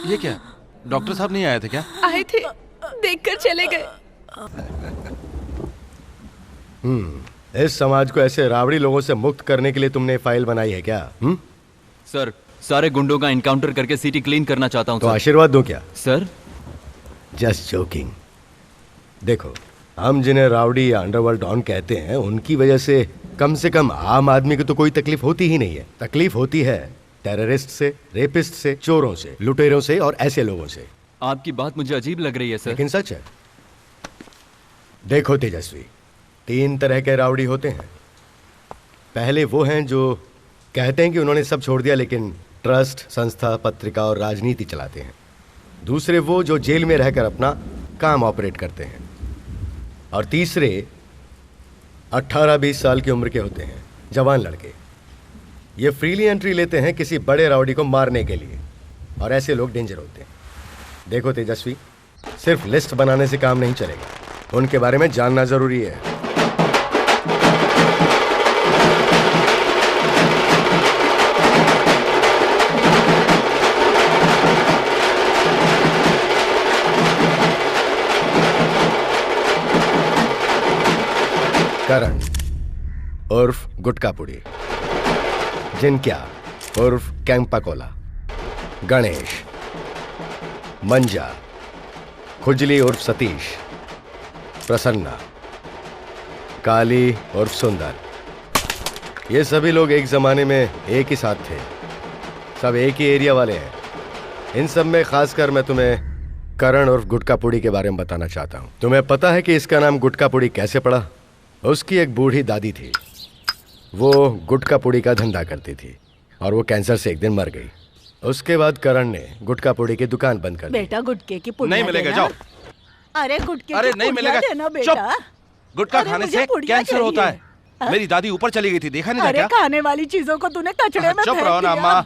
ये क्या, डॉक्टर साहब नहीं आए थे क्या? आए थे, देखकर चले गए। इस समाज को ऐसे रावड़ी लोगों से मुक्त करने के लिए तुमने फाइल बनाई है क्या? सर, सारे गुंडों का इनकाउंटर करके सिटी क्लीन करना चाहता हूँ। तो आशीर्वाद दूं क्या? Sir, just joking. देखो, हम जिन्हें रावड़ी या अंडरवर्ल्ड डॉन कहते हैं, उनकी वजह से कम आम आदमी को तो कोई तकलीफ होती ही नहीं है। तकलीफ होती है टेररिस्ट से, रेपिस्ट से, चोरों से, लुटेरों से और ऐसे लोगों से। आपकी बात मुझे अजीब लग रही है सर। लेकिन सच है। देखो तेजस्वी, 3 तरह के रावड़ी होते हैं। पहले वो हैं जो कहते हैं कि उन्होंने सब छोड़ दिया लेकिन ट्रस्ट, संस्था, पत्रिका और राजनीति चलाते हैं। दूसरे वो जो जेल में रहकर अपना काम ऑपरेट करते हैं। और तीसरे 18-20 साल की उम्र के होते हैं, जवान लड़के। ये फ्रीली एंट्री लेते हैं किसी बड़े रावड़ी को मारने के लिए, और ऐसे लोग डेंजर होते हैं। देखो तेजस्वी, सिर्फ लिस्ट बनाने से काम नहीं चलेगा, उनके बारे में जानना जरूरी है। करण उर्फ गुटकापुड़ी, जिनक्या उर्फ कैंपाकोला, गणेश, मंजा, खुजली उर्फ सतीश, प्रसन्ना, काली उर्फ सुंदर। ये सभी लोग एक जमाने में एक ही साथ थे, सब एक ही एरिया वाले हैं। इन सब में खासकर मैं तुम्हें करण उर्फ गुटकापुड़ी के बारे में बताना चाहता हूँ। तुम्हें पता है कि इसका नाम गुटकापुड़ी कैसे पड़ा? उसकी एक बूढ़ी दादी थी, वो गुटकापुड़ी का धंधा करती थी और वो कैंसर से एक दिन मर गई। उसके बाद करण ने गुटकापुड़ी की दुकान बंद कर दी। बेटा गुटके की पुड़िया नहीं मिलेगा, जाओ। अरे गुटके अरे की नहीं पुड़िया मिलेगा, देना बेटा। गुटखा अरे खाने मुझे से पुड़िया कैंसर होता है। चाहिए। मेरी दादी ऊपर चली गई थी, देखा नहीं था अरे क्या? खाने वाली चीजों को तूने कचड़े में चुप फेंक रहो ना दिया। अम्मा।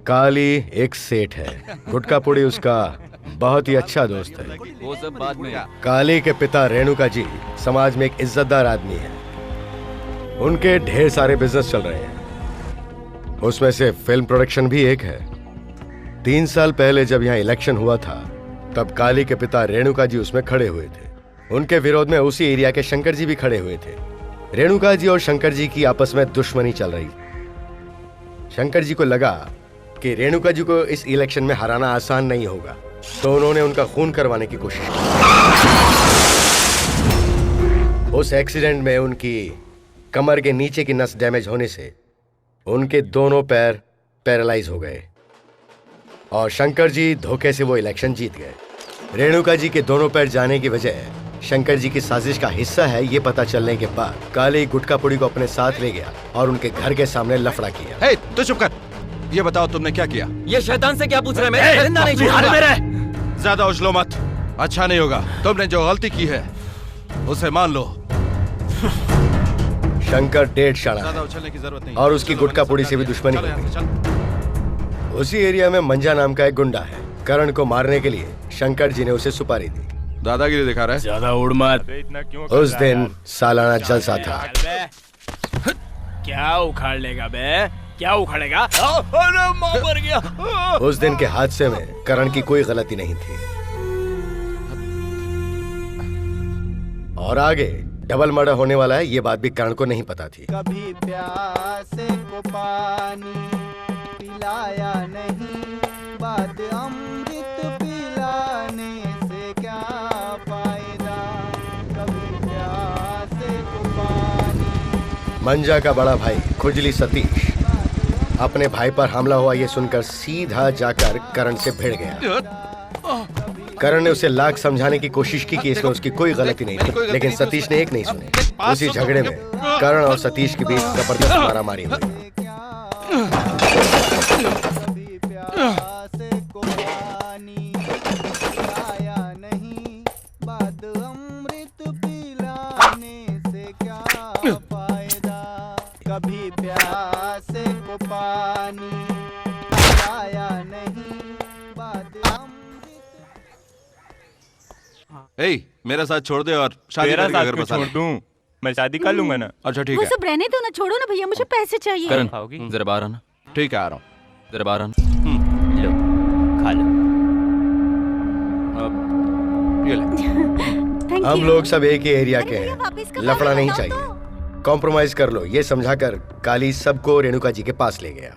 काली एक सेठ है, गुटकापुड़ी उसका बहुत ही अच्छा दोस्त है। वो सब बाद में। काली के पिता रेणुका जी समाज में एक इज्जतदार आदमी है। उनके ढेर सारे बिजनेस चल रहे हैं, उसमें से फिल्म प्रोडक्शन भी एक है। 3 साल पहले जब यहाँ इलेक्शन हुआ था, तब काली के पिता रेणुका जी उसमें खड़े हुए थे। उनके विरोध में उसी एरिया के शंकर जी भी खड़े हुए थे। रेणुका जी और शंकर जी की आपस में दुश्मनी चल रही। शंकर जी को लगा कि रेणुका जी को इस इलेक्शन में हराना आसान नहीं होगा, तो उन्होंने उनका खून करवाने की कोशिश की। उस एक्सीडेंट में उनकी कमर के नीचे की नस डैमेज होने से उनके दोनों पैर पैरालाइज हो गए और शंकर जी धोखे से वो इलेक्शन जीत गए। रेणुका जी के दोनों पैर जाने की वजह शंकर जी की साजिश का हिस्सा है, ये पता चलने के बाद काली गुटकापुड़ी को अपने साथ ले गया और उनके घर के सामने लफड़ा किया। हे, तू चुप कर। ये बताओ तुमने क्या किया? ये शैतान से क्या पूछ रहे हैं? जिंदा नहीं छोड़ूंगा। ज्यादा उछलो मत, अच्छा नहीं होगा। तुमने जो गलती की है उसे मान लो। शंकर डेढ़ शाना ज्यादा है उछलने की जरूरत नहीं और उसकी गुटकापुड़ी से भी दुश्मनी चलो हो यहाँ गई। से, चल। उसी एरिया में मंजा नाम का एक गुंडा है। करण को मारने के लिए शंकर जी ने उसे सुपारी दी। दादागिरी दिखा रहा है। ज्यादा उड़ मत। उस दिन सालाना जलसा था। क्या उखाड़ लेगा बे? क्या उखाड़ेगा? अरे मां मर गया। उस दिन के हादसे में करण की कोई गलती नहीं थी और आगे डबल मर्डर होने वाला है, ये बात भी करण को नहीं पता थी। कभी प्यासे को पानी पिलाया नहीं, बाद अमृत पिलाने से क्या फायदा। कभी प्यासे को पानी। मंजा का बड़ा भाई खुजली सतीश अपने भाई पर हमला हुआ ये सुनकर सीधा जाकर करण से भिड़ गया। करण ने उसे लाख समझाने की कोशिश की कि इसमें उसकी कोई गलती नहीं थी, लेकिन सतीश ने एक नहीं सुने। उसी झगड़े में करण और सतीश के बीच जबरदस्त मारामारी हुई। कभी प्यासे को पानी पिलाया नहीं, बाद अमृत पिलाने से क्या फायदा। कभी प्यासे को पानी पिलाया नहीं, बाद अमृत। ए, मेरा साथ छोड़ दे और शादी तेरा करके साथ घर क्यों बसा छोड़ ले। दूं? मैं शादी कर लूंगा ना। अच्छा ठीक वो है, सब रहने दो ना, छोड़ो ना भैया, मुझे पैसे चाहिए। करण, खाओगी? जरा बाहर आना। ठीक है, आ रहा हूँ। जरा बाहर आना। लो खा लो। ये ले। थैंक हम यू। लोग सब एक ही एरिया के अरे भैया, वापस हैं, कब लफड़ा आए नहीं बताओ चाहिए। कॉम्प्रोमाइज कर लो, ये समझाकर काली सबको रेणुका जी के पास ले गया।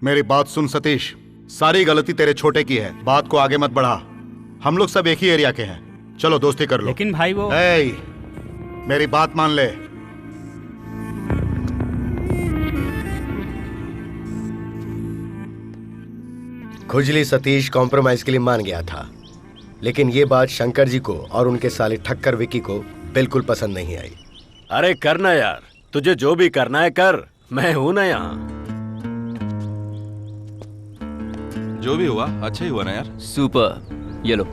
मेरी बात सुन सतीश, सारी गलती तेरे छोटे की है, बात को आगे मत बढ़ा। हम लोग सब एक ही एरिया के हैं, चलो दोस्ती कर लो। लेकिन भाई वो ए, मेरी बात मान ले। खुजली सतीश कॉम्प्रोमाइज के लिए मान गया था, लेकिन ये बात शंकर जी को और उनके साले ठक्कर विकी को बिल्कुल पसंद नहीं आई। अरे करना यार, तुझे जो भी करना है कर, मैं हूं ना यहाँ। जो भी हुआ अच्छा ही हुआ ना यार। सुपर, ये लो।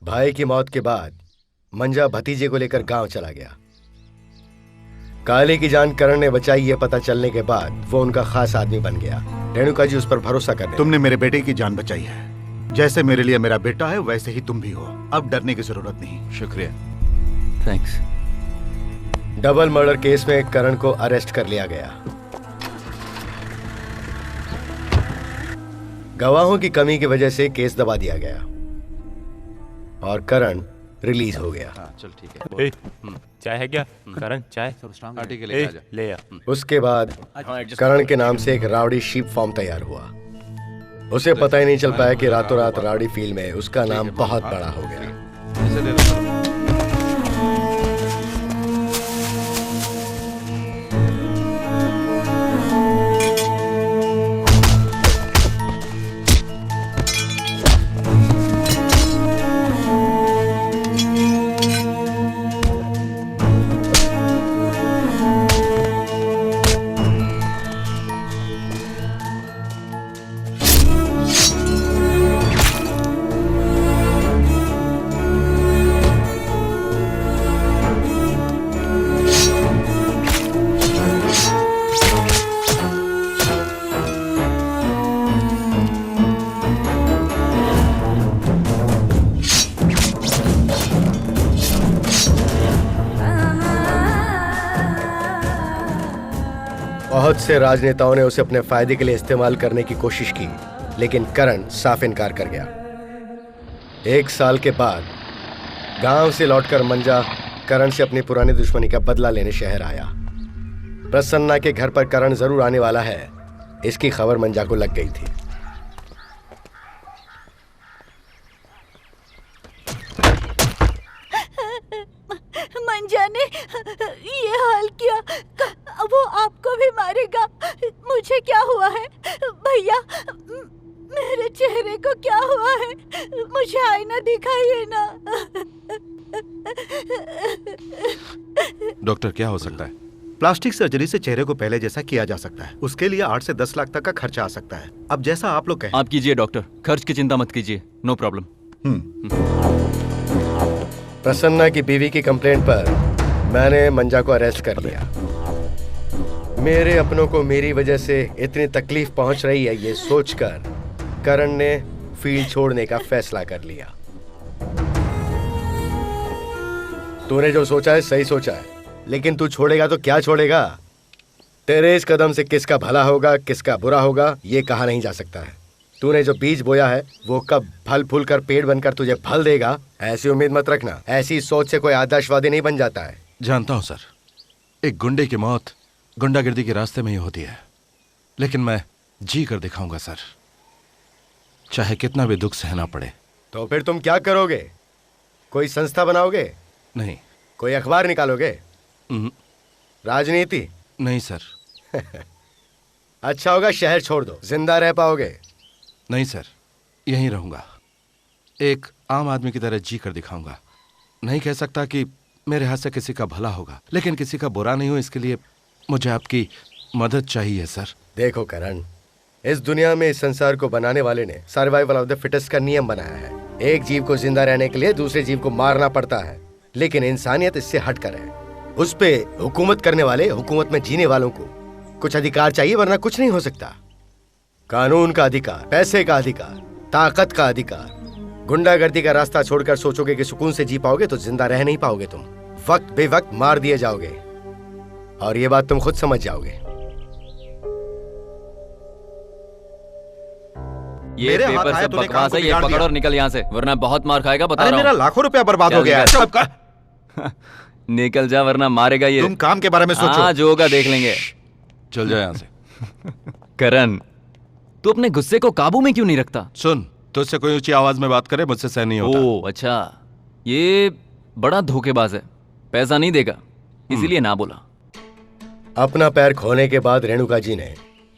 भाई की मौत के बाद मंजा भतीजे को लेकर गांव चला गया। काले की जान करण ने बचाई, ये पता चलने के बाद वो उनका खास आदमी बन गया। रेणुका जी उस पर भरोसा करने। तुमने मेरे बेटे की जान बचाई है, जैसे मेरे लिए मेरा बेटा है वैसे ही तुम भी हो। अब डरने की जरूरत नहीं। शुक्रिया। थैंक्स। डबल मर्डर केस में करण को अरेस्ट कर लिया गया। गवाहों की कमी की वजह से केस दबा दिया गया और करण रिलीज हो गया। हाँ चल ठीक है। चाय है क्या करण? चाय हाँ ठीक है, लेके आ जा। ले आ। उसके बाद करण के नाम से एक राउडी शीप फॉर्म तैयार हुआ। उसे पता ही नहीं चल पाया कि रातों रात राउडी फील्ड में उसका नाम बहुत बड़ा हो गया। इसे दे दो। बहुत से राजनेताओं ने उसे अपने फायदे के लिए इस्तेमाल करने की कोशिश की, लेकिन करण साफ इनकार कर गया। 1 साल के बाद गांव से लौटकर मंजा करण से अपनी पुरानी दुश्मनी का बदला लेने शहर आया। प्रसन्ना के घर पर करण जरूर आने वाला है, इसकी खबर मंजा को लग गई थी। मंजा ने ये हाल किया, वो आपको भी मारेगा। मुझे क्या हुआ है भैया? मेरे चेहरे को क्या हुआ है? मुझे आईना दिखाइए ना। डॉक्टर क्या हो सकता है? प्लास्टिक सर्जरी से चेहरे को पहले जैसा किया जा सकता है। उसके लिए 8 से 10 लाख तक का खर्चा आ सकता है। अब जैसा आप लोग कहें। आप कीजिए डॉक्टर, खर्च की चिंता मत कीजिए, नो प्रॉब्लम। प्रसन्ना की बीवी की कंप्लेंट पर मैंने मंजा को अरेस्ट कर लिया। मेरे अपनों को मेरी वजह से इतनी तकलीफ पहुंच रही है, ये सोचकर करण ने फील्ड छोड़ने का फैसला कर लिया। तूने जो सोचा है सही सोचा है, लेकिन तू छोड़ेगा तो क्या छोड़ेगा? तेरे इस कदम से किसका भला होगा किसका बुरा होगा ये कहा नहीं जा सकता है। तूने जो बीज बोया है वो कब फल फूल कर पेड़ बनकर तुझे फल देगा, ऐसी उम्मीद मत रखना। ऐसी सोच से कोई आदर्शवादी नहीं बन जाता है। जानता हूं सर, एक गुंडे की मौत गुंडागिर्दी के रास्ते में ही होती है, लेकिन मैं जी कर दिखाऊंगा सर, चाहे कितना भी दुख सहना पड़े। तो फिर तुम क्या करोगे? कोई संस्था बनाओगे? नहीं। कोई अखबार निकालोगे? राजनीति? नहीं सर। अच्छा होगा शहर छोड़ दो, जिंदा रह पाओगे? नहीं सर, यहीं रहूंगा, एक आम आदमी की तरह जी कर दिखाऊंगा। नहीं कह सकता कि मेरे हाथ से किसी का भला होगा, लेकिन किसी का बुरा नहीं हो, इसके लिए मुझे आपकी मदद चाहिए सर। देखो करण, इस दुनिया में इस संसार को बनाने वाले ने सर्वाइवल ऑफ द फिटेस्ट का नियम बनाया है। एक जीव को जिंदा रहने के लिए दूसरे जीव को मारना पड़ता है, लेकिन इंसानियत इससे हटकर है। उस पे हुकूमत करने वाले हुकूमत में जीने वालों को कुछ अधिकार चाहिए, वरना कुछ नहीं हो सकता। कानून का अधिकार, पैसे का अधिकार, ताकत का अधिकार। गुंडागर्दी का रास्ता छोड़कर सोचोगे कि सुकून से जी पाओगे तो जिंदा रह नहीं पाओगे। तुम वक्त बेवक्त मार दिए जाओगे, और ये बात तुम खुद समझ जाओगे। ये मेरे हाथ पेपर आया, सब तूने काम बकवास को है, ये बिगाड़ पकड़ दिया। और निकल यहाँ से, वरना बहुत मार खाएगा, बता अरे रहा मेरा हूँ। लाखों रुपया बर्बाद हो चल गया है। निकल। चुप कर। निकल जा वरना मारेगा ये। तुम काम के बारे में सोचो। हाँ, जो होगा देख लेंगे। चल जा यहाँ से। करण, तू अपने गुस्से को काबू में क्यों नहीं रखता? सुन, तुझसे कोई ऊंची आवाज में बात करे मुझसे सहन नहीं होता। ओह अच्छा, ये बड़ा धोखेबाज है, पैसा नहीं देगा इसीलिए ना बोला। अपना पैर खोने के बाद रेणुका जी ने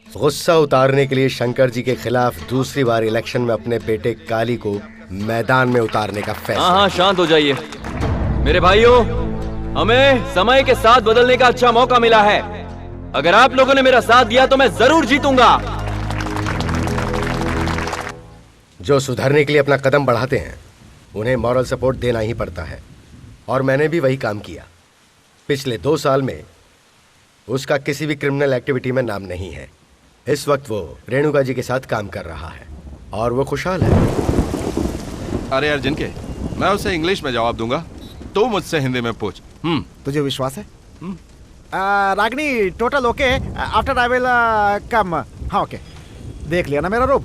गुस्सा उतारने के लिए शंकर जी के खिलाफ दूसरी बार इलेक्शन में अपने बेटे काली को मैदान में उतारने का फैसला। हाँ, शांत हो जाइए मेरे भाइयों, हमें समय के साथ बदलने का अच्छा मौका मिला है। अगर आप लोगों ने मेरा साथ दिया तो मैं जरूर जीतूंगा। जो सुधरने के लिए अपना कदम बढ़ाते हैं उन्हें मॉरल सपोर्ट देना ही पड़ता है, और मैंने भी वही काम किया। पिछले 2 साल में उसका किसी भी क्रिमिनल एक्टिविटी में नाम नहीं है। इस वक्त वो रेणुका जी के साथ काम कर रहा है और वो खुशहाल है। अरे यार जिनके, मैं उसे इंग्लिश में जवाब दूंगा, तो मुझसे हिंदी में पूछ। तुझे विश्वास है? Ragini total okay, after I will come. हाँ ओके, देख लिया ना मेरा रूप।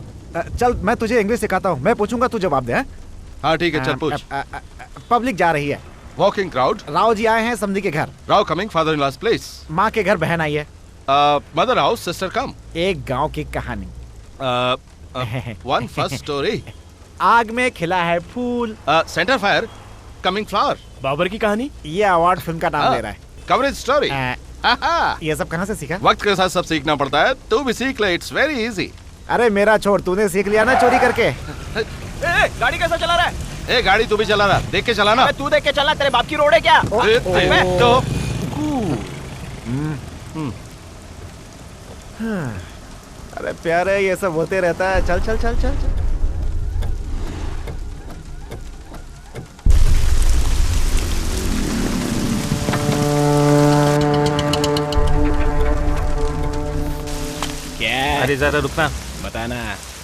चल मैं तुझे इंग्लिश सिखाता हूँ, मैं पूछूंगा तू जवाब दे। हाँ ठीक है, चल पूछ। पब्लिक जा रही है। Walking crowd. राव जी आए हैं समधी के घर। Rao coming, father in laws place. माँ के घर बहन आई है। Mother house, sister come. एक गांव की कहानी। One first story. आग में खिला है फूल। Centre fire, coming flower. Babar की कहानी। ये अवार्ड फिल्म का नाम ले रहा है। Coverage story. ये सब कहाँ से सीखा? वक्त के साथ सब सीखना पड़ता है, तू भी सीख ले, इट्स वेरी इजी। अरे मेरा छोड़, तूने सीख लिया ना चोरी करके। गाड़ी कैसा चला रहा है? ए गाड़ी तू भी चला रहा, देख के चला ना। तू देख के चला, तेरे बाप की रोड है क्या? तो अरे प्यारे, ये सब होते रहता है। चल चल चल चल चल। क्या? अरे जरा रुकना, बताना,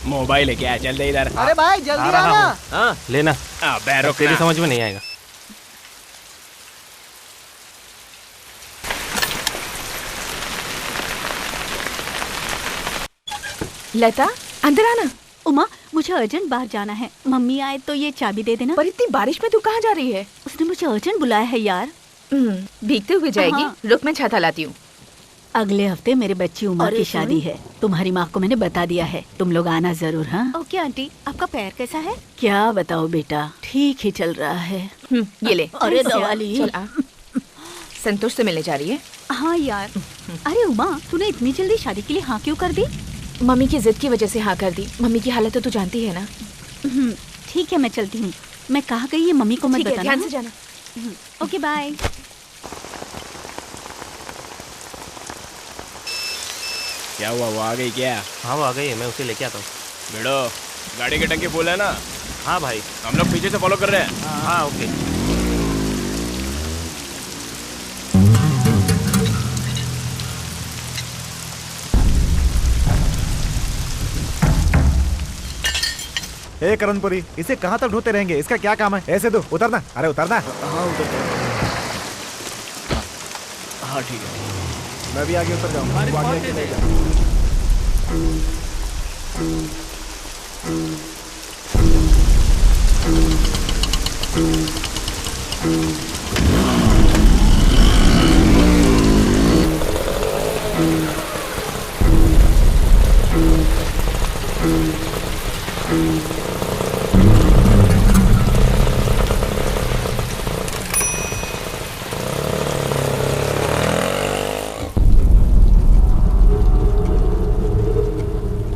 मोबाइल है क्या? चल दे इधर। अरे भाई जल्दी आना। हाँ लेना। बैरो तेरी समझ में नहीं आएगा। लता, अंदर आना। उमा, मुझे अर्जेंट बाहर जाना है। मम्मी आए तो ये चाबी दे देना। पर इतनी बारिश में तू कहाँ जा रही है? उसने मुझे अर्जेंट बुलाया है यार। भीगते हुए जाएगी। हाँ। रुक, मैं छाता लाती हूँ। अगले हफ्ते मेरे बच्ची उमा अरे की शादी है। तुम्हारी माँ को मैंने बता दिया है, तुम लोग आना जरूर। हाँ ओके आंटी, आपका पैर कैसा है? क्या बताओ बेटा, ठीक ही चल रहा है। ये ले। अरे दवा ली। चल आ। संतोष से मिलने जा रही है? हाँ यार। अरे उमा, तूने इतनी जल्दी शादी के लिए हाँ क्यों कर दी? मम्मी की जिद की वजह से हाँ कर दी। मम्मी की हालत तो तू जानती है ना। ठीक है, मैं चलती हूँ। मैं कहाँ गई ये मम्मी को मत ठीक है, बताना। ध्यान से जाना। Okay bye. क्या हुआ, वो आ गई क्या? हाँ वो आ गई है, मैं उसे लेके आता हूँ। बेड़ो, गाड़ी की टंकी फुल है ना? हाँ भाई। हम लोग पीछे से फॉलो कर रहे हैं। हाँ ओके। ए करणपुरी, इसे कहाँ तक ढूंढते रहेंगे? इसका क्या काम है? ऐसे दो, उतरना। अरे उतरना। हाँ उतर। हाँ ठीक है। मैं भी आगे उतर जाऊंगा। अरे तू आगे कौन लेके दे जा।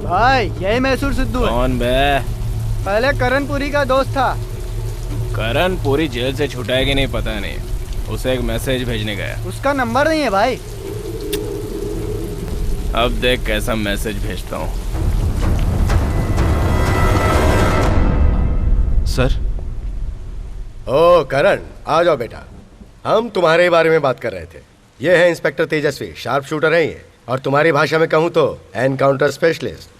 भाई यही मैसूर सिद्धू है। कौन बे? पहले करणपुरी का दोस्त था। करण पूरी जेल से छुटा है कि नहीं पता नहीं, उसे एक मैसेज भेजने गया। उसका नंबर नहीं है भाई। अब देख कैसा मैसेज भेजता हूँ। सर। ओ करण, आ जाओ बेटा। हम तुम्हारे बारे में बात कर रहे थे। ये है इंस्पेक्टर तेजस्वी, शार्प शूटर है ये, और तुम्हारी भाषा में कहूँ तो एनकाउंटर स्पेशलिस्ट।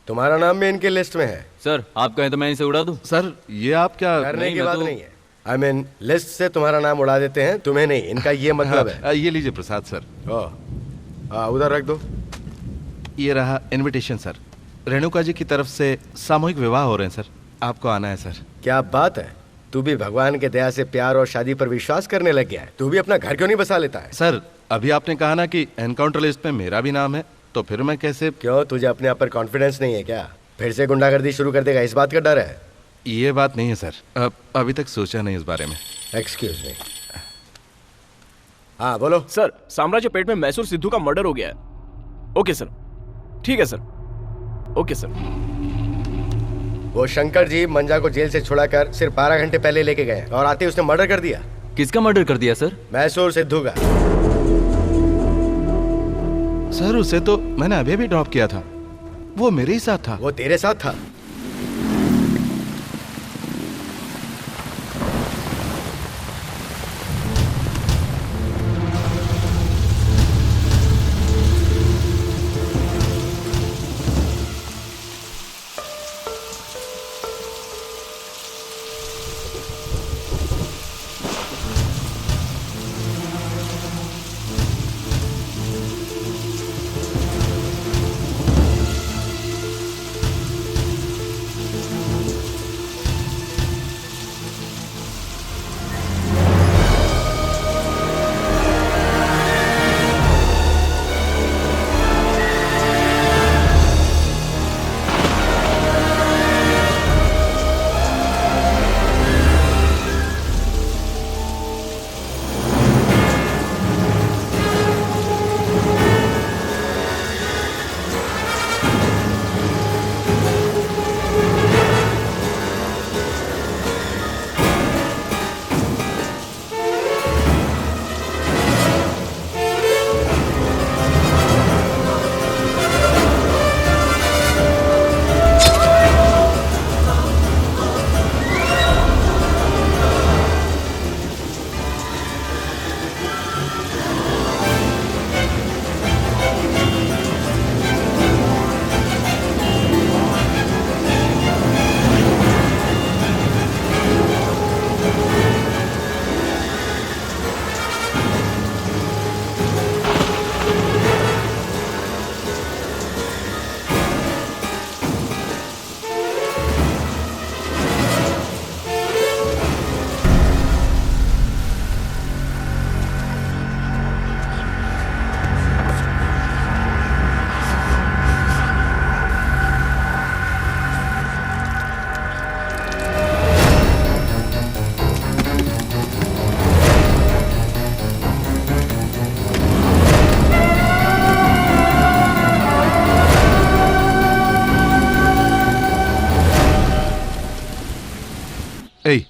तुम्हारा नाम भी इनके लिस्ट में है। सर आप कहें तो मैं इसे उड़ा दूं? सर ये आप क्या करने की बात नहीं है। आई मीन लिस्ट से तुम्हारा नाम उड़ा देते हैं, तुम्हें नहीं। इनका ये मतलब है। ये लीजिए प्रसाद सर। उधर रख दो। ये रहा इनविटेशन सर। रेणुका जी की तरफ से सामूहिक विवाह हो रहे हैं सर, आपको आना है सर। क्या बात है, तू भी भगवान के दया से प्यार और शादी पर विश्वास करने लग गया है। तू भी अपना घर क्यों नहीं बसा लेता है? सर अभी आपने कहा ना कि एनकाउंटर लिस्ट में मेरा भी नाम है, तो फिर मैं कैसे? क्यों, तुझे अपने आप पर कॉन्फिडेंस नहीं है क्या? फिर से गुंडागर्दी शुरू कर देगा, इस बात का डर है? ये बात नहीं है सर, अभी तक सोचा नहीं इस बारे में। Excuse me. हाँ बोलो। सर साम्राज्य पेट में मैसूर सिद्धू का मर्डर हो गया है। ओके सर, ठीक है सर। Okay sir. वो शंकर जी मंजा को जेल से छुड़ाकर सिर्फ 12 घंटे पहले लेके गए और आते उसने मर्डर कर दिया। किसका मर्डर कर दिया सर? मैसूर सिद्धू का। सर उसे तो मैंने अभी भी ड्रॉप किया था, वो मेरे ही साथ था। वो तेरे साथ था?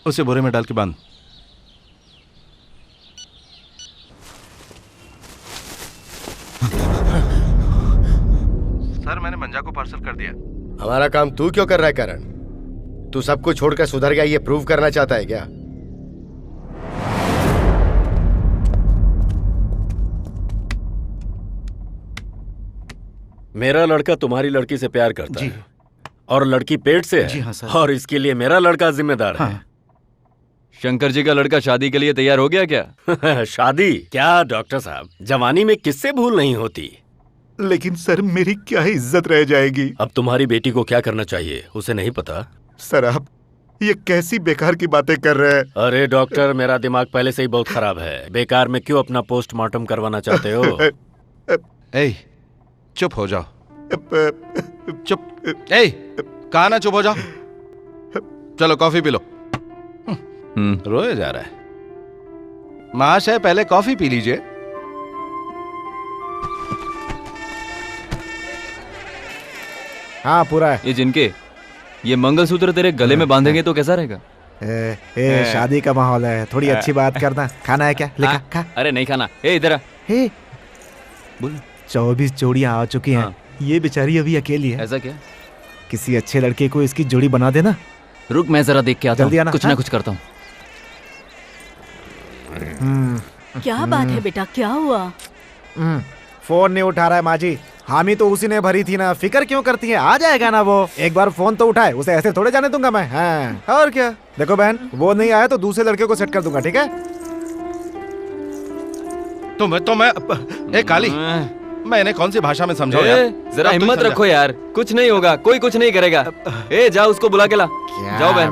उसे बोरे में डाल के बांध। सर मैंने मंजा को पार्सल कर दिया। हमारा काम तू क्यों कर रहा है करण? तू सब कुछ छोड़कर सुधर गया ये प्रूव करना चाहता है क्या? मेरा लड़का तुम्हारी लड़की से प्यार करता है और लड़की पेट से है। जी हाँ, सर। और इसके लिए मेरा लड़का जिम्मेदार है। शंकर जी का लड़का शादी के लिए तैयार हो गया क्या? शादी क्या डॉक्टर साहब, जवानी में किससे भूल नहीं होती। लेकिन सर मेरी क्या इज्जत रह जाएगी। अब तुम्हारी बेटी को क्या करना चाहिए उसे नहीं पता? सर आप ये कैसी बेकार की बातें कर रहे हैं। अरे डॉक्टर, मेरा दिमाग पहले से ही बहुत खराब है। बेकार में क्यों अपना पोस्टमार्टम करवाना चाहते हो? ए, चुप हो जाओ। चुप। ए, कहा ना चुप हो जाओ। चलो कॉफी पी लो। रोए जा रहा है। महाशय पहले कॉफी पी लीजिए। हाँ पूरा है। ये जिनके ये मंगलसूत्र तेरे गले में बांधेंगे तो कैसा रहेगा? शादी का माहौल है, थोड़ी अच्छी बात करना। खाना है क्या? लेखा खा। अरे नहीं खाना। ए इधर आ। हे बोल। 24 जोड़ियां आ चुकी हैं। ये बेचारी अभी अकेली है। ऐसा क्या? किसी अच्छे लड़के को इसकी जोड़ी बना देना। रुक मैं जरा देख के आता जल्दी हूँ। आना। कुछ ना कुछ करता हूँ। क्या बात है बेटा, क्या हुआ? फोन नहीं उठा रहा है माँ जी। हामी तो उसी ने भरी थी ना, फिक्र क्यों करती है? आ जाएगा ना वो। एक बार फोन तो उठाए, उसे ऐसे थोड़े जाने दूंगा मैं। हाँ और क्या। देखो बहन, वो नहीं आया तो दूसरे लड़के को सेट कर दूंगा, ठीक है? तो मैं ए काली, मैं इन्हें कौन सी भाषा में समझाऊं यार? जरा हिम्मत रखो यार, कुछ नहीं होगा, कोई कुछ नहीं करेगा। ए जाओ उसको बुला के ला। जाओ बहन,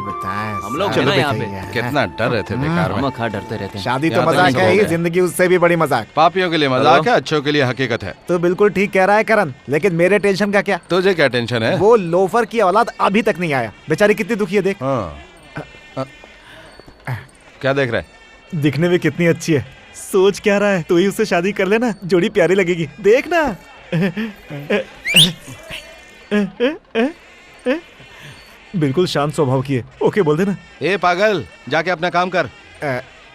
हम लोग हैं ना यहाँ पे। कितना डर रहे थे बेकार में। खा डरते रहते हैं। शादी तो मजाक है ही, जिंदगी उससे भी बड़ी मजाक। पापियों के लिए मजाक है, अच्छों के लिए हकीकत है। तो बिल्कुल ठीक कह रहा है करण, लेकिन मेरे टेंशन का क्या? तुझे क्या टेंशन है? वो लोफर की औलाद अभी तक नहीं आया। बेचारी कितनी दुखी है, देख। क्या देख रहा है? दिखने में कितनी अच्छी है। सोच क्या रहा है? तू ही उससे शादी कर लेना, जोड़ी प्यारी लगेगी। देख ना। बिल्कुल शांत स्वभाव की है। ओके बोल देना। ए पागल, जाके अपना काम कर।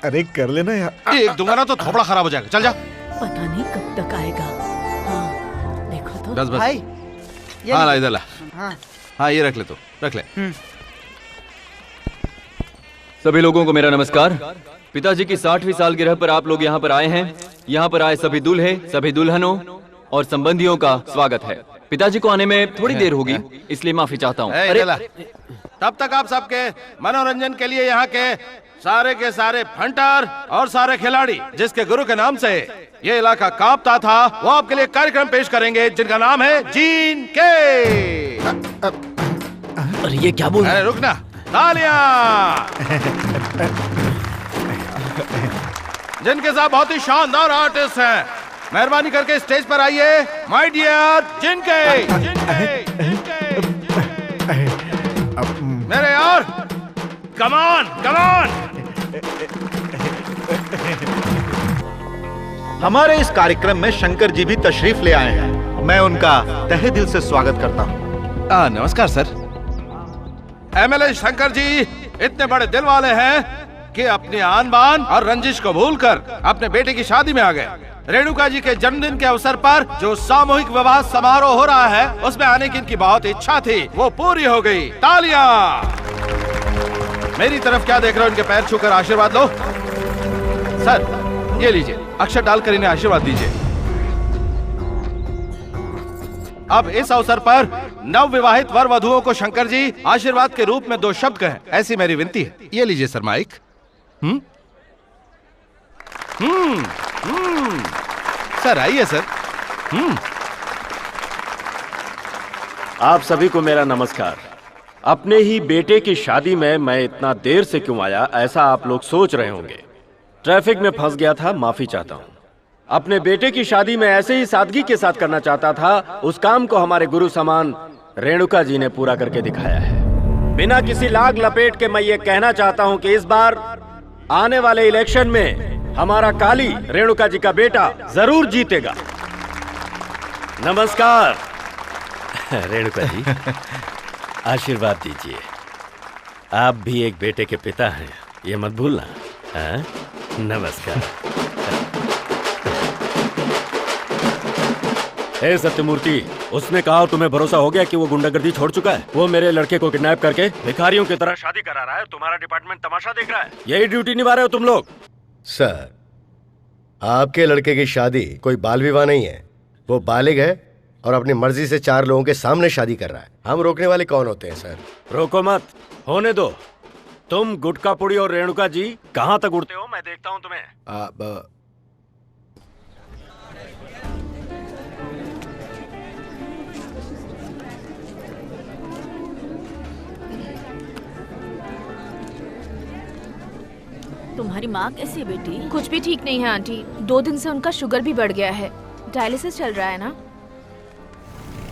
अरे कर लेना यार। एक दूंगा ना तो थोपड़ा खराब हो जाएगा। चल जा। पता नहीं कब तक आएगा। हाँ, देखो तो। बस भाई हाँ ला इधर ला। हाँ ये रख ले, तू रख ले। सभी लोगों को मेरा नमस्कार। पिताजी की 60वीं सालगिरह पर आप लोग यहाँ पर आए हैं। यहाँ पर आए सभी दूल्हे, सभी दुल्हनों और संबंधियों का स्वागत है। पिताजी को आने में थोड़ी देर होगी, इसलिए माफी चाहता हूँ। अरे तब तक आप सबके मनोरंजन के लिए यहाँ के सारे फंटर और सारे खिलाड़ी जिसके गुरु के नाम से ये इलाका कांपता था, वो आपके लिए कार्यक्रम पेश करेंगे जिनका नाम है जीन के। अरे ये क्या बोल रहा है? अरे रुकना, तालियां। जिनके साथ बहुत ही शानदार आर्टिस्ट हैं, मेहरबानी करके स्टेज पर आइए। माय डियर जिनके। मेरे यार, कमान कमान। हमारे इस कार्यक्रम में शंकर जी भी तशरीफ ले आए हैं। मैं उनका तहे दिल से स्वागत करता हूँ। नमस्कार सर। एमएलए शंकर जी इतने बड़े दिल वाले हैं कि अपनी आन बान और रंजिश को भूलकर अपने बेटे की शादी में आ गए। रेणुका जी के जन्मदिन के अवसर पर जो सामूहिक विवाह समारोह हो रहा है, उसमें आने की इनकी बहुत इच्छा थी, वो पूरी हो गई। तालियां। मेरी तरफ क्या देख रहे हो? इनके पैर छूकर आशीर्वाद लो। सर ये लीजिए, अक्षर डालकर इन्हें आशीर्वाद दीजिए। अब इस अवसर पर नव विवाहित वर वधुओं को शंकर जी आशीर्वाद के रूप में 2 शब्द कहें, ऐसी मेरी विनती है। ये लीजिए सर माइक। सर आइए सर। आप सभी को मेरा नमस्कार। अपने ही बेटे की शादी में मैं इतना देर से क्यों आया, ऐसा आप लोग सोच रहे होंगे। ट्रैफिक में फंस गया था, माफी चाहता हूँ। अपने बेटे की शादी में ऐसे ही सादगी के साथ करना चाहता था। उस काम को हमारे गुरु समान रेणुका जी ने पूरा करके दिखाया है। बिना किसी लाग लपेट के मैं ये कहना चाहता हूँ कि इस बार आने वाले इलेक्शन में हमारा काली रेणुका जी का बेटा जरूर जीतेगा। नमस्कार। रेणुका जी आशीर्वाद दीजिए। आप भी एक बेटे के पिता हैं, ये मत भूलना। हाँ? नमस्कार। हे सत्यमूर्ति, उसने कहा तुम्हें भरोसा हो गया कि वो गुंडागर्दी छोड़ चुका है। वो मेरे लड़के को किडनैप करके भिखारियों की तरह शादी करा रहा है। तुम्हारा डिपार्टमेंट तमाशा देख रहा है। यही ड्यूटी निभा रहे हो तुम लोग। सर, आपके लड़के की शादी कोई बाल विवाह नहीं है। वो बालिग है और अपनी मर्जी से 4 लोगों के सामने शादी कर रहा है। हम रोकने वाले कौन होते हैं सर? रोको मत, होने दो। तुम गुटका पुड़ी और रेणुका जी कहाँ तक उड़ते हो, मैं देखता हूँ तुम्हें। तुम्हारी माँ कैसी है बेटी? कुछ भी ठीक नहीं है आंटी। 2 दिन से उनका शुगर भी बढ़ गया है। डायलिसिस चल रहा है ना।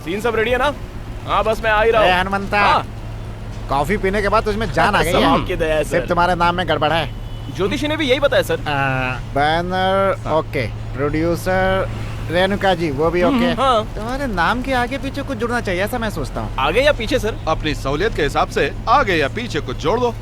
सीन सब रेडी है ना? हाँ बस मैं आ ही रहा हूँ। हनुमंता, कॉफी पीने के बाद तुझमें जान आ गई है। आपकी दया है सर। सिर्फ तुम्हारे नाम में गड़बड़ है। ज्योतिषी ने भी यही बताया sir. Banner okay, producer Renuka ji वो भी ओके। हाँ। तुम्हारे नाम के आगे पीछे कुछ जुड़ना चाहिए, ऐसा मैं सोचता हूँ। आगे या पीछे सर? अपनी सहूलियत के हिसाब से आगे या पीछे कुछ जोड़ दो।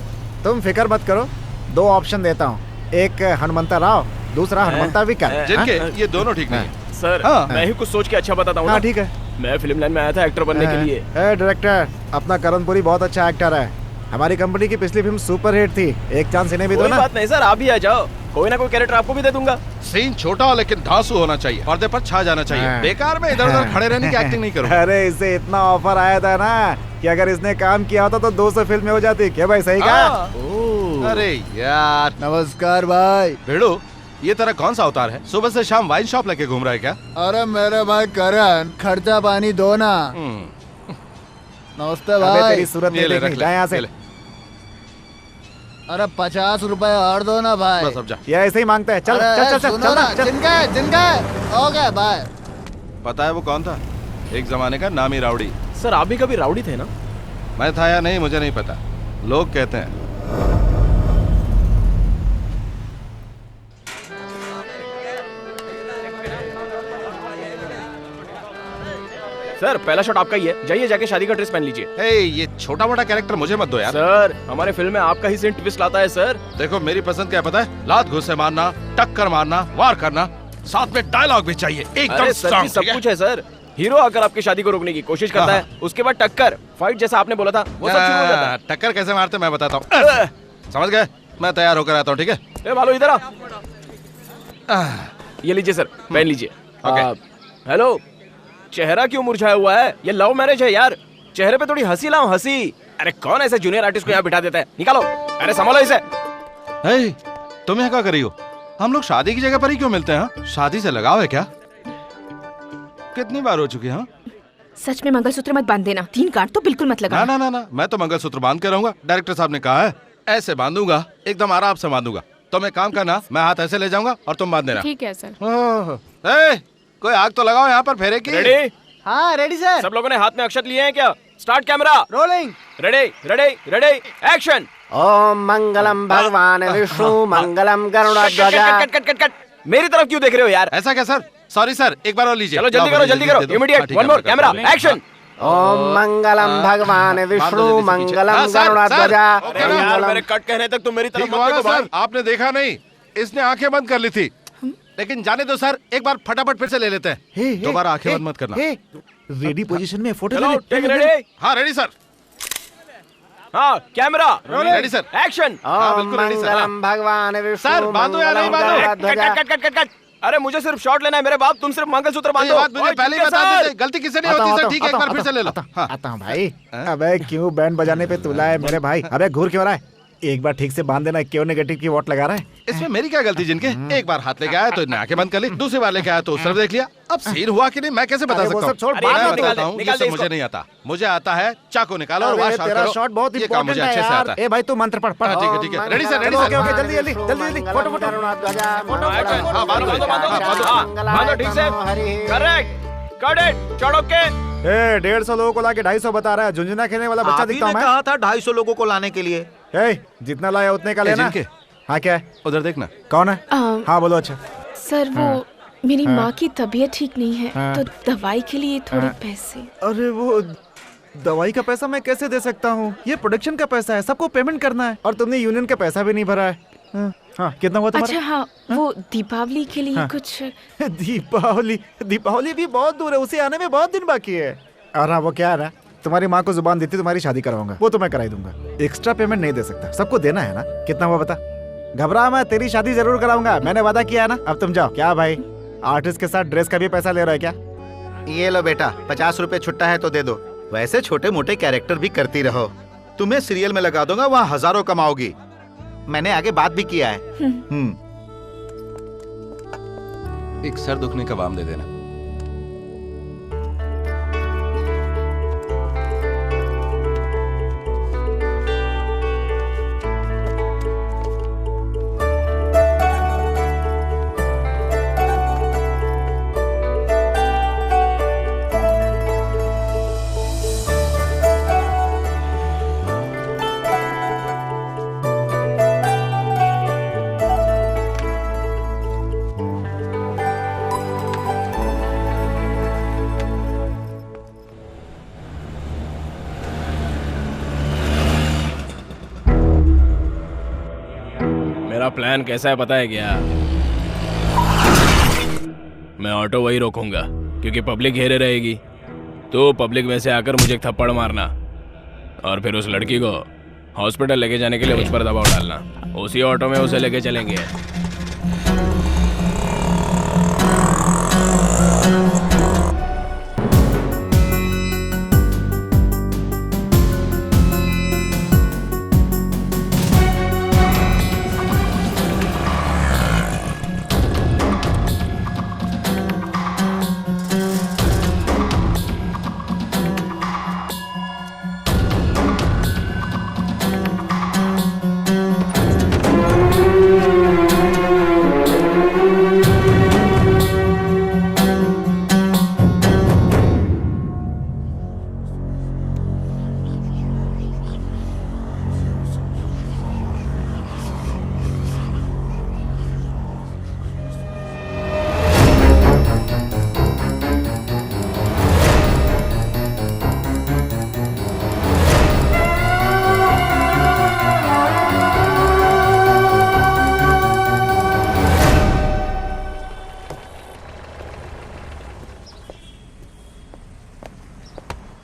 तुम फिक्र मत करो, 2 ऑप्शन देता हूँ, एक हनुमंता राव, दूसरा हनुमंता विकर। जिनके ये दोनों ठीक नहीं है। सर मैं ही कुछ सोच के अच्छा बताता हूँ। हाँ ठीक है। मैं फिल्म लाइन में आया था एक्टर बनने के लिए। डायरेक्टर, अपना करणपुरी बहुत अच्छा एक्टर है। हमारी कंपनी की पिछली फिल्म सुपर हिट थी, एक चांस इन्हें भी दो ना। कोई बात नहीं सर, आप भी आ जाओ, कोई ना कोई कैरेक्टर आपको भी दे दूंगा। सीन छोटा हो लेकिन धांसू होना चाहिए, पर्दे पर छा जाना चाहिए। बेकार में इधर उधर खड़े रहने की एक्टिंग नहीं करो। अरे इसे इतना ऑफर आया था ना कि अगर इसने काम किया होता तो 200 फिल्में हो जाती। क्या भाई सही कहा? अरे यार नमस्कार भाई। भिड़ू, ये तेरा कौन सा अवतार है? सुबह से शाम वाइन शॉप लेके घूम रहा है क्या? अरे मेरे भाई करण, खर्चा पानी दो ना। नमस्ते अबे भाई। तेरी सूरत नहीं देखनी, जा यहाँ से। अरे 50 रुपए और दो ना भाई। बस अब जा। ये ऐसे ही मांगता है। चल अरे चल चल चल सुनो ना, जिनका ओके बाय। पता है वो कौन था? एक जमाने का नामी राउडी। सर आप भी कभी राउडी थे ना? मैं था या नहीं मुझे नहीं पता, लोग कहते हैं। सर पहला शॉट आपका ही है, जाइए जाके शादी का ड्रेस पहन लीजिए। हे, ये छोटा मोटा कैरेक्टर मुझे मत दो यार। सर हमारे फिल्म में आपका ही सीन ट्विस्ट लाता है सर। देखो मेरी पसंद क्या पता है? लात घुसे मारना, टक्कर मारना, वार करना, साथ में डायलॉग भी चाहिए एकदम अरे सर स्ट्रांग। सब कुछ है सर। हीरो आकर आपकी शादी को रोकने की कोशिश करता है, उसके बाद टक्कर फाइट जैसा आपने बोला था वो सब शुरू हो जाता है। टक्कर कैसे मारते मैं बताता हूँ। समझ गए? मैं तैयार होकर आता हूँ, ठीक है? ए भालो इधर आ। ये लीजिए सर, पहन लीजिए। हेलो, चेहरा क्यों मुरझाया हुआ है? ये लव मैरिज है यार, चेहरे पे थोड़ी हंसी लाओ, हंसी। अरे कौन ऐसे जूनियर आर्टिस्ट को यहाँ बिठा देता है? निकालो, अरे संभालो इसे। तुम यहाँ क्या कर रही हो? हम लोग शादी की जगह पर ही क्यों मिलते हैं? शादी से लगाव है क्या? कितनी बार हो चुकी है? सच में मंगलसूत्र मत बांध देना, 3 गांठ तो बिल्कुल मत लगा। ना ना ना, मैं तो मंगलसूत्र बांध के रहूंगा। डायरेक्टर साहब ने कहा है ऐसे बांधूंगा, एकदम आराम से बांधूंगा। तुम एक काम करना, मैं हाथ ऐसे ले जाऊंगा और तुम बांध देना। ठीक है सर। कोई आग तो लगाओ यहाँ पर फेरे की। रेडी? हाँ रेडी सर। सब लोगों ने हाथ में अक्षत लिए हैं क्या? Start camera rolling. Ready ready ready action. ओम मंगलम भगवान विष्णु मंगलम गरुड़ध्वजा। Cut cut cut cut. मेरी तरफ क्यों देख रहे हो यार? ऐसा क्या सर? सॉरी सर, एक बार और लीजिए। चलो जल्दी करो, जल्दी करो, immediate. One more camera action. ओम मंगलम भगवान विष्णु मंगलम गरुड़ध्वजा। मेरे कट कहने तक तुम मेरी तरफ ठीक मत हुआ ना देखो भाई। सर? आपने देखा नहीं, इसने आंखें बंद कर ली थी। लेकिन जाने दो सर, एक बार फटाफट फिर से ले लेते हैं। दोबारा आंखें बंद मत करना। रेडी पोजीशन में फोटो चलो टेक रेडी। हाँ रेडी सर। हाँ कैमरा रेडी सर। एक्शन। हाँ बिल्कुल रेडी सर। मंगलम भगवान विष्णु सर बांधो या नहीं बांधो? Cut cut cut cut. अरे मुझे सिर्फ शॉट लेना है मेरे बाप, तुम सिर्फ मंगलसूत्र बांधो। ये बात मुझे पहले ही बता दीजिए, गलती किसी नहीं होती सर। ठीक है, एक बार फिर से ले लो। आता हूँ भाई। अबे क्यों बैंड बजाने पे तुला है मेरे भाई? अबे घूर क्यों रहा है? एक बार ठीक से बांध देना, क्यों नेगेटिव की वोट लगा रहा है? इसमें मेरी क्या गलती? जिनके एक बार हाथ लेके आया तो इन्हें आंखें बंद कर ली, दूसरी बार लेके आया तो उस तरफ देख लिया। अब सीन हुआ कि नहीं मैं कैसे बता सकता हूँ? छोड़, मैं बताता हूँ, ये सब मुझे नहीं आता। मुझे आता है चाकू निकालो और वहाँ शॉट तेरा करो। शॉट बहुत ये काम मुझे इंपॉर्टेंट है अच्छे से यार। आता है। ए भाई तू मंत्र पढ़ पढ़। ठीक है ठीक है, ready sir, ready okay sir. Okay, जल्दी जल्दी जल्दी जल्दी फोटो फोटो। हाँ बांधो ठीक से। Correct got it. चढ़ो के। ए 150 लोगों को लाके 250 बता रहा है। झुंझुना खेलने वाला बच्चा दिखता हूँ मैं। कहा था 250 लोगों को लाने के लिए। ए जितना लाया उतने का लेना। जिनके? हाँ क्या है? उधर देखना। कौन है? हाँ बोलो। अच्छा सर वो मेरी माँ की तबीयत ठीक नहीं है, हाँ। तो दवाई के लिए थोड़े पैसे। अरे वो दवाई का पैसा मैं कैसे दे सकता हूँ? ये प्रोडक्शन का पैसा है, सबको पेमेंट करना है। और तुमने यूनियन का पैसा भी नहीं भरा है। हाँ कितना हुआ तुम्हारा? अच्छा हाँ, वो दीपावली के लिए कुछ। दीपावली भी बहुत दूर है, उसे आने में बहुत दिन बाकी है। और हाँ वो क्या है ना, तुम्हारी माँ को जुबान देती तुम्हारी शादी करवाऊंगा, वो तो मैं कराई दूंगा। एक्स्ट्रा पेमेंट नहीं दे सकता, सबको देना है ना। कितना हुआ बता? घबरा मैं, तेरी शादी जरूर कराऊंगा, मैंने वादा किया है ना। अब तुम जाओ। क्या भाई आर्टिस्ट के साथ ड्रेस का भी पैसा ले रहा है क्या? ये लो बेटा, 50 रुपए छुट्टा है तो दे दो। वैसे छोटे मोटे कैरेक्टर भी करती रहो, तुम्हें सीरियल में लगा दूंगा, वहाँ हजारों कमाओगी। मैंने आगे बात भी किया है। एक सर दुखने का बाम दे देना। मेरा प्लान कैसा है पता है क्या? मैं ऑटो वही रोकूंगा क्योंकि पब्लिक घेरे रहेगी, तो पब्लिक में से आकर मुझे एक थप्पड़ मारना और फिर उस लड़की को हॉस्पिटल लेके जाने के लिए मुझ पर दबाव डालना। उसी ऑटो में उसे लेके चलेंगे।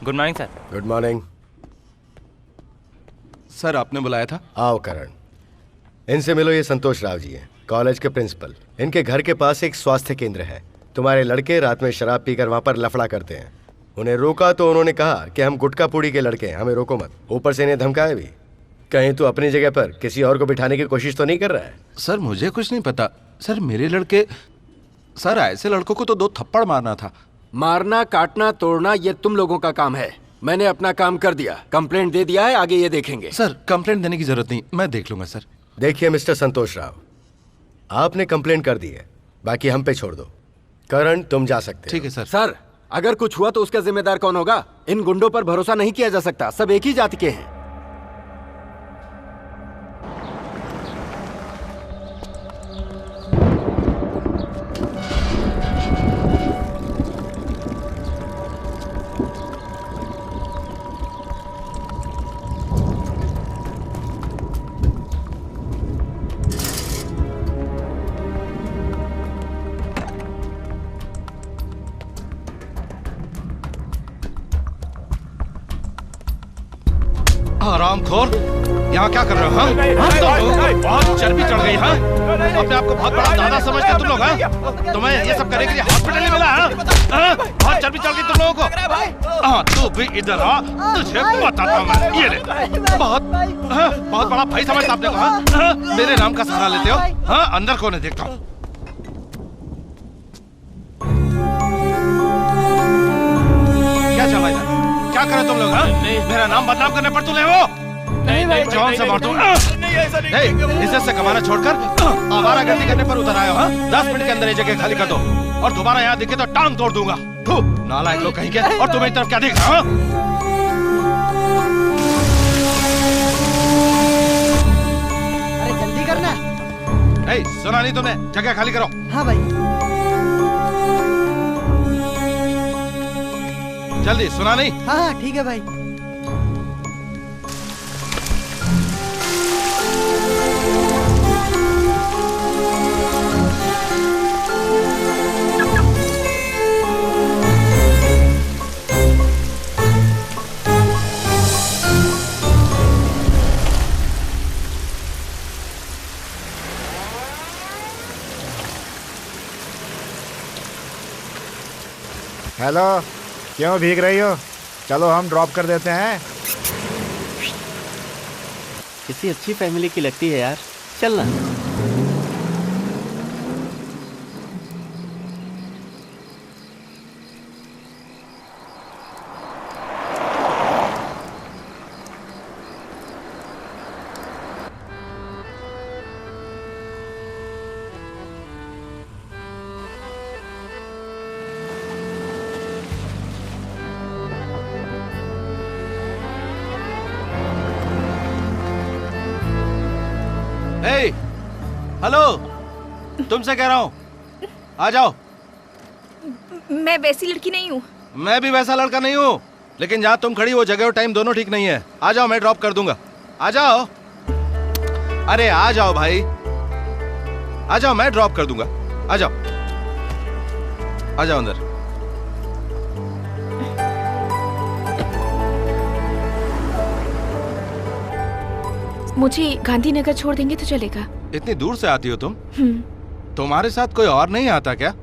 Good morning sir. Good morning. Sir आपने बुलाया था? आओ करण, इनसे मिलो। ये संतोष राव जी हैं, कॉलेज के प्रिंसिपल। इनके घर के पास एक स्वास्थ्य केंद्र है। तुम्हारे लड़के रात में शराब पीकर वहाँ पर लफड़ा करते हैं। उन्हें रोका तो उन्होंने कहा कि हम गुटका पूड़ी के लड़के हैं, हमें रोको मत। ऊपर से इन्हें धमकाया भी। कहीं तो अपनी जगह पर किसी और को बिठाने की कोशिश तो नहीं कर रहा है? सर मुझे कुछ नहीं पता। सर मेरे लड़के, सर ऐसे लड़कों को तो 2 थप्पड़ मारना था। मारना, काटना, तोड़ना ये तुम लोगों का काम है। मैंने अपना काम कर दिया, कंप्लेंट दे दिया है, आगे ये देखेंगे। सर कंप्लेंट देने की जरूरत नहीं, मैं देख लूंगा सर। देखिए मिस्टर संतोष राव, आपने कंप्लेंट कर दी है, बाकी हम पे छोड़ दो। करण तुम जा सकते। ठीक है सर। सर अगर कुछ हुआ तो उसका जिम्मेदार कौन होगा? इन गुंडों पर भरोसा नहीं किया जा सकता, सब एक ही जाति के हैं। हरामखोर, यहाँ क्या कर रहे हो? बहुत चर्बी चढ़ गई है। अपने आप को बहुत बड़ा दादा समझते तुम लोग हैं? तुम्हें ये सब करने के लिए हॉस्पिटल नहीं मिला है? बहुत चर्बी चढ़ गई तुम लोगों को। हाँ तू भी इधर आ, तुझे बताता हूँ मैं। ये ले, बहुत बड़ा भाई समझता आपने को। मेरे नाम का सहारा लेते हो? हाँ अंदर कौन है देखता हूँ। क्या चल रहा है? क्या करे तुम लोग? मेरा नाम बदनाम करने पर तुले हो? नहीं जॉन से मार दूं। इज्जत से कमाना छोड़कर आवारागर्दी करने पर उतर आए हो? 10 मिनट के अंदर ये जगह खाली कर दो और दोबारा यहाँ दिखे तो टांग तोड़ दूंगा। नालायक लोग कहीं के। और तुम्हें तरफ क्या देख रहा? अरे जल्दी करना। नहीं सुना नहीं तुमने? जगह खाली करो। हाँ भाई। जल्दी, सुना नहीं? हाँ ठीक है भाई। हेलो, क्यों भीग रही हो? चलो हम ड्रॉप कर देते हैं। किसी अच्छी फैमिली की लगती है यार, चलना। हेलो, तुमसे कह रहा हूँ, आ जाओ। मैं वैसी लड़की नहीं हूँ। मैं भी वैसा लड़का नहीं हूँ, लेकिन जहाँ तुम खड़ी वो जगह और टाइम दोनों ठीक नहीं है। आ जाओ, मैं ड्रॉप कर दूंगा। आ जाओ, अरे आ जाओ भाई, आ जाओ, मैं ड्रॉप कर दूंगा। आ जाओ, आ जाओ अंदर। मुझे गांधीनगर छोड़ देंगे तो चलेगा। इतनी दूर से आती हो तुम? तुम्हारे साथ कोई और नहीं आता क्या?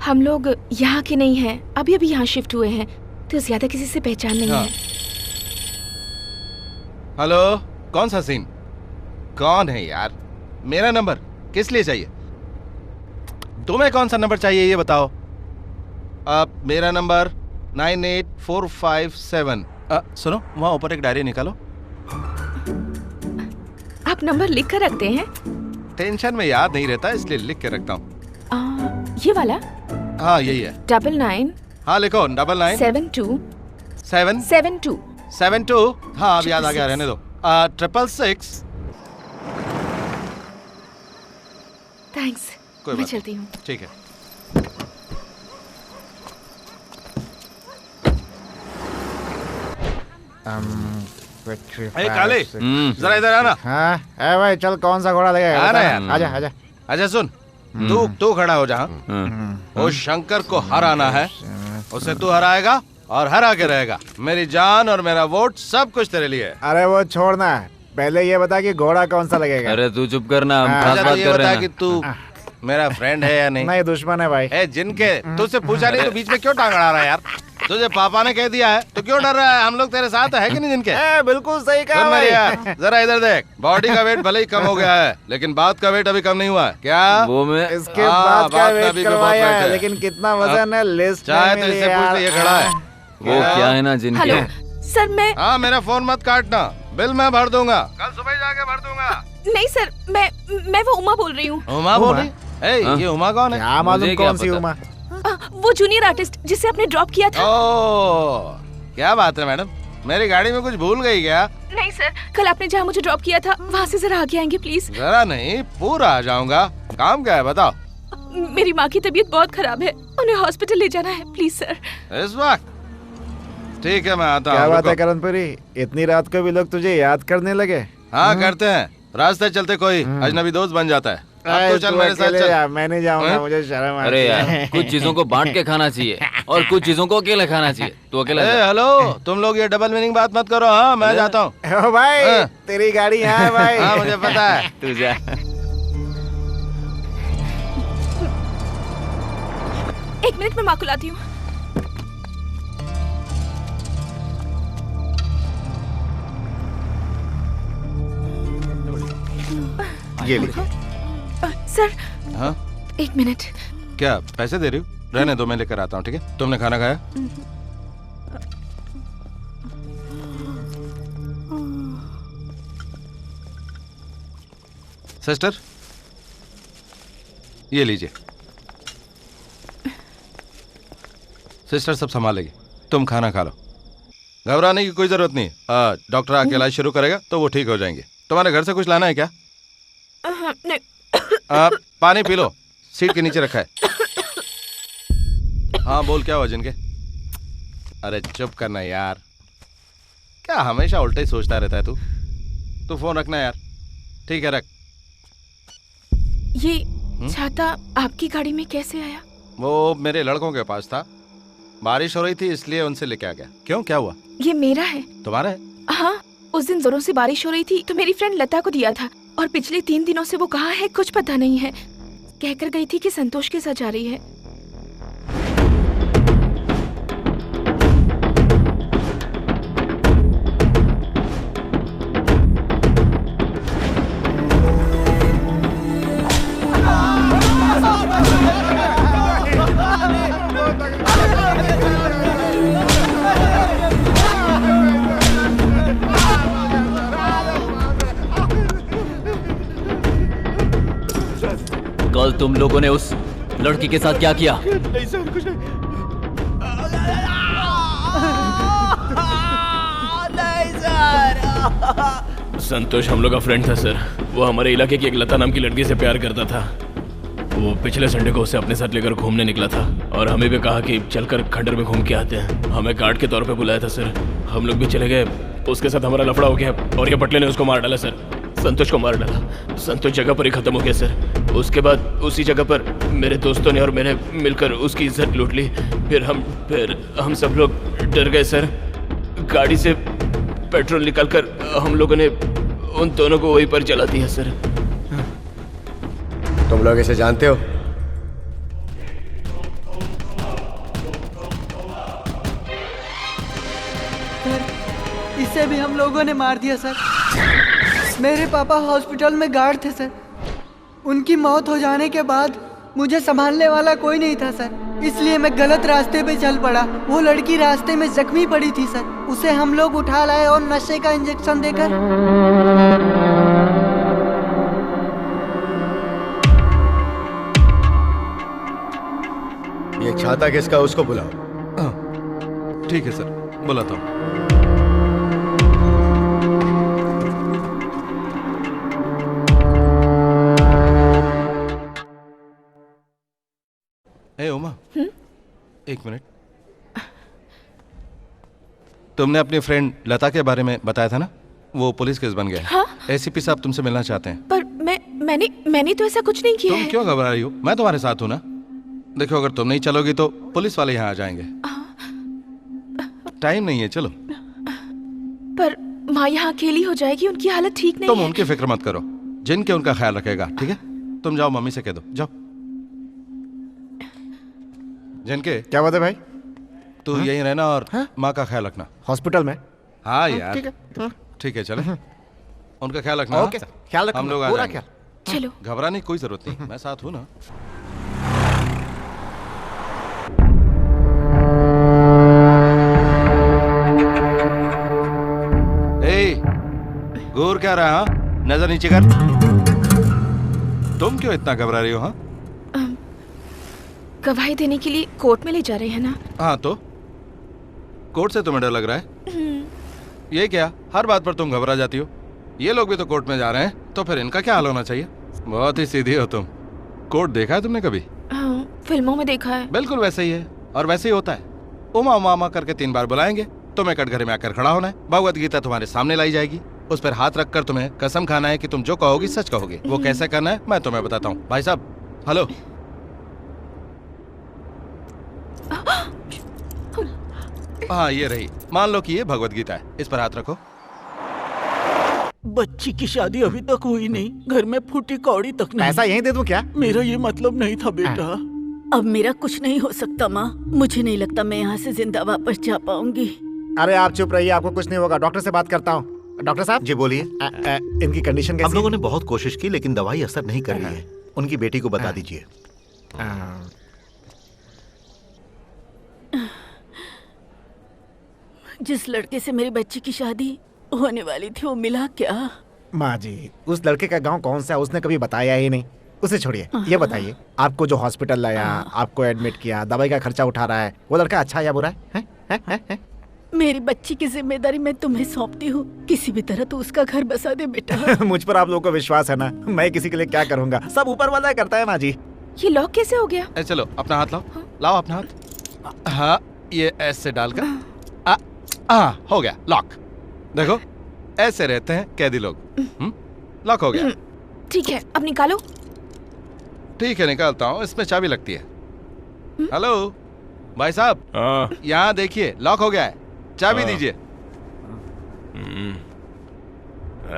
हम लोग यहाँ के नहीं हैं, अभी अभी यहाँ शिफ्ट हुए हैं, तो ज्यादा किसी से पहचान नहीं है। हेलो, कौन सा सीन? कौन है यार? मेरा नंबर किस लिए चाहिए? तुम्हें कौन सा नंबर चाहिए ये बताओ। अब मेरा नंबर 98457। सुनो, वहाँ ऊपर एक डायरी निकालो। आप नंबर लिख कर रखते हैं? टेंशन में याद नहीं रहता इसलिए लिख के रखता हूँ। ये वाला? हाँ यही है। 99। हाँ लिखो, 99 72 772 72। हाँ अब याद आ गया, रहने दो। 666। थैंक्स, मैं चलती हूँ। ठीक है। काले, जरा इधर आना। हाँ भाई, चल कौन सा घोड़ा लगेगा? आना यार। आजा आजा। अच्छा सुन, तू खड़ा हो जहाँ। वो शंकर को हराना है, उसे तू हराएगा और हरा के रहेगा। मेरी जान और मेरा वोट सब कुछ तेरे लिए। अरे वो छोड़ना, पहले ये बता कि घोड़ा कौन सा लगेगा। अरे तू चुप करना, हम खास बात ये कर बता रहे हैं कि तू मेरा फ्रेंड है या नहीं? नहीं, दुश्मन है भाई। जिनके तुझसे पूछा नहीं तो बीच में क्यों टांग अड़ा रहा है यार? तुझे पापा ने कह दिया है तो क्यों डर रहा है? हम लोग तेरे साथ है कि नहीं जिनके? बिल्कुल सही कहा भाई। यार जरा इधर देख, बॉडी का वेट भले ही कम हो गया है, लेकिन बात का वेट अभी कम नहीं हुआ है। क्या वो मैं इसके बाद का वेट करवाया है, लेकिन कितना वजन है लिस्ट चाहे तो इससे पूछ ले, ये खड़ा है। वो क्या है ना जिनके। हेलो सर, मैं हाँ मेरा फोन मत काटना, बिल मैं भर दूंगा, कल सुबह जाके भर दूंगा। नहीं सर, मैं वो उमा बोल रही हूँ। उमा बोल रही? ये उमा कौन है? क्या मालूम कौन सी उमा? वो जूनियर आर्टिस्ट जिसे आपने ड्रॉप किया था। क्या बात है मैडम, मेरी गाड़ी में कुछ भूल गई क्या? नहीं सर, कल आपने जहाँ मुझे ड्रॉप किया था वहाँ से जरा आगे आएंगे प्लीज। जरा नहीं, पूरा आ जाऊंगा। काम क्या है बताओ? मेरी माँ की तबीयत बहुत खराब है, उन्हें हॉस्पिटल ले जाना है प्लीज सर। इस वक्त? ठीक है मैं आता हूँ। क्या बात है करणपुरी, इतनी रात को भी लोग तुझे याद करने लगे? हाँ करते हैं, रास्ते चलते कोई अजनबी दोस्त बन जाता है। अब तो चल मेरे साथ चल। मैं नहीं जाऊंगा, मुझे शर्म आती है। अरे यार, कुछ चीजों को बांट के खाना चाहिए और कुछ चीजों को अकेले खाना चाहिए। तू अकेला हेलो, तुम लोग ये डबल मीनिंग बात मत करो। हाँ मैं जाता हूँ। भाई तेरी गाड़ी यहाँ है भाई। हाँ मुझे पता है। तू जा। एक मिनट में माँ को लाती हूँ। ये लीजिए। सर हाँ एक मिनट। क्या पैसे दे रही हो? रहने दो, मैं लेकर आता हूँ। ठीक है, तुमने खाना खाया? सिस्टर ये लीजिए। सिस्टर सब संभालेगी, तुम खाना खा लो। घबराने की कोई जरूरत नहीं। डॉक्टर आके इलाज शुरू करेगा तो वो ठीक हो जाएंगे। तुम्हारे घर से कुछ लाना है क्या? नहीं। पानी पी लो, सीट के नीचे रखा है। हाँ बोल, क्या हुआ जिनके? अरे चुप करना यार, क्या हमेशा उल्टा ही सोचता रहता है तू फोन रखना यार। ठीक है रख। ये छाता आपकी गाड़ी में कैसे आया? वो मेरे लड़कों के पास था, बारिश हो रही थी इसलिए उनसे लेके आ गया। क्यों, क्या हुआ? ये मेरा है। तुम्हारा है? हाँ, उस दिन जोरों से बारिश हो रही थी तो मेरी फ्रेंड लता को दिया था, और पिछले 3 दिनों से वो कहाँ है कुछ पता नहीं है। कहकर गई थी कि संतोष के साथ जा रही है। तुम लोगों ने उस लड़की के साथ क्या किया? नहीं सर, कुछ नहीं। नहीं सर। संतोष हम लोग का फ्रेंड था सर। वो हमारे इलाके की एक लता नाम की लड़की से प्यार करता था। वो पिछले संडे को उसे अपने साथ लेकर घूमने निकला था और हमें भी कहा कि चलकर खंडर में घूम के आते हैं। हमें गार्ड के तौर पे बुलाया था सर। हम लोग भी चले गए। उसके साथ हमारा लफड़ा हो गया और ये पटले ने उसको मार डाला सर। संतोष को मार डाला। संतोष जगह पर ही खत्म हो गया सर। उसके बाद उसी जगह पर मेरे दोस्तों ने और मैंने मिलकर उसकी इज्जत लूट ली। फिर हम सब लोग डर गए सर। गाड़ी से पेट्रोल निकालकर हम लोगों ने उन दोनों को वहीं पर जला दिया सर। तुम लोग इसे जानते हो? सर, इसे भी हम लोगों ने मार दिया सर। मेरे पापा हॉस्पिटल में गार्ड थे सर। उनकी मौत हो जाने के बाद मुझे संभालने वाला कोई नहीं था सर, इसलिए मैं गलत रास्ते पे चल पड़ा। वो लड़की रास्ते में जख्मी पड़ी थी सर। उसे हम लोग उठा लाए और नशे का इंजेक्शन देकर। ये छाता किसका, उसको बुलाओ। ठीक है सर, बुलाता हूँ। ए उमा, एक मिनट। तुमने अपनी फ्रेंड लता के बारे में बताया था ना? वो पुलिस केस बन गया है। हाँ? एसीपी साहब तुमसे मिलना चाहते हैं। पर मैंने तो ऐसा कुछ नहीं किया तुम है। क्यों घबरा रही हो? मैं तुम्हारे साथ हूँ ना। देखो, अगर तुम नहीं चलोगी तो पुलिस वाले यहाँ आ जाएंगे। टाइम नहीं है, चलो। पर माँ यहाँ अकेली हो जाएगी, उनकी हालत ठीक नहीं तुम है। उनकी फिक्र मत करो, जिनके उनका ख्याल रखेगा, ठीक है? तुम जाओ, मम्मी से कह दो, जाओ। जिनके क्या बात है भाई? तू यहीं रहना और माँ का ख्याल रखना। हॉस्पिटल में? हाँ यार, ठीक है। ठीक है, चले। उनका ख्याल रखना। ओके, ख्याल रखना, हम लोग आ पूरा जाएंगे। चलो। घबराने की कोई जरूरत नहीं, मैं साथ हूँ ना। घूर क्या रहा है? नजर नीचे कर। तुम क्यों इतना घबरा रही हो? हाँ, गवाही देने के लिए कोर्ट में ले जा रहे हैं ना? हाँ, तो कोर्ट से तुम्हें डर लग रहा है? ये क्या, हर बात पर तुम घबरा जाती हो? ये लोग भी तो कोर्ट में जा रहे हैं, तो फिर इनका क्या हाल होना चाहिए? बहुत ही सीधी हो तुम। कोर्ट देखा है तुमने कभी? फिल्मों में देखा है। बिल्कुल वैसे ही है, और वैसे ही होता है। उमा उमा उमा करके 3 बार बुलाएंगे, तुम्हें कटघरे में आकर खड़ा होना है। भगवत गीता तुम्हारे सामने लाई जाएगी, उस पर हाथ रखकर तुम्हें कसम खाना है कि तुम जो कहोगी सच कहोगे। वो कैसे करना है मैं तुम्हें बताता हूँ। भाई साहब, हेलो। हाँ, ये रही। मान लो कि ये भगवत गीता है, इस पर हाथ रखो। बच्ची की शादी अभी तक हुई नहीं, घर में फूटी कौड़ी तक नहीं। पैसा यहीं दे दूं क्या? मेरा ये मतलब नहीं था बेटा। अब मेरा कुछ नहीं हो सकता माँ। मुझे नहीं लगता मैं यहाँ से जिंदा वापस जा पाऊंगी। अरे आप चुप रहिए, आपको कुछ नहीं होगा। डॉक्टर से बात करता हूँ। डॉक्टर साहब जी बोलिए। इनकी कंडीशन कैसी? हम लोगों ने बहुत कोशिश की लेकिन दवाई असर नहीं कर रही है। उनकी बेटी को बता दीजिए। जिस लड़के से मेरी बच्ची की शादी होने वाली थी वो मिला क्या? माँ जी, उस लड़के का गांव कौन सा है उसने कभी बताया ही नहीं। उसे छोड़िए, ये बताइए आपको जो हॉस्पिटल लाया, आपको एडमिट किया, दवाई का खर्चा उठा रहा है, वो लड़का अच्छा या बुरा है? मेरी बच्ची की जिम्मेदारी मैं तुम्हें सौंपती हूँ। किसी भी तरह तो उसका घर बसा दे बेटा। मुझ पर आप लोगों को विश्वास है ना? मैं किसी के लिए क्या करूँगा, सब ऊपर वाला करता है। माँ जी, ये लॉक कैसे हो गया? चलो अपना हाथ लाओ। लाओ अपना हाथ। हाँ, ये ऐसे डालकर हो गया लॉक। देखो, ऐसे रहते हैं कैदी लोग। लॉक हो गया। ठीक है, अब निकालो। ठीक है, निकालता हूँ। इसमें चाबी लगती है। हेलो भाई साहब, यहाँ देखिए, लॉक हो गया है। चाबी दीजिए।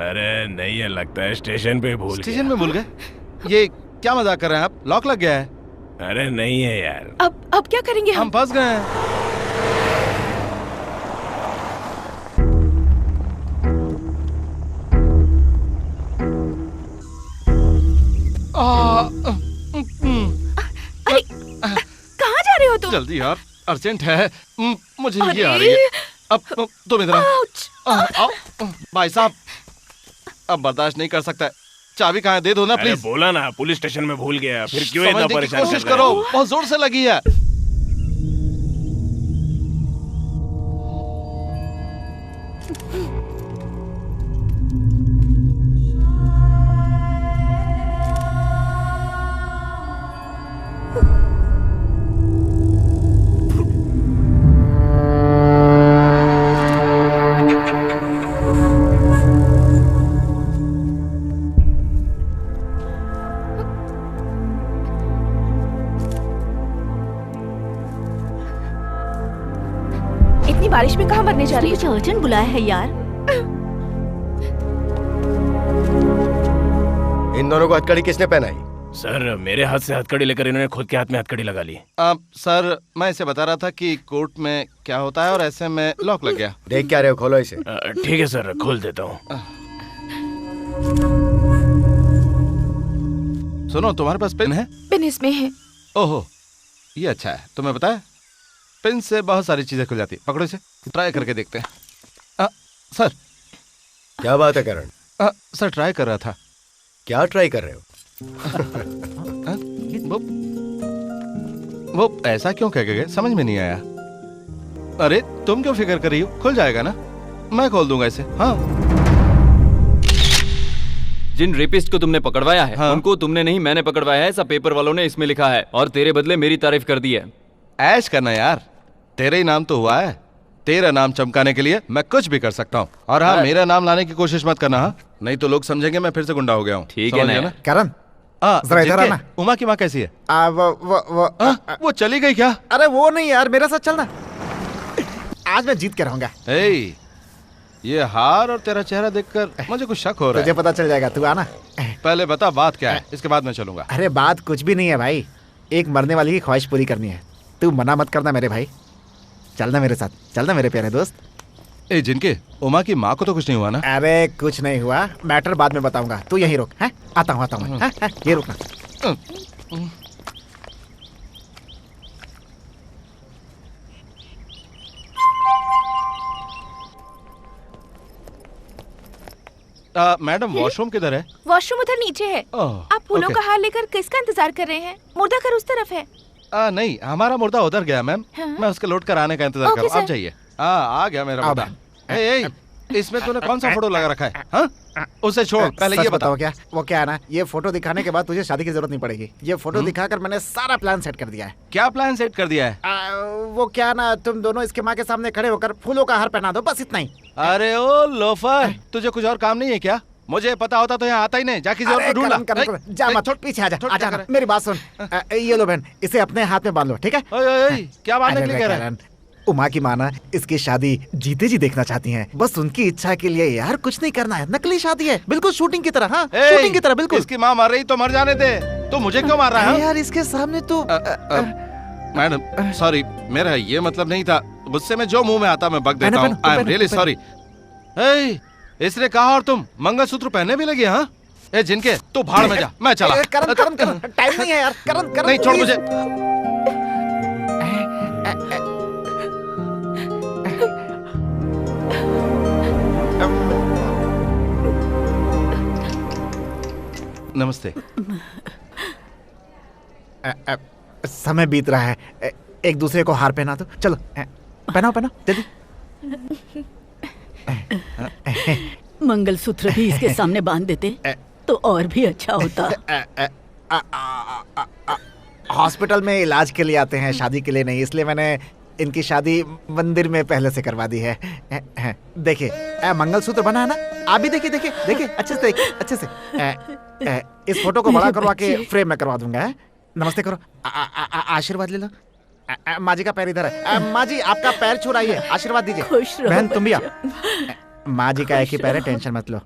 अरे नहीं है, लगता है स्टेशन पे भूल गया। स्टेशन में भूल गए? ये क्या मजाक कर रहे हैं आप? लॉक लग गया है। अरे नहीं है यार। अब क्या करेंगे हम फंस गए हैं। अरे कहाँ जा रहे हो तुम? जल्दी यार, अर्जेंट है। मुझे ये आ रही है। अब तुम इधर आओ। भाई साहब, अब बर्दाश्त नहीं कर सकता है। चाबी कहाँ है? दे दो ना अरे प्लीज। बोला ना पुलिस स्टेशन में भूल गया, फिर क्यों इतना समझने की परेशान कोशिश कर रहे करो, हो? बहुत जोर से लगी है। इतनी बारिश में कहाँ मरने जा रही है? अर्जेंट बुलाया है यार। इन दोनों को हथकड़ी किसने पहनाई? सर मेरे हाथ से हथकड़ी लेकर इन्होंने खुद के हाथ में हथकड़ी लगा ली। सर मैं इसे बता रहा था कि कोर्ट में क्या होता है और ऐसे में लॉक लग गया। देख क्या रहे हो, खोलो इसे। ठीक है सर, खोल देता हूँ। सुनो, तुम्हारे पास पेन है? पेन इसमें है। ओहो, ये अच्छा है। तुम्हें पता है पेन से बहुत सारी चीजें खुल जाती है। पकड़ो इसे, ट्राई करके देखते हैं। सर क्या बात है करण? सर ट्राई कर रहा था। क्या ट्राई कर रहे हो? वो ऐसा क्यों कह गए, समझ में नहीं आया। अरे तुम क्यों फिक्र कर रही हो, खुल जाएगा ना, मैं खोल दूंगा इसे। हाँ। जिन रेपिस्ट को तुमने पकड़वाया है, हाँ। उनको तुमने नहीं मैंने पकड़वाया है, सब पेपर वालों ने इसमें लिखा है और तेरे बदले मेरी तारीफ कर दी है। ऐश करना यार, तेरे ही नाम तो हुआ है। तेरा नाम चमकाने के लिए मैं कुछ भी कर सकता हूँ। और हाँ, मेरा नाम लाने की कोशिश मत करना, हाँ? नहीं तो लोग समझेंगे मैं फिर से गुंडा हो गया हूँ। ठीक है ना? करण जरा इधर आना। उमा की माँ कैसी है? वो चली गई क्या? अरे वो नहीं यार, मेरे साथ चलना, आज मैं जीत के रहूंगा। ये हार और तेरा चेहरा देखकर मुझे कुछ शक हो रहा है। तुझे पता चल जाएगा, तू आना। पहले बता बात क्या है, इसके बाद मैं चलूंगा। अरे बात कुछ भी नहीं है भाई, एक मरने वाली की ख्वाहिश पूरी करनी है। तू मना मत करना मेरे भाई, चलना मेरे साथ, चलना मेरे प्यारे दोस्त। जिनके उमा की माँ को तो कुछ नहीं हुआ ना? अरे कुछ नहीं हुआ, मैटर बाद में बताऊंगा, तू यहीं रुक। है आता हूँ ये रुकना। मैडम वॉशरूम किधर है? वॉशरूम उधर नीचे है। आप फूलों का हार लेकर किसका इंतजार कर रहे हैं? मुर्दा घर उस तरफ है। नहीं, हमारा मुर्दा उधर गया मैम। हाँ? मैं उसके लौट कर आने का इंतजार कर रहा हूँ। आप जाइए। आ गया मेरा मुर्दा। इसमें तूने कौन सा फोटो लगा रखा है? हाँ? उसे छोड़, पहले ये बताओ। क्या वो क्या है ना, ये फोटो दिखाने के बाद तुझे शादी की जरूरत नहीं पड़ेगी। ये फोटो दिखाकर मैंने सारा प्लान सेट कर दिया है। क्या प्लान सेट कर दिया है? वो क्या ना, तुम दोनों इसके माँ के सामने खड़े होकर फूलों का हार पहना दो, बस इतना ही। अरे ओ लोफर, तुझे कुछ और काम नहीं है क्या? मुझे पता होता तो यहाँ आता ही नहीं, जाके और ढूंढ ला। जा मत, पीछे आ जा, मेरी बात सुन। ये लो बहन, इसे अपने हाथ में बांध लो, ठीक है? क्या बांधने के लिए कह रहा है? उमा की माना इसकी शादी जीते जी देखना चाहती हैं। बस उनकी इच्छा के लिए यार, कुछ नहीं करना है, नकली शादी है, बिल्कुल शूटिंग की तरह। हाँ, शूटिंग की तरह बिल्कुल। इसकी माँ मर रही तो मर जाने दे, तो मुझे क्यों मार रहा है? यार इसके सामने तो मैडम सॉरी, मेरा ये मतलब नहीं था। गुस्से में जो मुंह में आता मैं बक देता हूँ। I am really sorry. इसने कहा और तुम मंगलसूत्र पहनने भी लगे? हाँ जिनके तू भाड़ में जा, मैं चला। करण टाइम नहीं है यार, करण नहीं छोड़ मुझे। नमस्ते। समय बीत रहा है, एक दूसरे को हार पहना दो। चलो पहनाओ जल्दी। मंगलसूत्र भी इसके सामने बांध देते तो और भी अच्छा होता। हॉस्पिटल में इलाज के लिए आते हैं, शादी के लिए नहीं, इसलिए मैंने इनकी शादी मंदिर में पहले से करवा दी है। देखिए मंगलसूत्र बना है ना, आप भी देखिए अच्छे से देखिए, अच्छे से। इस फोटो को बड़ा करवा के फ्रेम में करवा दूंगा। नमस्ते करो, आशीर्वाद ले लो। माँ जी का पैर इधर है। माँ जी आपका पैर छू रही है, आशीर्वाद दीजिए। बहन तुम भी आओ। माँ जी का एक ही पैर है, टेंशन मत लो।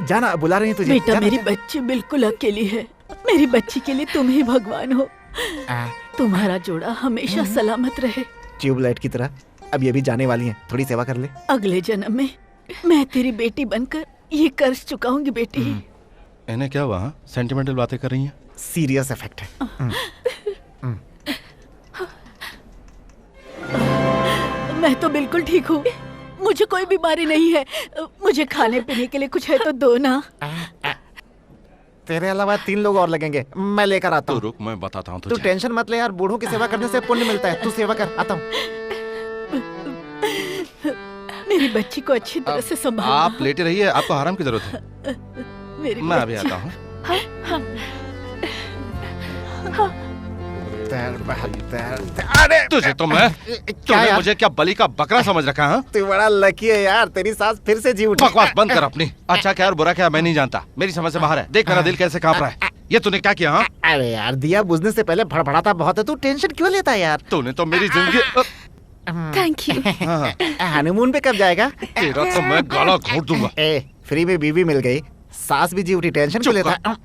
जाना, बुला रही है तुझे। बेटा मेरी बच्ची बिल्कुल अकेली है, मेरी बच्ची के लिए तुम ही भगवान हो। तुम्हारा जोड़ा हमेशा सलामत रहे। ट्यूबलाइट की तरह अब ये भी जाने वाली है, थोड़ी सेवा कर ले। अगले जन्म में मैं तेरी बेटी बनकर ये कर्ज चुकाऊंगी बेटी। इन्हें क्या हुआ? सेंटिमेंटल बातें कर रही हैं। सीरियस इफेक्ट है। मैं तो बिल्कुल ठीक हूँ, मुझे कोई बीमारी नहीं है। मुझे खाने पीने के लिए कुछ है तो दो ना। तेरे अलावा 3 लोग और लगेंगे, मैं लेकर आता हूँ। रुक, मैं बताता हूँ तू तुझे। टेंशन मत ले यार, बूढ़ों की सेवा करने से पुण्य मिलता है। तू सेवा कर, आता हूँ। मेरी बच्ची को अच्छी तरह से संभाल। आप लेटे रहिए, आपको आराम की जरूरत है। मेरी मैं अभी बच्ची। आता हूँ। अरे तुझे तो मैं तूने मुझे क्या बलि का बकरा समझ रखा है? तू बड़ा लकी है यार, तेरी सास फिर से जी उठी। बकवास बंद कर अपनी। अच्छा क्या और बुरा क्या मैं नहीं जानता, मेरी समझ से बाहर है। देख मेरा दिल कैसे कांप रहा है। ये तूने क्या किया? हाँ अरे यार, दिया बुझने से पहले भड़बड़ाता बहुत है। तू टेंशन क्यों लेता है यार? तूने तो मेरी जिंदगी। Thank you. हनीमून पे कब जाएगा? तेरा तो मैं गला घोट दूंगा। फ्री में बीवी मिल गई, सास भी जी उठी, टेंशन क्यों लेता है?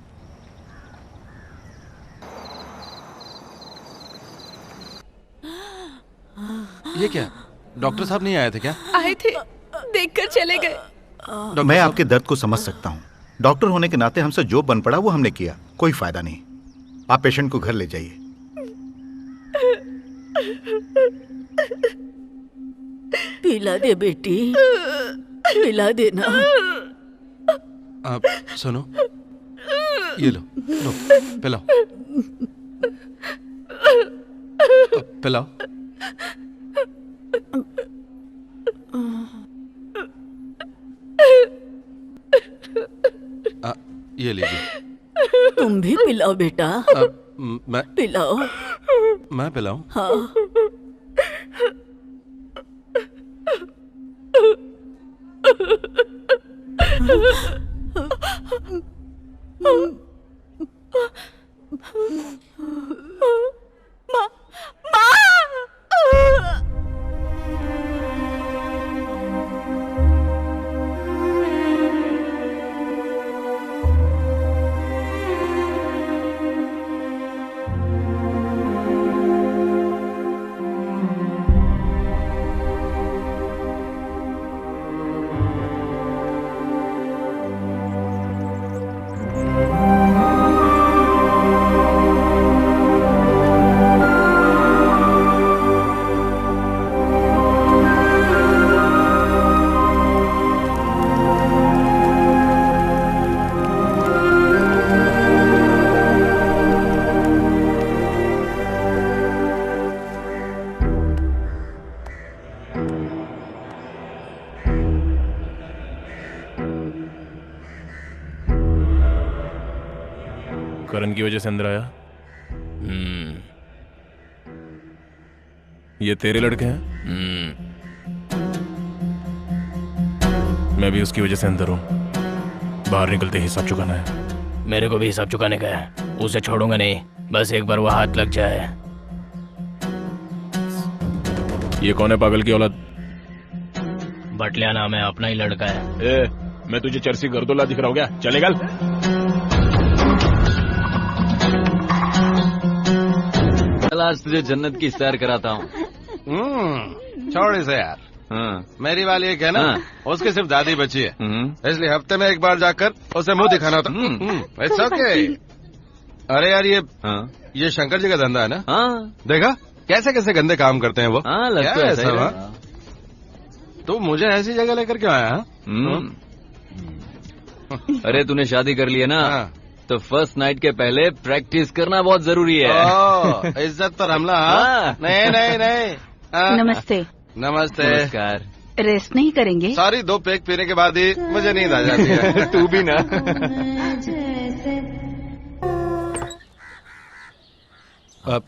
ये क्या, डॉक्टर साहब नहीं आए थे क्या? आए थे, देखकर चले गए। मैं आपके दर्द को समझ सकता हूँ। डॉक्टर होने के नाते हमसे जो बन पड़ा वो हमने किया, कोई फायदा नहीं। आप पेशेंट को घर ले जाइए। पिला दे बेटी, पिला देना। आप सुनो, ये लो लो, पिलाओ पिलाओ। ये लीजिए। तुम भी पिलाओ बेटा। मैं पिलाओ। मैं पिलाऊं? हाँ। करण की वजह से अंदर आया। ये तेरे लड़के हैं? मैं भी उसकी वजह से अंदर हूं। बाहर निकलते ही हिसाब चुकाना है। मेरे को भी हिसाब चुकाने का है, उसे छोड़ूंगा नहीं। बस एक बार वो हाथ लग जाए। ये कौन है पागल की औलाद? बटलिया नाम है, अपना ही लड़का है। मैं तुझे चर्सी गर्दोला दिख रहा हूँ क्या? चलेगा? आज तुझे जन्नत की सैर कराता हूँ। छोड़ इसे यार। मेरी वाली एक है ना, उसकी सिर्फ दादी बची है, इसलिए हफ्ते में एक बार जाकर उसे मुंह दिखाना होता। It's okay. अरे यार ये शंकर जी का धंधा है ना? देखा कैसे कैसे गंदे काम करते हैं वो। लगता है ऐसा हुआ? तो मुझे ऐसी जगह लेकर क्यों आया? अरे तूने शादी कर ली है ना, तो फर्स्ट नाइट के पहले प्रैक्टिस करना बहुत जरूरी है। इज्जत पर हमला? नहीं नहीं नहीं। नमस्ते। नमस्ते। नमस्कार। रेस्ट नहीं करेंगे? सॉरी, 2 पेग पीने के बाद ही मुझे नींद आ जाती है। तू भी ना। अब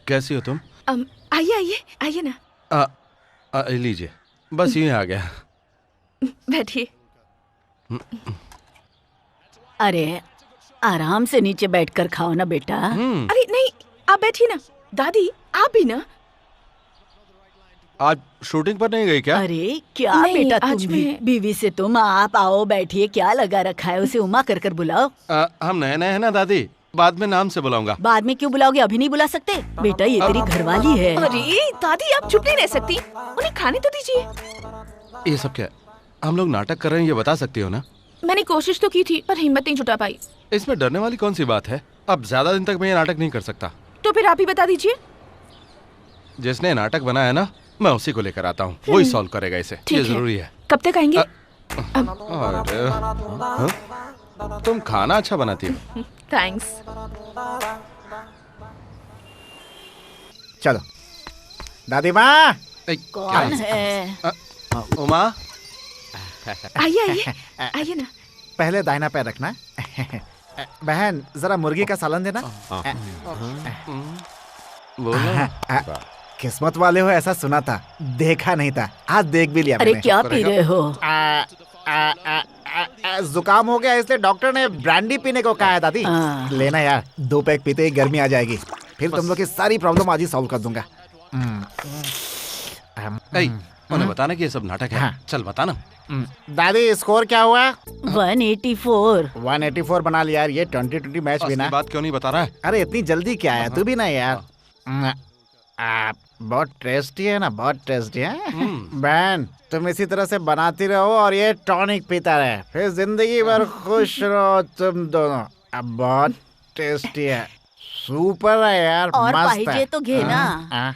कैसी हो तुम? आइए आइए आइए ना। लीजिए, बस यूं आ गया। बैठिए। अरे आराम से नीचे बैठकर खाओ ना बेटा। अरे नहीं, आप बैठिए ना। दादी आप भी ना। आज शूटिंग पर नहीं गई क्या? अरे क्या नहीं, बेटा, आज तुम भी मैं- बीवी से तुम आप आओ बैठिए। क्या लगा रखा है, उसे उमा कर बुलाओ। हम नए नए हैं ना दादी, बाद में नाम से बुलाऊंगा। बाद में क्यों बुलाओगे, अभी नहीं बुला सकते? बेटा ये तेरी घरवाली है। अरे दादी आप चुप नहीं रह सकती, उन्हें खाने तो दीजिए। ये सब क्या, हम लोग नाटक कर रहे हैं, ये बता सकती हो ना? मैंने कोशिश तो की थी पर हिम्मत नहीं जुटा पाई। इसमें डरने वाली कौन सी बात है? अब ज्यादा दिन तक मैं ये नाटक नहीं कर सकता। तो फिर आप ही बता दीजिए। जिसने नाटक बनाया ना, मैं उसी को लेकर आता हूँ, वही सॉल्व करेगा इसे। ठीक ये है। जरूरी है। कब तक आएंगे? अरे हाँ? तुम खाना अच्छा बनाती हो। थैंक्स। चलो दादी माँ। कौन है? उमा, आइए आइए आइए ना। पहले दाहिना पैर रखना। बहन जरा मुर्गी का सालन देना। बोलो। किस्मत वाले हो ऐसा सुना था, देखा नहीं था, आज देख भी लिया। अरे क्या पी रहे हो? जुकाम हो गया इसलिए डॉक्टर ने ब्रांडी पीने को कहा है दादी। लेना यार, 2 पैक पीते ही गर्मी आ जाएगी, फिर तुम लोग की सारी प्रॉब्लम आज ही सॉल्व कर दूंगा। उन्हें बताना कि ये सब नाटक है। चल बताना। दादी स्कोर क्या हुआ? 184। 184 बना लिया यार, ये 2020 मैच भी ना। बात क्यों नहीं बता रहा है? अरे इतनी जल्दी क्या है, तू भी ना यार। बहुत टेस्टी है ना, बहुत टेस्टी है। बहन तुम इसी तरह से बनाती रहो और ये टॉनिक पीता रहे, फिर जिंदगी भर खुश रहो तुम दोनों। अब बहुत टेस्टी है, सुपर है यार, और मस्त है। तो घे ना।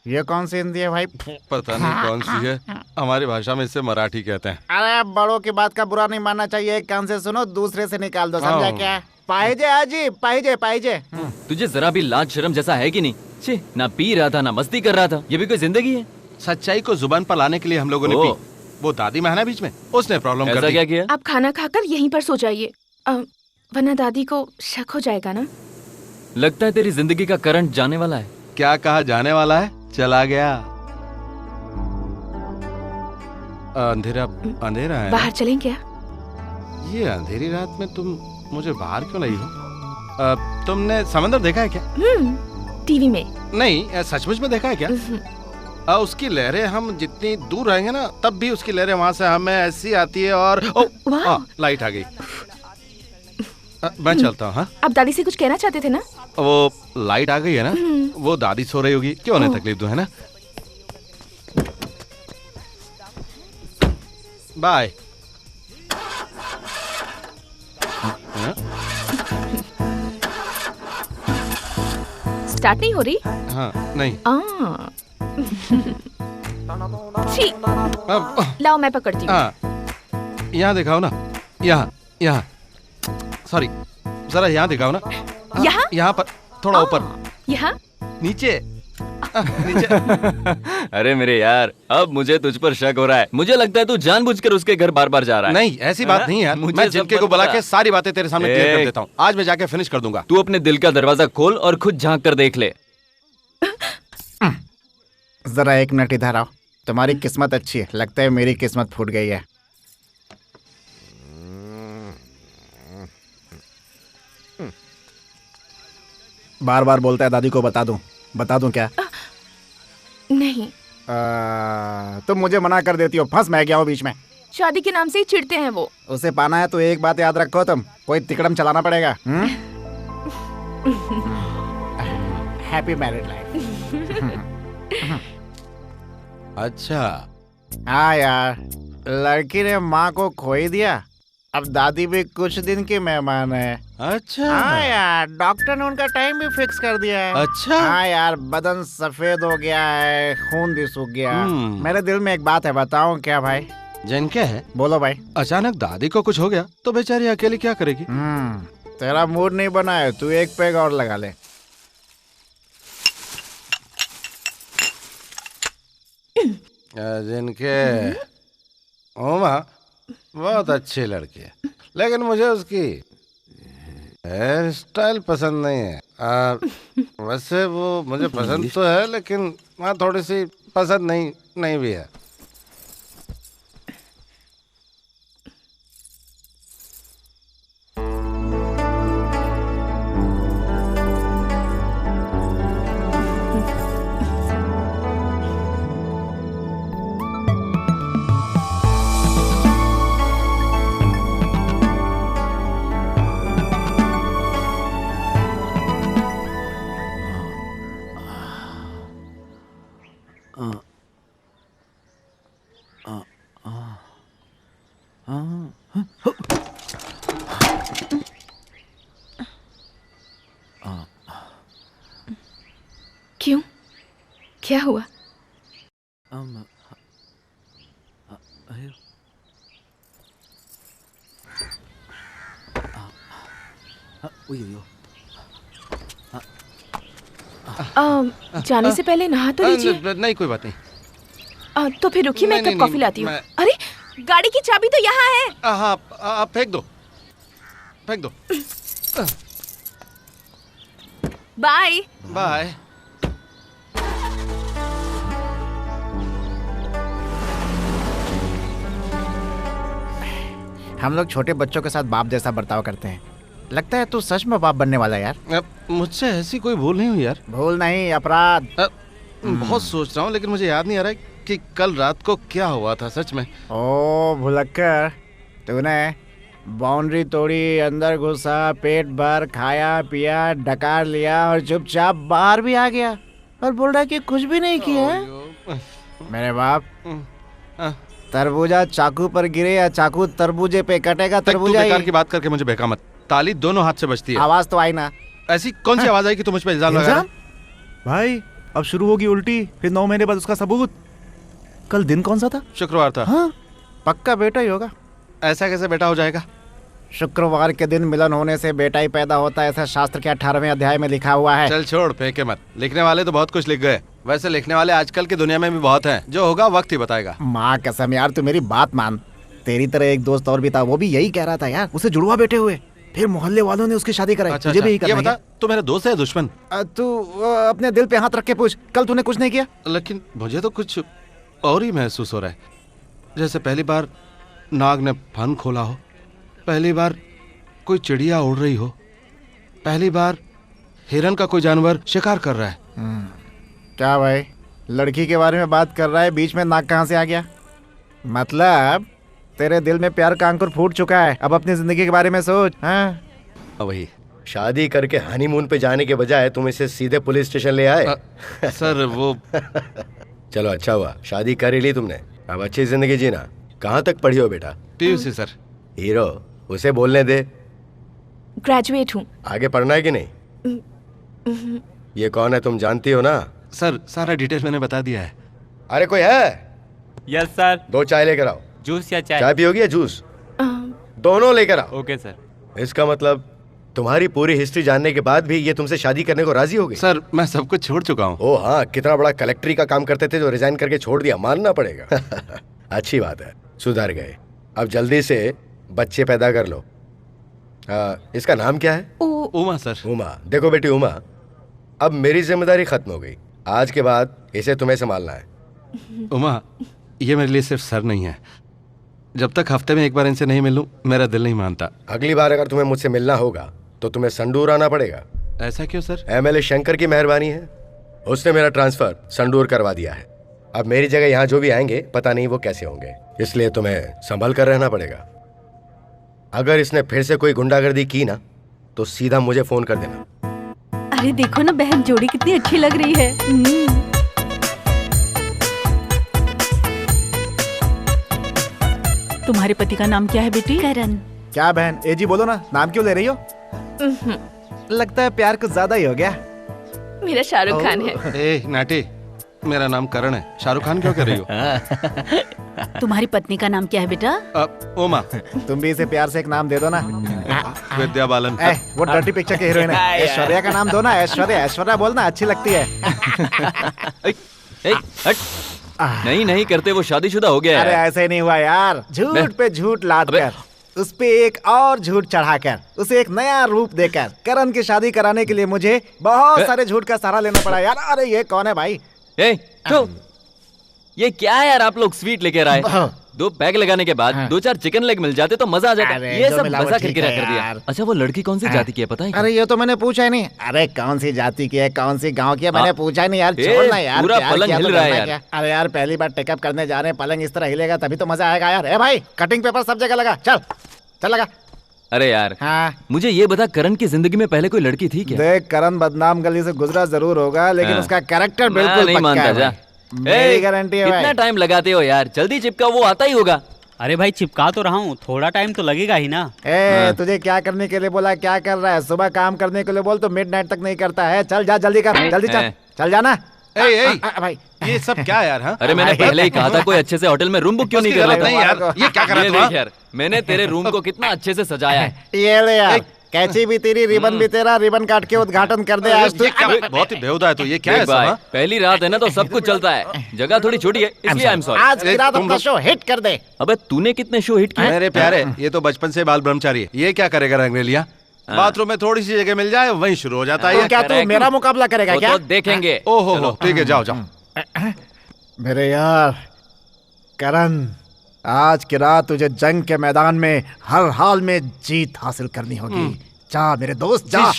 ये कौन सी हिंदी है भाई? पता नहीं कौन सी है, हमारी भाषा में इसे मराठी कहते हैं। अरे बड़ों की बात का बुरा नहीं मानना चाहिए, एक कान से सुनो दूसरे से निकाल दो, समझा क्या? पाइजे आजी, पाइजे पाइजे। तुझे जरा भी लाज शर्म जैसा है कि नहीं? छी, ना पी रहा था ना मस्ती कर रहा था, ये भी कोई जिंदगी है? सच्चाई को जुबान पर लाने के लिए हम लोगों ने पी। वो दादी माँ है ना बीच में, उसने प्रॉब्लम कर दी। क्या किया? आप खाना खाकर यहीं पर सो जाइए, वरना दादी को शक हो जाएगा ना। लगता है तेरी जिंदगी का करंट जाने वाला है। क्या कहा जाने वाला है? चला गया। अंधेरा अंधेरा है। बाहर चलें क्या? ये अंधेरी रात में तुम मुझे बाहर क्यों लाई हो? तुमने समंदर देखा है क्या? टीवी में। नहीं, सचमुच में देखा है क्या? उसकी लहरें, हम जितनी दूर रहेंगे ना तब भी उसकी लहरें वहां से हमें ऐसी आती है। और लाइट आ गई। मैं चलता हूँ। हाँ, आप दादी से कुछ कहना चाहते थे ना? वो लाइट आ गई है ना, वो दादी सो रही होगी, क्यों उन्हें तकलीफ दो, है ना? बाय। स्टार्ट नहीं हो रही? हाँ, नहीं। लाओ मैं पकड़ती हूँ। यहाँ दिखाओ ना, यहाँ यहाँ, सॉरी, जरा यहाँ दिखाओ ना। यहाँ? यहाँ पर थोड़ा ऊपर। यहाँ? नीचे नीचे। अरे मेरे यार, अब मुझे तुझ पर शक हो रहा है। मुझे लगता है तू जानबूझकर उसके घर बार बार जा रहा है। नहीं, ऐसी बात नहीं है। मैं जिनके को बुला के सारी बातें तेरे सामने क्लियर कर देता हूँ। आज मैं जाके फिनिश कर दूंगा। तू अपने दिल का दरवाजा खोल और खुद झांक कर देख ले। जरा 1 मिनट इधर आओ। तुम्हारी किस्मत अच्छी है, लगता है मेरी किस्मत फूट गई है। बार बार बोलता है दादी को बता दूं क्या? नहीं। तुम मुझे मना कर देती हो, फंस मैं गया हूँ बीच में। शादी के नाम से ही चिढ़ते हैं वो। उसे पाना है तो एक बात याद रखो, तुम कोई तिकड़म चलाना पड़ेगा। Happy married life. अच्छा। हाँ यार, लड़की ने माँ को खो ही दिया, अब दादी भी कुछ दिन की मेहमान है। अच्छा। हाँ यार, डॉक्टर ने उनका टाइम भी फिक्स कर दिया है। अच्छा। हाँ यार, बदन सफेद हो गया है, खून भी सूख गया। मेरे दिल में एक बात है, बताऊं क्या भाई? जैन क्या है? बोलो भाई। अचानक दादी को कुछ हो गया तो बेचारी अकेली क्या करेगी? तेरा मूड नहीं बना है, तू 1 पैग और लगा ले। जिनके ओमा बहुत अच्छी लड़की है, लेकिन मुझे उसकी हेयर स्टाइल पसंद नहीं है। वैसे वो मुझे पसंद तो है, लेकिन वहाँ थोड़ी सी पसंद नहीं भी है। क्यों? क्या हुआ? जाने से पहले नहा तो लीजिए। नहीं कोई बात नहीं। तो फिर रुकिए, मैं नहीं, कप नहीं, कॉफी लाती हूँ। मैं- अरे गाड़ी की चाबी तो यहाँ है। हाँ आप फेंक दो, फेंक दो। Bye bye. हम लोग छोटे बच्चों के साथ बाप जैसा बर्ताव करते हैं। लगता है तू सच में बाप बनने वाला है यार। मुझसे ऐसी कोई भूल नहीं हुई यार। भूल नहीं, अपराध। बहुत सोच रहा हूँ लेकिन मुझे याद नहीं आ रहा है कि कल रात को क्या हुआ था सच में। ओ भुलक्कर, तूने बाउंड्री तोड़ी, अंदर घुसा, पेट भर खाया पिया, डकार लिया और चुपचाप बाहर भी आ गया और बोल रहा है कि कुछ भी नहीं किया है। मेरे बाप, तरबूजा चाकू पर गिरे या चाकू तरबूजे पे कटेगा, तरबूजा बेकार की बात करके मुझे बहका मत। ताली दोनों हाथ से बजती है। आवाज तो आई ना। ऐसी कौन सी आवाज आई कि तुम मुझ पे इल्जाम लगा रहे हो? भाई अब शुरू होगी उल्टी, फिर 9 महीने बाद उसका सबूत। कल दिन कौन सा था? शुक्रवार था। हाँ, पक्का बेटा ही होगा। ऐसा कैसे बेटा हो जाएगा? शुक्रवार के दिन मिलन होने से बेटा ही पैदा होता है, ऐसा शास्त्र के 18वें अध्याय में लिखा हुआ है। चल छोड़, फेंके मत। लिखने वाले तो बहुत कुछ लिख गए। वैसे लिखने वाले आजकल की दुनिया में भी बहुत हैं। जो होगा वक्त ही बताएगा। माँ कसम यार, तू मेरी बात मान। तेरी तरह एक दोस्त और भी था, वो भी यही कह रहा था यार, उसे जुड़वा बेटे हुए, फिर मोहल्ले वालों ने उसकी शादी कराई। तुझे भी यही करना है? ये बता, तू मेरा दोस्त है दुश्मन? तू अपने दिल पे हाथ रख के पूछ, कल तूने कुछ नहीं किया? लेकिन मुझे तो कुछ और ही महसूस हो रहा है। जैसे पहली बार नाग ने फन खोला हो, पहली बार कोई चिड़िया उड़ रही हो, पहली बार हिरन का कोई जानवर शिकार कर रहा है। क्या भाई, लड़की के बारे में बात कर रहा है, बीच में नाक कहाँ से आ गया? मतलब तेरे दिल में प्यार का अंकुर फूट चुका है, अब अपनी जिंदगी के बारे में सोच। हाँ वही शादी करके हनीमून पे जाने के बजाय तुम इसे सीधे पुलिस स्टेशन ले आए। सर वो चलो अच्छा हुआ, शादी कर ही ली तुमने, अब अच्छी जिंदगी जीना। कहाँ तक पढ़ी हो बेटा? PUC sir. हीरो, उसे बोलने दे। ग्रेजुएट हूँ। आगे पढ़ना है कि नहीं? ये कौन है तुम जानती हो ना? सर सारा डिटेल मैंने बता दिया है। अरे कोई है? Yes sir. 2 चाय लेकर आओ। जूस या चाय? चाय पियोगी या जूस? दोनों लेकर आओ। Okay sir. इसका मतलब तुम्हारी पूरी हिस्ट्री जानने के बाद भी ये तुमसे शादी करने को राजी हो गई? सर मैं सब कुछ छोड़ चुका हूँ। ओ हाँ, कितना बड़ा कलेक्ट्री का काम करते थे जो रिजाइन करके छोड़ दिया, मानना पड़ेगा। अच्छी बात है, सुधर गए। अब जल्दी से बच्चे पैदा कर लो। इसका नाम क्या है? उमा सर। उमा। देखो बेटी उमा, अब मेरी जिम्मेदारी खत्म हो गई, आज के बाद इसे तुम्हें संभालना है। उमा, ये मेरे लिए सिर्फ सर नहीं है। जब तक हफ्ते में एक बार इनसे नहीं मिलूं, मेरा दिल नहीं मानता। अगली बार अगर तुम्हें मुझसे मिलना होगा तो तुम्हें संडूर आना पड़ेगा। ऐसा क्यों सर? MLA शंकर की मेहरबानी है, उसने मेरा ट्रांसफर संडूर करवा दिया है। अब मेरी जगह यहाँ जो भी आएंगे पता नहीं वो कैसे होंगे, इसलिए तुम्हें संभल कर रहना पड़ेगा। अगर इसने फिर से कोई गुंडागर्दी की ना तो सीधा मुझे फोन कर देना। अरे देखो ना बहन, जोड़ी कितनी अच्छी लग रही है। तुम्हारे पति का नाम क्या है बेटी? करण। क्या बहन, एजी बोलो ना, नाम क्यों ले रही हो? लगता है प्यार कुछ ज्यादा ही हो गया। मेरा शाहरुख खान है। ए नाटी, मेरा नाम करण है, शाहरुख खान क्यों कर रही हो? तुम्हारी पत्नी का नाम क्या है बेटा? उमा। तुम भी इसे प्यार से एक नाम दे दो ना। विद्या बालन। वो डर्टी पिक्चर के हीरोइन है, ऐश्वर्या का नाम दो ना। ऐश्वर्या, ऐश्वर्या बोलना, अच्छी लगती है। नहीं नहीं करते, वो शादीशुदा हो गया है। अरे ऐसे नहीं हुआ यार, झूठ पे झूठ लाद कर, उस पे एक और झूठ चढ़ाकर, उसे एक नया रूप देकर करण की शादी कराने के लिए मुझे बहुत सारे झूठ का सहारा लेना पड़ा यार। अरे ये कौन है भाई? ये क्या है यार, आप लोग स्वीट लेकर आए, 2 पैक लगाने के बाद 2-4 चिकन लेग मिल जाते तो मजा आ जाता। ये सब मजा किरकिरा कर दिया। अच्छा वो लड़की कौन सी जाति की है पता है? अरे ये तो मैंने पूछा ही नहीं। अरे कौन सी जाति की है, कौन सी गांव की है, मैंने पूछा ही नहीं यार। छोड़ना यार, पूरा पलंग हिल रहा है यार। अरे यार पहली बार टेकअप करने जा रहे हैं, पलंग इस तरह हिलेगा तभी तो मजा आएगा यार। ए भाई, कटिंग पेपर सब जगह लगा, चल चल लगा। अरे यार मुझे ये बता, करण की जिंदगी में पहले कोई लड़की थी क्या? देख, करण बदनाम गली से गुजरा जरूर होगा, लेकिन उसका कैरेक्टर बिल्कुल नहीं मानता जा। मेरी गारंटी है। कितना टाइम लगाते हो यार, जल्दी चिपका, वो आता ही होगा। अरे भाई चिपका तो रहा हूँ, थोड़ा टाइम तो लगेगा ही ना। तुझे क्या करने के लिए बोला, क्या कर रहा है? सुबह काम करने के लिए बोल तो मिडनाइट तक नहीं करता है। चल जा, जल्दी कर, जल्दी चल, चल जाना। भाई ये सब क्या यार? हाँ? अरे मैंने पहले ही कहा था कोई अच्छे से होटल में रूम बुक क्यों नहीं कर लेता? नहीं यार, ये क्या कर रहा है? यार मैंने तेरे रूम को कितना अच्छे से सजाया है। ये ले यार, कैची भी तेरी, रिबन भी तेरा, रिबन काट के उद्घाटन कर दे आज तू। बहुत ही बेहुदा है तो ये क्या है देख सब, भाई, हाँ? पहली रात है ना तो सब कुछ चलता है। जगह थोड़ी छोटी है इसलिए आई एम सॉरी। आज की रात अपना शो हिट कर दे। अबे तूने कितने शो हिट किए? मेरे प्यारे, ये तो बचपन से बाल ब्रह्मचारी है। ये क्या करेगा रंगरेलिया? बाथरूम में थोड़ी सी जगह मिल जाए वहीं शुरू हो जाता है। तो क्या तू मेरा मुकाबला करेगा क्या? तो देखेंगे। ओहो, ठीक है, जाओ जाओ। मेरे यार करण, आज की रात तुझे जंग के मैदान में हर हाल में जीत हासिल करनी होगी। जा मेरे दोस्त जा।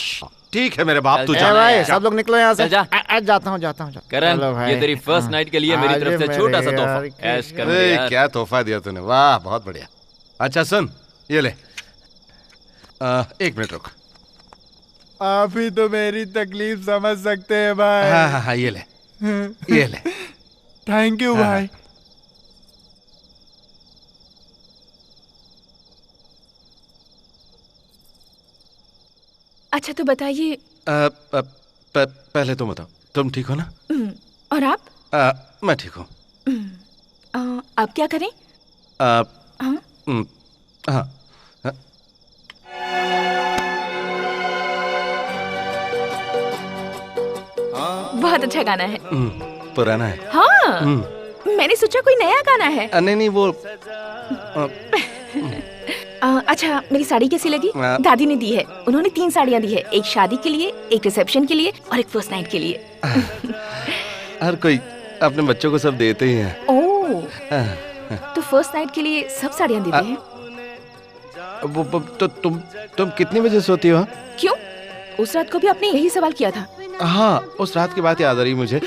ठीक है मेरे बाप, तू ए जा। भाई, सब लोग निकलो यहाँ से। जा। जाता हूँ जाता हूँ। करण, ये तेरी फर्स्ट नाइट के लिए मेरी तरफ से छोटा सा तोहफा। ऐश कर ले यार। क्या तोहफा दिया तूने, वाह बहुत बढ़िया। अच्छा सुन, ये ले। 1 मिनट रुक। आप ही तो मेरी तकलीफ समझ सकते हैं भाई। हाँ हाँ हाँ, ये ले, ये ले। थैंक यू भाई। अच्छा तो बताइए। पहले तुम बताओ, तुम ठीक हो ना? और आप? मैं ठीक हूँ। आप क्या करें? हाँ। बहुत अच्छा गाना है। पुराना है। हाँ, मैंने सोचा कोई नया गाना है। नहीं नहीं, वो अच्छा, मेरी साड़ी कैसी लगी? दादी ने दी है। उन्होंने 3 साड़ियाँ दी है, एक शादी के लिए, एक रिसेप्शन के लिए और एक फर्स्ट नाइट के लिए। हर कोई अपने बच्चों को सब देते ही हैं। ओह, तो फर्स्ट नाइट के लिए सब साड़ियाँ देते हैं? तो तुम कितनी बजे सोती हो? क्यों? उस रात को भी आपने यही सवाल किया था। हाँ, उस रात की बात याद आ रही मुझे।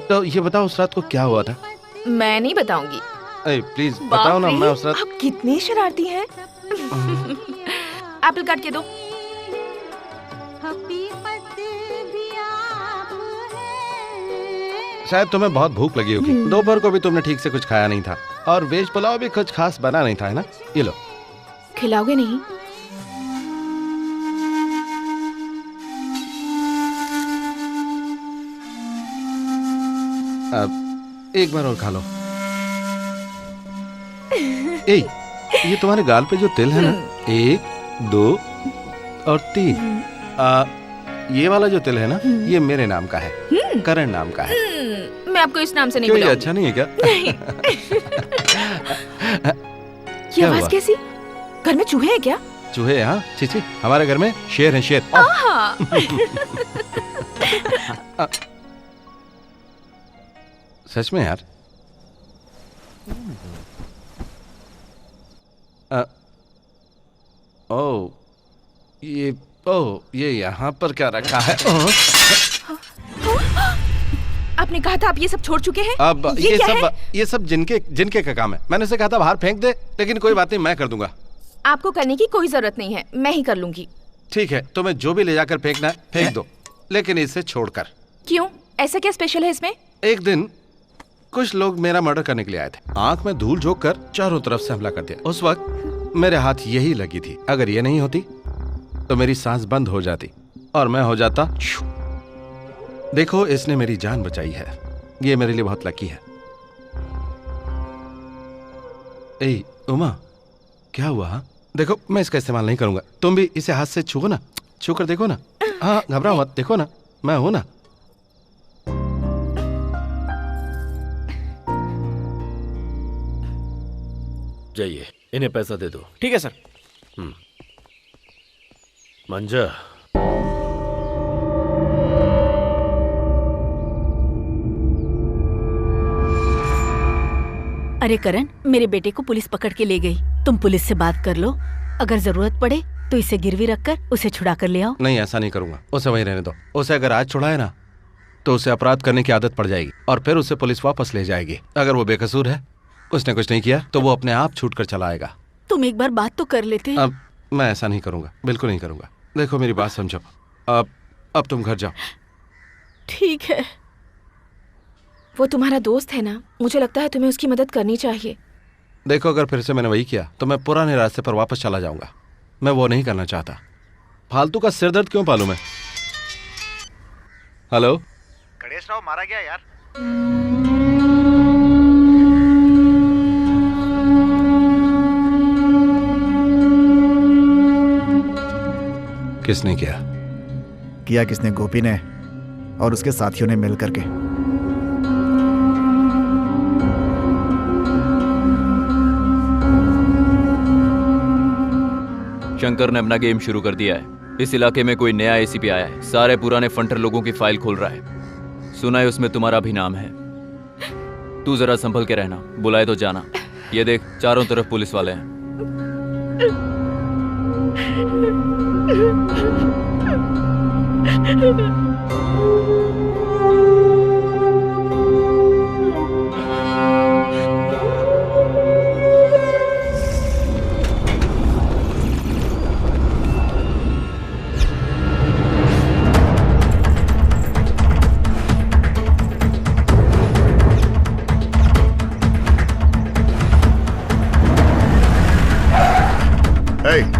तो ये बताओ उस रात को क्या हुआ था? मैं नहीं बताऊंगी। प्लीज बताओ ना। मैं उस रात आप कितने शरारती हैं। एप्पल काट के दो। शायद तुम्हें बहुत भूख लगी होगी। दोपहर को भी तुमने ठीक से कुछ खाया नहीं था और वेज पुलाव भी कुछ खास बना नहीं था, है ना? ये लो। खिलाओगे नहीं? अब एक बार और खा लो। ये तुम्हारे गाल पे जो तिल है ना, 1 2 और 3, ये वाला जो तिल है ना, ये मेरे नाम का है, करण नाम का है। मैं आपको इस नाम से नहीं क्यों, ये बुलाऊंगी। अच्छा नहीं है क्या? नहीं। ये आवाज कैसी? घर में चूहे हैं क्या? चूहे? हाँ, चीची, हमारे घर में शेर है, शेर। सच में यार? ये यहाँ पर क्या रखा है? आपने कहा था आप ये सब छोड़ चुके हैं। अब ये सब जिनके का काम है। मैंने उसे कहा था बाहर फेंक दे, लेकिन कोई बात नहीं, मैं कर दूंगा। आपको करने की कोई जरूरत नहीं है, मैं ही कर लूंगी। ठीक है, तुम्हें जो भी ले जाकर फेंकना है फेंक दो, लेकिन इसे छोड़कर। क्यों? ऐसा क्या स्पेशल है इसमें? एक दिन कुछ लोग मेरा मर्डर करने के लिए आए थे। आंख में धूल झोंक कर चारों तरफ से हमला कर दिया। उस वक्त मेरे हाथ यही लगी थी। अगर ये नहीं होती तो मेरी सांस बंद हो जाती और मैं हो जाता। देखो, इसने मेरी जान बचाई है। ये मेरे लिए बहुत लकी है। ए उमा, क्या हुआ? देखो, मैं इसका इस्तेमाल नहीं करूंगा। तुम भी इसे हाथ से छुओ ना, छू कर देखो ना। हाँ, घबराओ मत, देखो ना, मैं हूं ना। जाइए, इन्हें पैसा दे दो। ठीक है सर। मंजा, अरे करण, मेरे बेटे को पुलिस पकड़ के ले गई। तुम पुलिस से बात कर लो, अगर जरूरत पड़े तो इसे गिरवी रखकर उसे छुड़ा कर ले आओ। नहीं, ऐसा नहीं करूंगा। उसे वहीं रहने दो। उसे अगर आज छुड़ाए ना तो उसे अपराध करने की आदत पड़ जाएगी और फिर उसे पुलिस वापस ले जाएगी। अगर वो बेकसूर है, उसने कुछ नहीं किया, तो वो अपने आप छूट कर चला आएगा। तुम एक बार बात तो कर लेते। अब मैं ऐसा नहीं करूंगा, बिल्कुल नहीं करूंगा। देखो, मेरी बात समझो। अब तुम घर जाओ। ठीक है। वो तुम्हारा दोस्त है ना, मुझे लगता है तुम्हें उसकी मदद करनी चाहिए। देखो, अगर फिर से मैंने वही किया तो मैं पुराने रास्ते पर वापस चला जाऊंगा। मैं वो नहीं करना चाहता। फालतू का सिरदर्द क्यों पालूं मैं? हेलो, गणेश राव मारा गया यार। किसने किया किसने? गोपी ने और उसके साथियों ने मिल करके। शंकर ने अपना गेम शुरू कर दिया है। इस इलाके में कोई नया एसीपी आया है, सारे पुराने फंटर लोगों की फाइल खोल रहा है। सुना है उसमें तुम्हारा भी नाम है। तू जरा संभल के रहना, बुलाए तो जाना। ये देख, चारों तरफ पुलिस वाले हैं।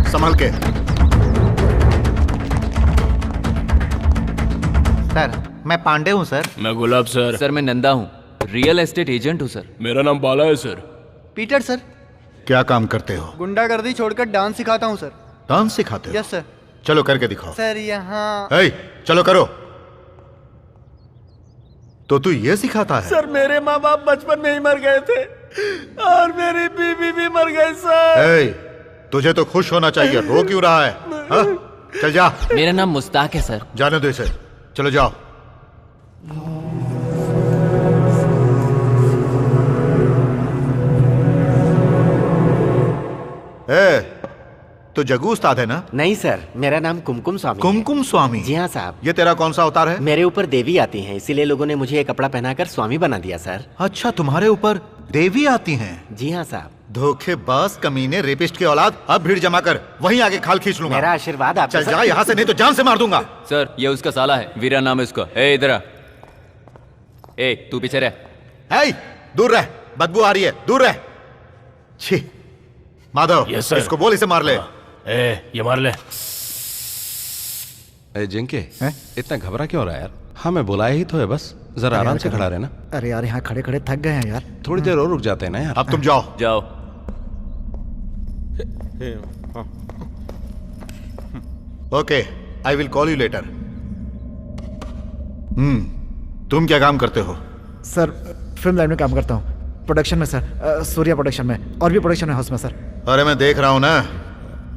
संभल के। सर मैं पांडे हूँ सर। मैं गुलाब सर। सर मैं नंदा हूँ, रियल एस्टेट एजेंट हूँ सर। मेरा नाम बाला है सर। Peter sir. क्या काम करते हो? गुंडागर्दी छोड़कर डांस सिखाता हूँ सर। डांस सिखाते हो? Yes sir. चलो करके दिखाओ। सर यहाँ। चलो करो। तो तू ये सिखाता है? सर मेरे माँ बाप बचपन में ही मर गए थे और मेरी बीवी भी मर गई सर। तुझे तो खुश होना चाहिए, रो क्यों रहा है? हा? चल जा। मेरा नाम मुस्ताक है सर। जाने दो इसे, चलो जाओ। तो जग्गू उस्ताद है ना? नहीं सर, मेरा नाम कुमकुम स्वामी। कुमकुम स्वामी? जी हाँ साहब। ये तेरा कौन सा अवतार है? मेरे ऊपर देवी आती हैं, इसीलिए लोगों ने मुझे ये कपड़ा पहनाकर स्वामी बना दिया सर। अच्छा, तुम्हारे ऊपर देवी आती हैं? जी हाँ साहब। धोखेबाज, कमीने, रेपिस्ट के औलाद, अब भीड़ जमा कर, वहीं आगे खाल खींच लूंगा। मेरा आशीर्वाद आप। चल जा यहाँ से, नहीं तो जान से मार दूंगा। सर ये उसका साला है, वीरा नाम है उसका। इधर आ। तू पीछे रह। दूर रह, बदबू आ रही है, दूर रह। छी माधव, इसको बोल इसे मार ले। ये मार ले। जिंके इतना घबरा क्यों रहा है यार? हाँ मैं बुलाया ही तो है, बस जरा आराम से खड़ा रहना। अरे यार यहाँ खड़े खड़े थक गए हैं यार। थोड़ी देर और रुक जाते हैं ना यार। अब तुम जाओ। जाओ। Okay, I will call you later. तुम क्या काम करते हो? सर फिल्म लाइन में काम करता हूँ, प्रोडक्शन में सर, सूर्या प्रोडक्शन में, और भी प्रोडक्शन हाउस में सर। अरे मैं देख रहा हूँ ना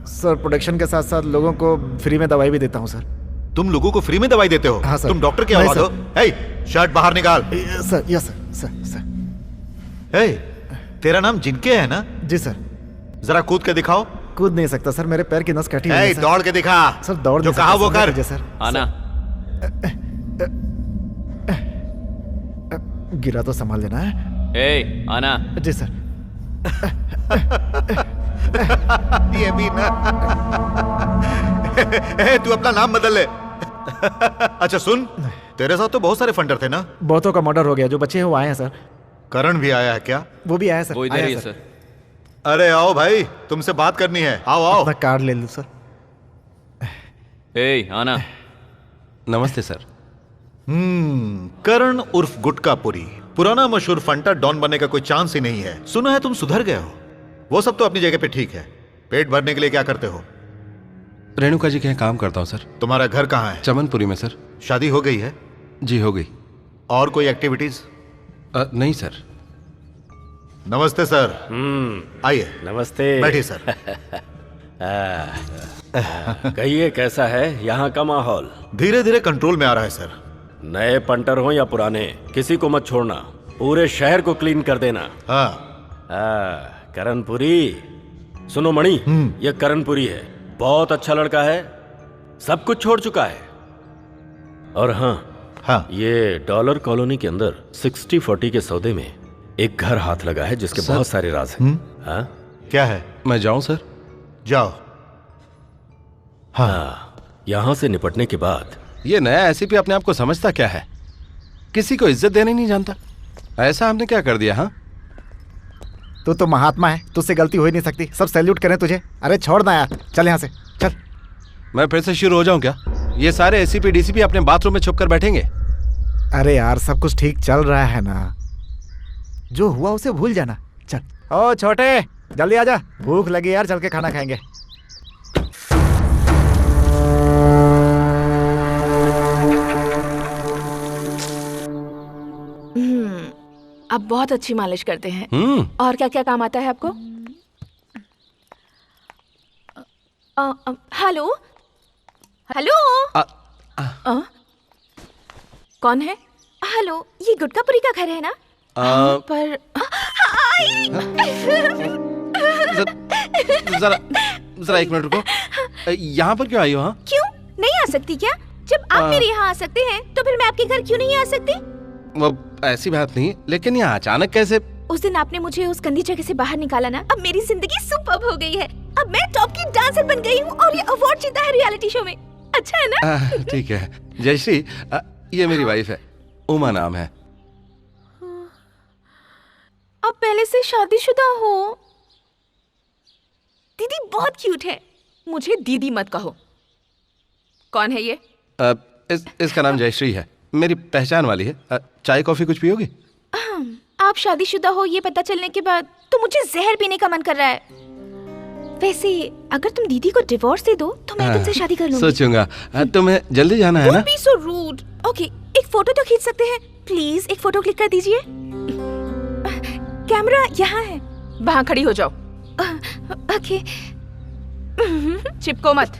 सर, प्रोडक्शन के साथ साथ लोगों को फ्री में दवाई भी देता हूँ सर। तुम लोगों को फ्री में दवाई देते हो? हाँ सर। तुम डॉक्टर की आवाज हो? शर्ट बाहर निकाल। Sir yes sir. तेरा नाम जिनके है ना? जी सर। जरा कूद के दिखाओ। कूद नहीं सकता सर, मेरे पैर की नस कटी हुई है सर। दौड़ के दिखा। सर दौड़ जो कहा वो कर। सर आना। गिरा तो संभाल लेना है। आना। जी सर। ये भी ना। तू अपना नाम बदल ले। अच्छा सुन, तेरे साथ तो बहुत सारे फंडर थे ना? बहुतों का मर्डर हो गया, जो बच्चे हैं वो आए हैं सर। करण भी आया है क्या? वो भी आया सर। वो इधर ही है सर। अरे आओ भाई, तुमसे बात करनी है। आओ आओ। अपना कार्ड ले लूं सर। आना। नमस्ते सर। करण उर्फ गुटकापुरी, पुराना मशहूर फंटर डॉन बनने का कोई चांस ही नहीं है। सुना है तुम सुधर गए हो। वो सब तो अपनी जगह पे ठीक है, पेट भरने के लिए क्या करते हो? रेणुका जी के यहाँ काम करता हूँ सर। तुम्हारा घर कहाँ है? चमनपुरी में सर। शादी हो गई है? जी हो गई। और कोई एक्टिविटीज? नहीं सर। नमस्ते सर। आइए। नमस्ते। बैठिए सर। कहिए कैसा है यहाँ का माहौल? धीरे धीरे कंट्रोल में आ रहा है सर। नए पंटर हो या पुराने, किसी को मत छोड़ना, पूरे शहर को क्लीन कर देना। करणपुरी। सुनो मणि, ये करणपुरी है, बहुत अच्छा लड़का है, सब कुछ छोड़ चुका है। और हाँ, ये डॉलर कॉलोनी के अंदर 60-40 के सौदे में एक घर हाथ लगा है जिसके बहुत सारे राज हैं। क्या है? मैं जाऊं सर? जाओ। हाँ, यहाँ से निपटने के बाद। ये नया एसीपी अपने आप को समझता क्या है? किसी को इज्जत देने नहीं जानता। ऐसा हमने क्या कर दिया? हाँ तू तो महात्मा है, तुझसे गलती हो ही नहीं सकती, सब सैल्यूट करें तुझे। अरे छोड़ ना यार, चल यहाँ से चल। मैं फिर से शुरू हो जाऊं क्या? ये सारे एसीपी डीसीपी अपने बाथरूम में छुप कर बैठेंगे? अरे यार सब कुछ ठीक चल रहा है ना, जो हुआ उसे भूल जाना। चल। ओ छोटे, जल्दी आजा, भूख लगी यार, चल के खाना खाएंगे। आप बहुत अच्छी मालिश करते हैं। और क्या क्या काम आता है आपको? हेलो हेलो, कौन है? हेलो, ये गुटकापुरी का घर है ना? पर जरा एक मिनट रुको। यहाँ पर क्यों आई हो? हाँ, क्यों नहीं आ सकती क्या? जब आप मेरे यहाँ आ सकते हैं तो फिर मैं आपके घर क्यों नहीं आ सकती? वो ऐसी बात नहीं, लेकिन यहाँ अचानक कैसे? उस दिन आपने मुझे उस गंदी जगह से बाहर निकाला ना, अब मेरी जिंदगी सुपर्ब हो गई है। अब मैं टॉप की डांसर बन गई हूँ और ये अवार्ड जीता है रियलिटी शो में। अच्छा है ना? ठीक है जयश्री, ये मेरी वाइफ है, उमा नाम है। आप पहले से शादीशुदा हो? दीदी बहुत क्यूट है। मुझे दीदी मत कहो। कौन है ये? इसका नाम जयश्री है, मेरी पहचान वाली है। चाय कॉफी कुछ पियोगी? आप शादीशुदा हो ये पता चलने के बाद तो मुझे जहर पीने का मन कर रहा है। वैसे अगर तुम दीदी को डिवोर्स दे दो तो मैं तुमसे शादी कर लूंगी। सोचूंगा। तुम्हें जल्दी जाना है ना? Don't be so rude. Okay, एक फोटो तो खींच सकते हैं? प्लीज एक फोटो क्लिक कर दीजिए। कैमरा यहाँ है, वहाँ खड़ी हो जाओ। ओके, चिपको मत।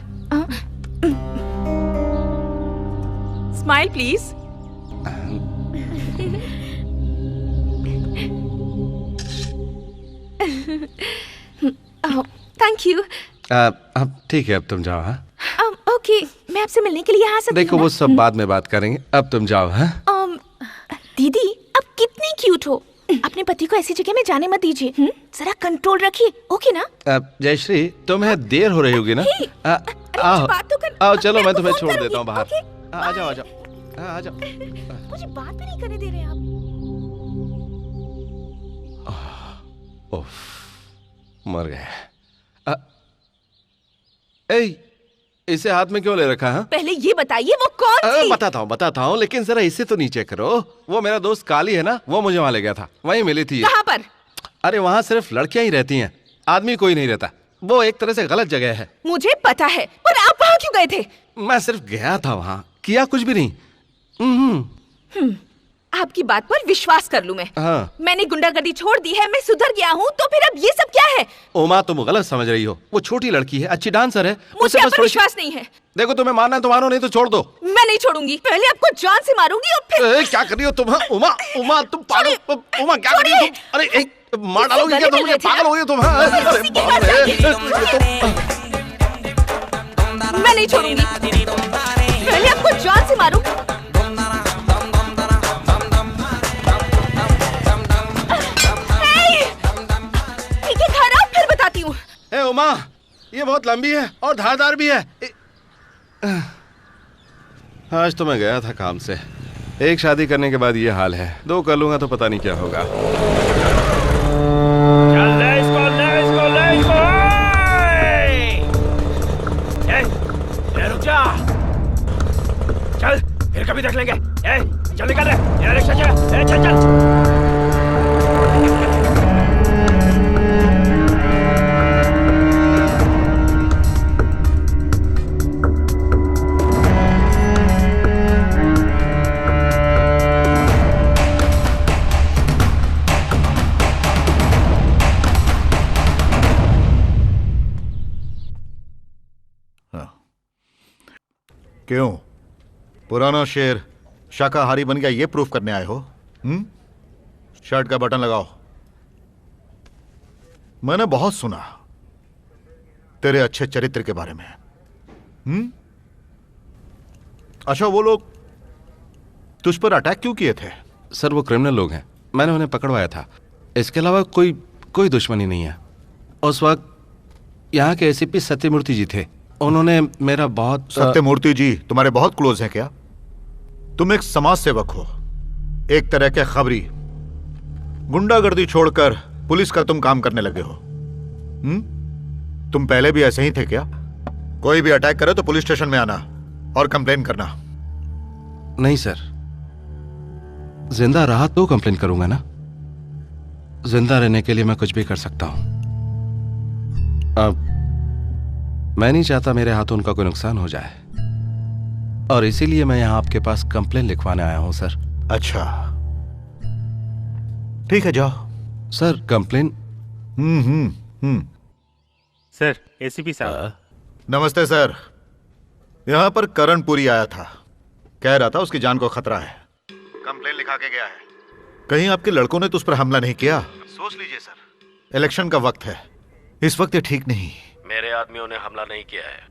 Smile please. Thank you. अब ठीक है, अब तुम जाओ। हाँ ओके, मैं आपसे मिलने के लिए यहाँ से देखो वो सब बाद में बात करेंगे, अब तुम जाओ। हाँ दीदी आप कितनी क्यूट हो। अपने पति को ऐसी जगह में जाने मत दीजिए। जरा कंट्रोल रखिए, ओके ना? जयश्री, तुम्हें देर हो रही होगी ना? आओ आओ, चलो मैं तुम्हें छोड़ देता हूँ बाहर। आ जाओ आ जाओ आ जाओ। मुझे बात भी नहीं करने दे रहे आप। मर गए। इसे हाथ में क्यों ले रखा है? पहले ये बताइए वो कौन थी? बताता हूँ, लेकिन जरा इसे तो नीचे करो। वो मेरा दोस्त काली है ना, वो मुझे वहाँ ले गया था, वहीं मिली थी। कहाँ पर? अरे वहाँ सिर्फ लड़कियां ही रहती हैं, आदमी कोई नहीं रहता। वो एक तरह से गलत जगह है। मुझे पता है, पर आप वहाँ क्यों गए थे? मैं सिर्फ गया था वहाँ, किया कुछ भी नहीं। आपकी बात पर विश्वास कर लूं मैं। हाँ। मैंने गुंडागर्दी छोड़ दी है, मैं सुधर गया हूँ, तो फिर अब ये सब क्या है? ओमा, तुम गलत समझ रही हो। वो छोटी लड़की है, अच्छी डांसर है। मुझे आप पर विश्वास नहीं है। देखो तुम्हें मारना है तो मारो, नहीं तो छोड़ दो। मैं नहीं छोड़ूंगी, पहले आपको जान से मारूंगी और फिर। क्या कर रही हो तुम? उमा उमा तुम पागल। उमा क्या कर रही हो तुम? अरे मार डालोगी क्या तुम? पागल हो गई तुम? मैं नहीं छोड़ूंगी, पहले आपको जान से मारूं। उमा, ये बहुत लंबी है और धारदार भी है। आज तो मैं गया था काम से। एक शादी करने के बाद ये हाल है, 2 कर लूंगा तो पता नहीं क्या होगा। चल ले इसको, ले इसको, ले इसको। रुक जा, चल फिर कभी देख लेंगे। चल निकल रे, रिक्शा चल, चल चल। क्यों पुराना शेर शाकाहारी बन गया, ये प्रूफ करने आए हो? शर्ट का बटन लगाओ। मैंने बहुत सुना तेरे अच्छे चरित्र के बारे में। अच्छा, वो लोग तुझ पर अटैक क्यों किए थे? सर वो क्रिमिनल लोग हैं, मैंने उन्हें पकड़वाया था। इसके अलावा कोई दुश्मनी नहीं है। उस वक्त यहाँ के एसीपी सत्यमूर्ति जी थे, उन्होंने मेरा बहुत। सत्यमूर्ति जी तुम्हारे बहुत क्लोज हैं क्या? तुम एक समाज सेवक हो, एक तरह के खबरी। गुंडागर्दी छोड़कर पुलिस का तुम काम करने लगे हो। तुम पहले भी ऐसे ही थे क्या? कोई भी अटैक करे तो पुलिस स्टेशन में आना और कंप्लेन करना। नहीं सर, जिंदा रहा तो कंप्लेन करूंगा ना। जिंदा रहने के लिए मैं कुछ भी कर सकता हूं। अब मैं नहीं चाहता मेरे हाथों उनका कोई नुकसान हो जाए, और इसीलिए मैं यहाँ आपके पास कंप्लेन लिखवाने आया हूँ सर। अच्छा ठीक है, जाओ। Sir complain. सर एसीपी साहब। नमस्ते सर। यहाँ पर करणपुरी आया था, कह रहा था उसकी जान को खतरा है। कंप्लेन लिखा के गया है। कहीं आपके लड़कों ने तो उस पर हमला नहीं किया? सोच लीजिए सर, इलेक्शन का वक्त है, इस वक्त ये ठीक नहीं। मेरे आदमियों ने हमला नहीं किया है।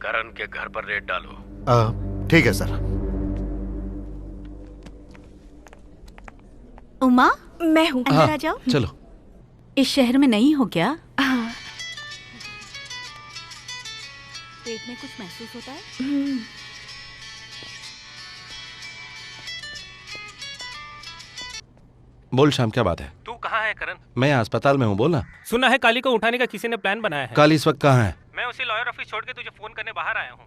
करण के घर पर रेड डालो। ठीक है सर। उमा, मैं हूँ। अंदर आ जाओ। चलो। इस शहर में नहीं हो क्या? पेट में कुछ महसूस होता है? बोल श्याम, क्या बात है? तू कहाँ है करण? मैं अस्पताल में हूँ, बोलना। सुना है काली को उठाने का किसी ने प्लान बनाया है। काली इस वक्त कहाँ है? मैं उसी लॉयर ऑफिस छोड़ के तुझे फोन करने बाहर आया हूँ।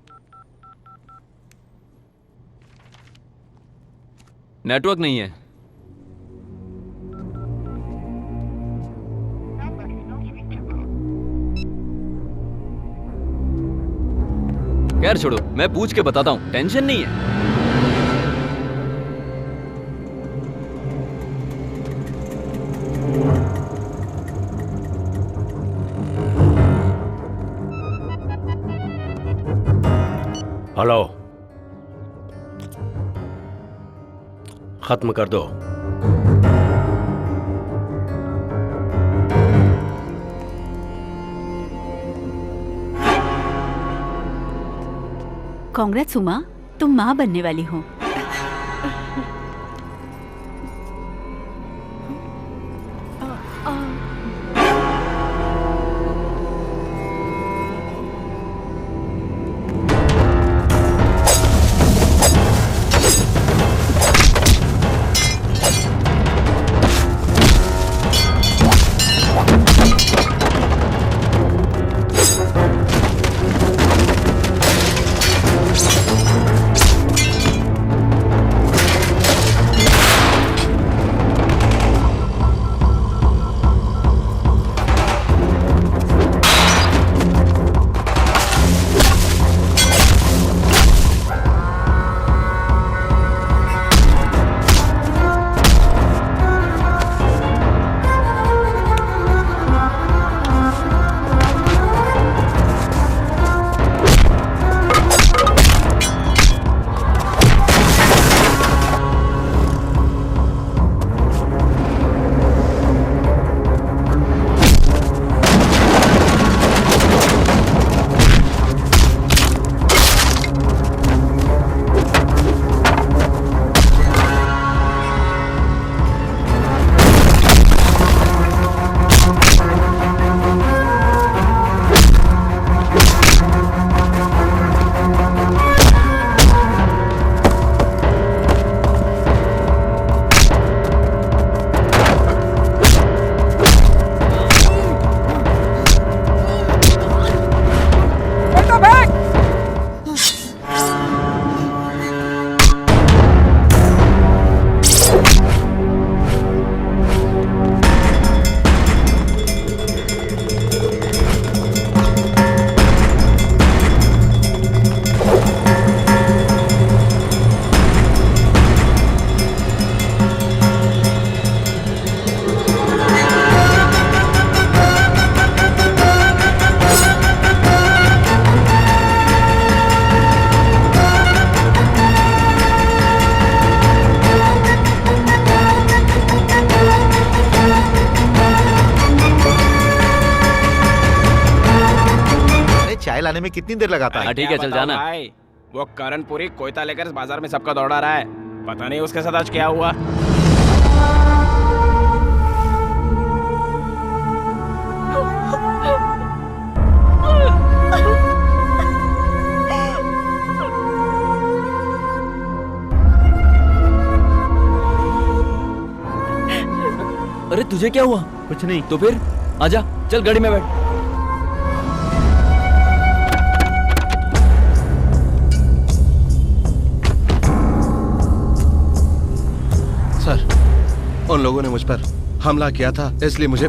नेटवर्क नहीं है। खैर छोड़ो, मैं पूछ के बताता हूँ, टेंशन नहीं है। हेलो, खत्म कर दो। कांग्रेस उमा, तुम माँ बनने वाली हो। लाने में कितनी देर लगाता है? ठीक है, चल जाना। भाई, वो करणपुरी कोयता लेकर इस बाजार में सबका दौड़ा रहा है। पता नहीं उसके साथ आज क्या हुआ। अरे तुझे क्या हुआ? कुछ नहीं। तो फिर आजा, चल गाड़ी में बैठ। सर, उन लोगों ने मुझ पर हमला किया था, इसलिए मुझे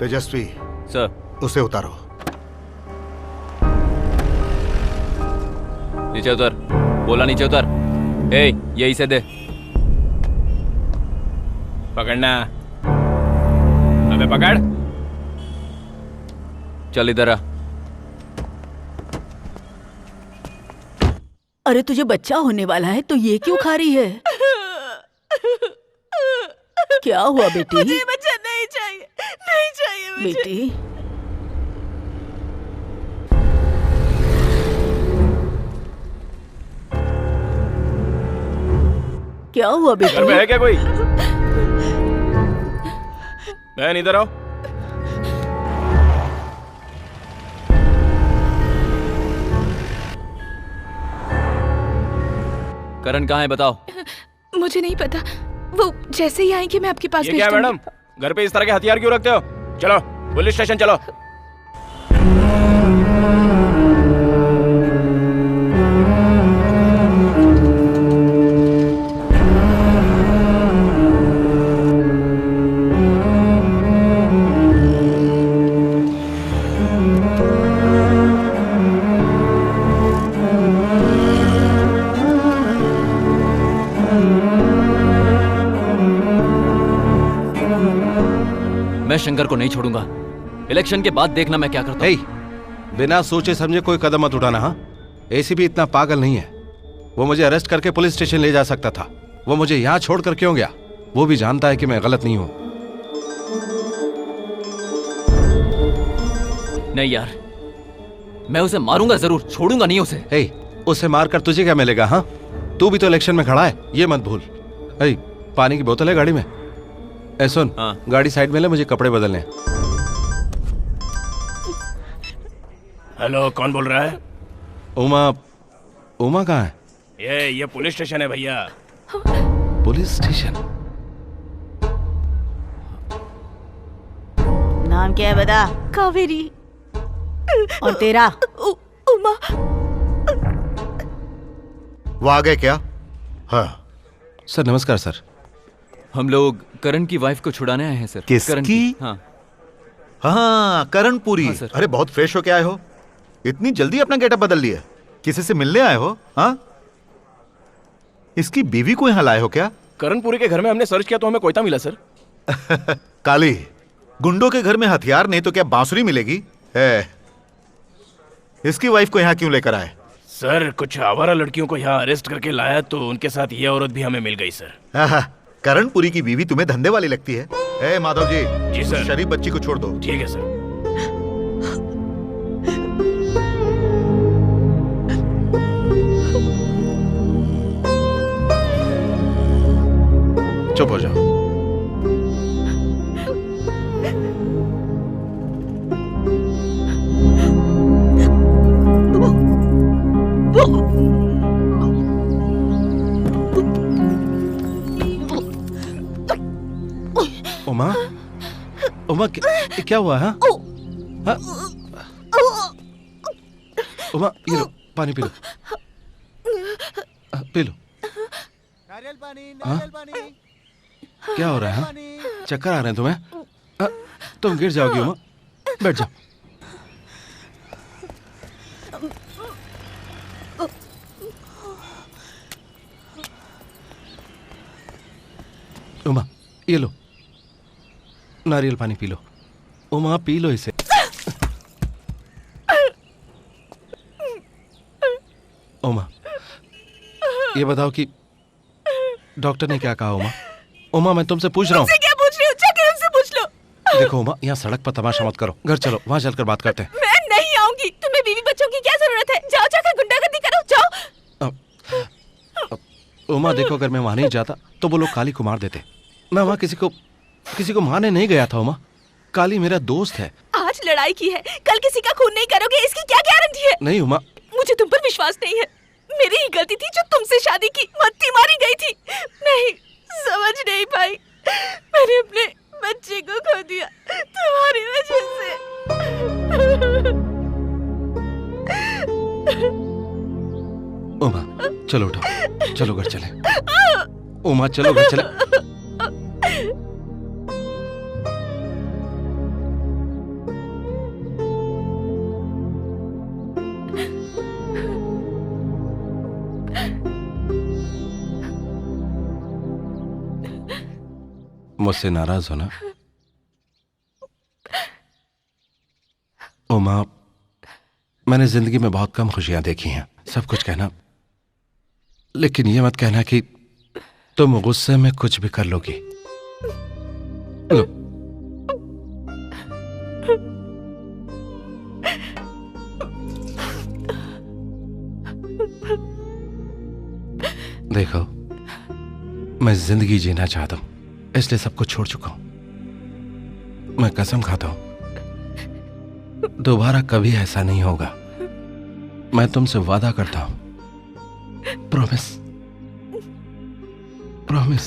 तेजस्वी सर। उसे उतारो। नीचे उतर, बोला नीचे उतर। ए, ये इसे दे। पकड़ना। अबे पकड़। चल इधर आ। अरे तुझे बच्चा होने वाला है तो ये क्यों खा रही है? क्या हुआ बेटी? मुझे बच्चा नहीं चाहिए, नहीं चाहिए मुझे। बेटी क्या हुआ बेटी? घर में है क्या कोई? बहन इधर आओ। करण कहाँ है बताओ? मुझे नहीं पता, वो जैसे ही आएंगे मैं आपके पास ये भेज क्या है दूंगी। मैडम? घर पे इस तरह के हथियार क्यों रखते हो? चलो पुलिस स्टेशन चलो। मैं शंकर को नहीं छोड़ूंगा। इलेक्शन के बाद देखना मैं क्या करता हूँ। बिना सोचे समझे कोई कदम मत उठाना। हाँ, एसीपी इतना पागल नहीं है। वो मुझे अरेस्ट करके पुलिस स्टेशन ले जा सकता था। वो मुझे यहाँ छोड़कर क्यों गया? वो भी जानता है कि मैं गलत नहीं हूँ। नहीं यार, मैं उसे मारूंगा जरूर, छोड़ूंगा नहीं उसे। उसे मारकर तुझे क्या मिलेगा? हाँ, तू भी तो इलेक्शन में खड़ा है, ये मत भूल। पानी की बोतल है गाड़ी में? सुन, गाड़ी साइड में ले, मुझे कपड़े बदलने। हेलो, कौन बोल रहा है? उमा। उमा कहाँ है? ये पुलिस स्टेशन है भैया। Police station? नाम क्या है बता? कावेरी। और तेरा? उमा। वो आ गए क्या? हाँ सर, नमस्कार सर। हम लोग करण की वाइफ को छुड़ाने आए हैं सर। किसकी? करण की? हाँ। हाँ, करणपुरी। हाँ, सर। अरे बहुत फ्रेश होके आए हो। इतनी जल्दी अपना गेटअप बदल लिया? किसी से मिलने आए हो? हाँ, इसकी बीवी को यहाँ लाए हो क्या? करणपुरी के घर में हमने सर्च किया तो हमें कोयता मिला सर। काली, गुंडों के घर में हथियार नहीं तो क्या बांसुरी मिलेगी? इसकी वाइफ को यहाँ क्यों लेकर आए? सर, कुछ आवारा लड़कियों को यहाँ अरेस्ट करके लाया तो उनके साथ ये औरत भी हमें मिल गई सर। करणपुरी की बीवी तुम्हें धंधे वाली लगती है? माधव जी। जी सर। शरीफ बच्ची को छोड़ दो। ठीक है सर। चुप हो जाओ। उमा, उमा क्या हुआ? हाँ? हाँ? उमा, ये लो, पानी पी लो। P low. नारियल पानी, हाँ? नारियल पानी। क्या हो रहा है? हाँ? चक्कर आ रहे हैं तुम्हें? तुम गिर जाओगी उमा, बैठ जाओ। उमा, ये लो, नारियल पानी P low. Uma, P low इसे। उमा, ये बताओ कि डॉक्टर ने क्या कहा? उमा, उमा मैं तुमसे पूछ रहा हूँ। क्या पूछ रही हो? जाके हमसे पूछ लो। देखो उमा, यहाँ सड़क पर तमाशा मत करो। घर चलो, वहाँ चलकर बात करते हैं। मैं नहीं आऊंगी। तुम्हें बीवी बच्चों की क्या जरूरत है? जाओ जाकर गुंडागर्दी करो, जाओ। उमा देखो, अगर मैं वहां नहीं जाता तो वो लोग काली को मार देते। मैं वहां किसी को मारने नहीं गया था उमा। काली मेरा दोस्त है। आज लड़ाई की है, कल किसी का खून नहीं करोगे, इसकी क्या गारंटी है? नहीं उमा, मुझे तुम पर विश्वास नहीं है। मेरी ही गलती थी जो तुमसे शादी की, मत्ती मारी गई थी। नहीं समझ नहीं पाई, मैंने अपने बच्चे को खो दिया तुम्हारी वजह से। उमा चलो उठो, चलो घर चले। उमा चलो घर चले। मुझसे नाराज हो ना? ओ माँ, मैंने जिंदगी में बहुत कम खुशियां देखी हैं, सब कुछ कहना, लेकिन ये मत कहना कि तुम गुस्से में कुछ भी कर लोगी। लो। देखो, मैं जिंदगी जीना चाहता हूं, इसलिए सब कुछ छोड़ चुका हूं। मैं कसम खाता हूं दोबारा कभी ऐसा नहीं होगा। मैं तुमसे वादा करता हूं, प्रॉमिस, प्रॉमिस।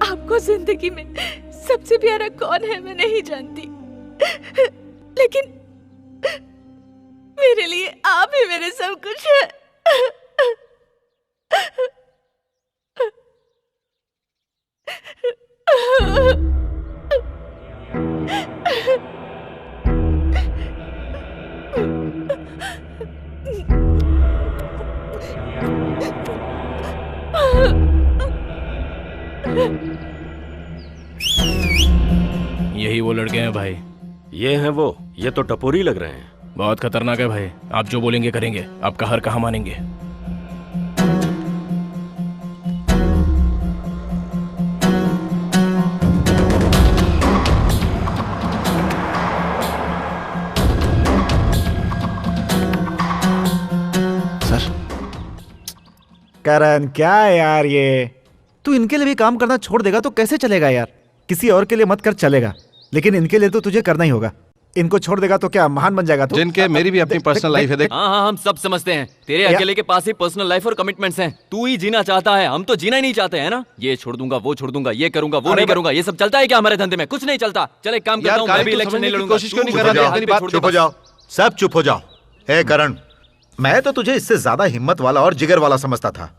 आपको जिंदगी में सबसे प्यारा कौन है मैं नहीं जानती, लेकिन मेरे लिए आप ही मेरे सब कुछ है। यही वो लड़के हैं भाई। ये हैं वो? ये तो टपोरी लग रहे हैं। बहुत खतरनाक है भाई, आप जो बोलेंगे करेंगे, आपका हर कहा मानेंगे। सर, करण क्या है यार ये? तू इनके लिए भी काम करना छोड़ देगा तो कैसे चलेगा यार? किसी और के लिए मत कर, चलेगा, लेकिन इनके लिए तो तुझे करना ही होगा। इनको छोड़ देगा तो क्या महान बन जाएगा तू? जिनके मेरी भी अपनी पर्सनल लाइफ है। देख, हाँ, हम सब समझते हैं, तेरे अकेले के पास ही पर्सनल लाइफ और कमिटमेंट्स हैं। तू ही जीना चाहता है, हम तो जीना ही नहीं चाहते हैं ना। ये छोड़ दूंगा, वो छोड़ दूंगा, ये करूंगा, वो नहीं करूंगा, ये सब चलता है क्या हमारे धंधे में? कुछ नहीं चलता। चल एक काम करता हूँ, मैं भी इलेक्शन नहीं लड़ूंगा। कोशिश क्यों नहीं कर रहा? चुप हो जाओ, सब चुप हो जाओ। हे करण, मैं तो तुझे इससे ज्यादा हिम्मत वाला और जिगर वाला समझता था।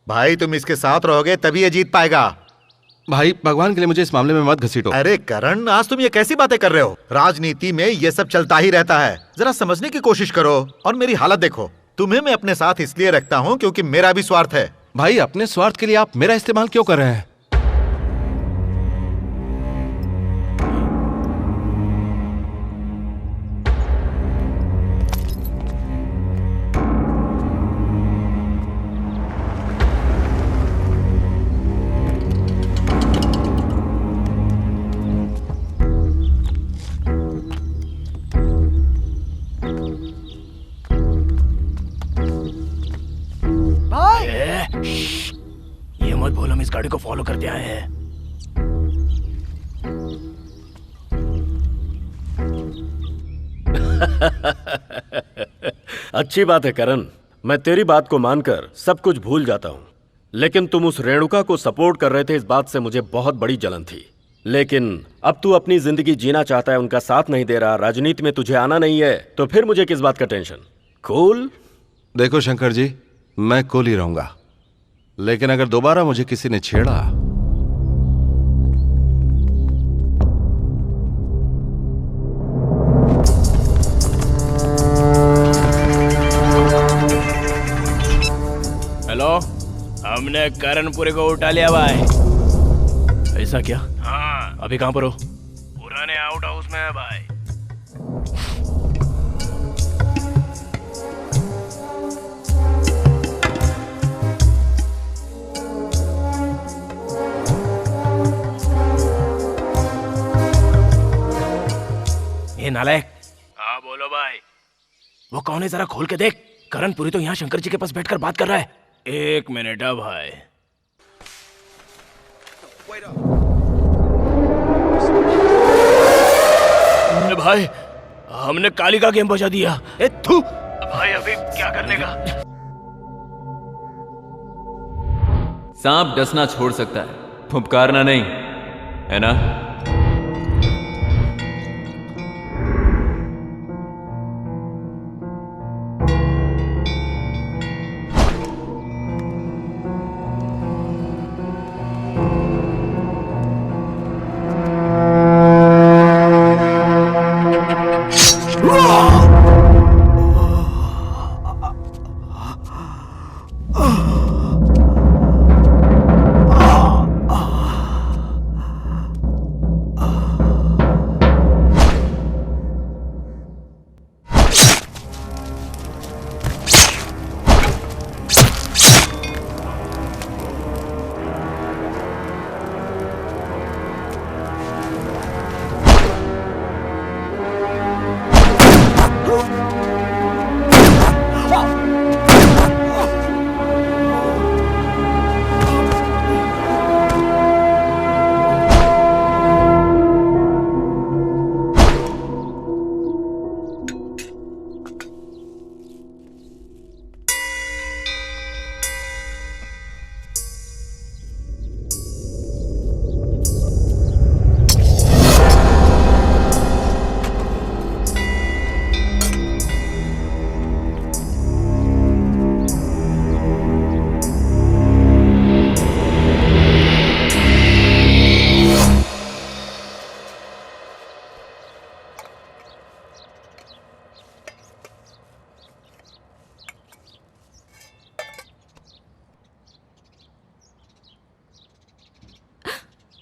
भाई तुम इसके साथ रहोगे तभी ये जीत पाएगा। भाई भगवान के लिए मुझे इस मामले में मत घसीटो। अरे करण, आज तुम ये कैसी बातें कर रहे हो? राजनीति में ये सब चलता ही रहता है, जरा समझने की कोशिश करो। और मेरी हालत देखो, तुम्हें मैं अपने साथ इसलिए रखता हूँ क्योंकि मेरा भी स्वार्थ है। भाई अपने स्वार्थ के लिए आप मेरा इस्तेमाल क्यों कर रहे हैं? ये मत बोल हम इस गाड़ी को फॉलो करते आए हैं। अच्छी बात है करण, मैं तेरी बात को मानकर सब कुछ भूल जाता हूँ। लेकिन तुम उस रेणुका को सपोर्ट कर रहे थे, इस बात से मुझे बहुत बड़ी जलन थी। लेकिन अब तू अपनी जिंदगी जीना चाहता है, उनका साथ नहीं दे रहा, राजनीति में तुझे आना नहीं है, तो फिर मुझे किस बात का टेंशन? कूल? देखो शंकर जी, मैं कूल ही रहूंगा, लेकिन अगर दोबारा मुझे किसी ने छेड़ा हेलो, हमने करणपुरी को उठा लिया भाई। ऐसा क्या? हाँ। अभी कहाँ पर हो? पुराने आउट हाउस में है भाई। ये नालायक। हाँ बोलो भाई। वो कौन है जरा खोल के देख। करणपुरी तो यहाँ शंकर जी के पास बैठकर बात कर रहा है। एक मिनट है भाई। भाई हमने काली का गेम बजा दिया। ए थू भाई, अभी क्या करने का? सांप डसना छोड़ सकता है, फुफकारना नहीं, है ना?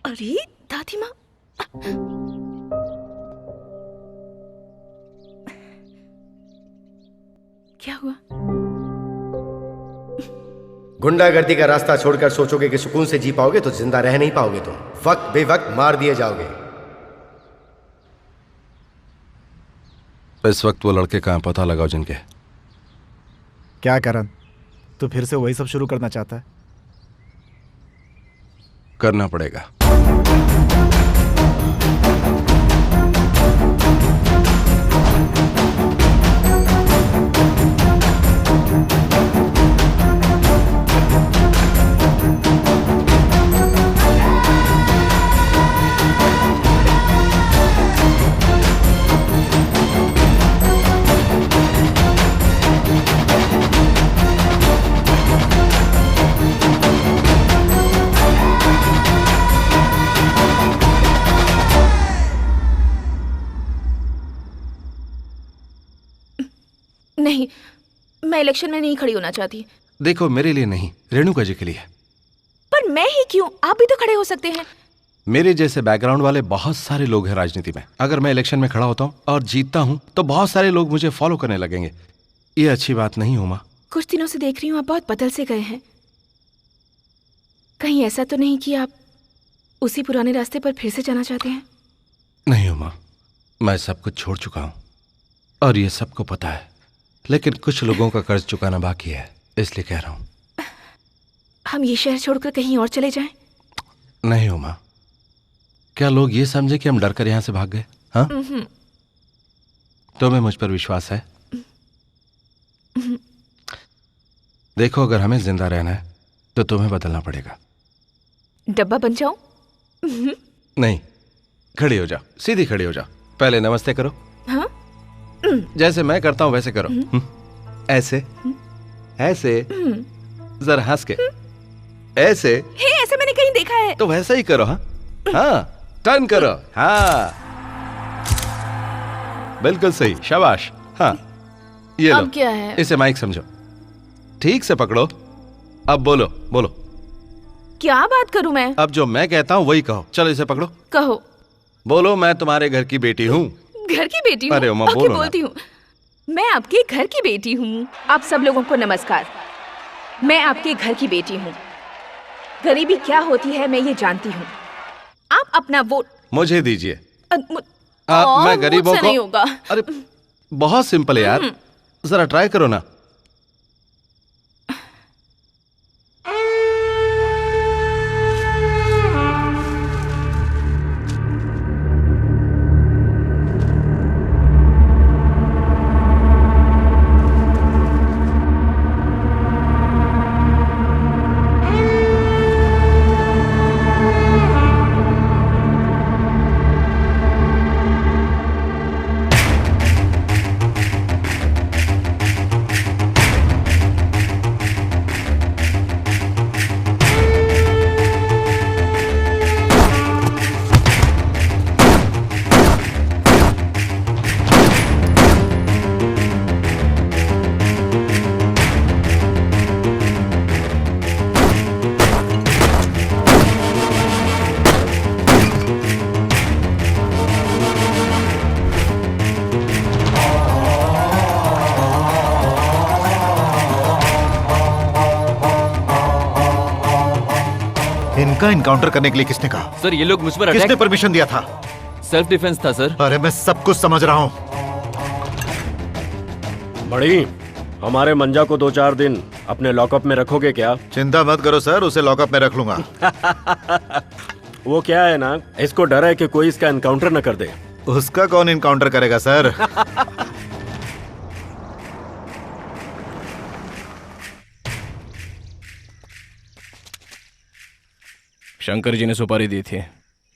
अरे दादी माँ, क्या हुआ? गुंडागर्दी का रास्ता छोड़कर सोचोगे कि सुकून से जी पाओगे तो जिंदा रह नहीं पाओगे। तुम वक्त बेवक्त मार दिए जाओगे। इस वक्त वो लड़के कहाँ, पता लगाओ जिनके। क्या करण, तू फिर से वही सब शुरू करना चाहता है? करना पड़ेगा। नहीं, मैं इलेक्शन में नहीं खड़ी होना चाहती। देखो, मेरे लिए नहीं, रेणुका जी के लिए। पर मैं ही क्यों? आप भी तो खड़े हो सकते हैं। मेरे जैसे बैकग्राउंड वाले बहुत सारे लोग हैं राजनीति में। अगर मैं इलेक्शन में खड़ा होता हूँ और जीतता हूँ तो बहुत सारे लोग मुझे फॉलो करने लगेंगे। ये अच्छी बात नहीं, उमा। कुछ दिनों से देख रही हूँ आप बहुत बदल से गए हैं। कहीं ऐसा तो नहीं कि आप उसी पुराने रास्ते पर फिर से जाना चाहते हैं? नहीं उमा, मैं सब कुछ छोड़ चुका हूँ और ये सबको पता है। लेकिन कुछ लोगों का कर्ज चुकाना बाकी है, इसलिए कह रहा हूँ। हम ये शहर छोड़कर कहीं और चले जाएं? नहीं उमा, क्या लोग ये समझे कि हम डर कर यहाँ से भाग गए? हाँ, तुम्हें मुझ पर विश्वास है? देखो, अगर हमें जिंदा रहना है तो तुम्हें बदलना पड़ेगा। डब्बा बन जाऊं? नहीं, खड़ी हो जाओ, सीधी खड़ी हो जाओ। पहले नमस्ते करो। हाँ? जैसे मैं करता हूं वैसे करो। ऐसे, ऐसे, जरा हंस के, ऐसे। हे, ऐसे मैंने कहीं देखा है। तो वैसा ही करो। हाँ हाँ, टर्न करो। हाँ, बिल्कुल सही, शाबाश। हाँ, ये लो। अब क्या है? इसे माइक समझो, ठीक से पकड़ो। अब बोलो बोलो। क्या बात करूं मैं? अब जो मैं कहता हूँ वही कहो। चलो इसे पकड़ो, कहो। बोलो, मैं तुम्हारे घर की बेटी हूँ। घर की बेटी हूँ? अरे उमा, ओके, बोलो ना। बोलती हूँ। मैं आपके घर की बेटी हूँ। आप सब लोगों को नमस्कार। मैं आपके घर की बेटी हूँ। गरीबी क्या होती है मैं ये जानती हूँ। आप अपना वोट मुझे दीजिए। मैं गरीबों मुझसे को। नहीं होगा। अरे बहुत सिंपल है यार, जरा ट्राई करो ना। इनका इनकाउंटर करने के लिए किसने कहा? सर, ये लोग मुझ पर किसने परमिशन दिया था? सेल्फ डिफेंस था सर। अरे मैं सब कुछ समझ रहा हूँ। बड़ी, हमारे मंजा को 2-4 दिन अपने लॉकअप में रखोगे क्या? चिंता मत करो सर, उसे लॉकअप में रख लूंगा। वो क्या है ना, इसको डर है कि कोई इसका एनकाउंटर न कर दे। उसका कौन इनकाउंटर करेगा सर? शंकर जी ने सुपारी दी थी,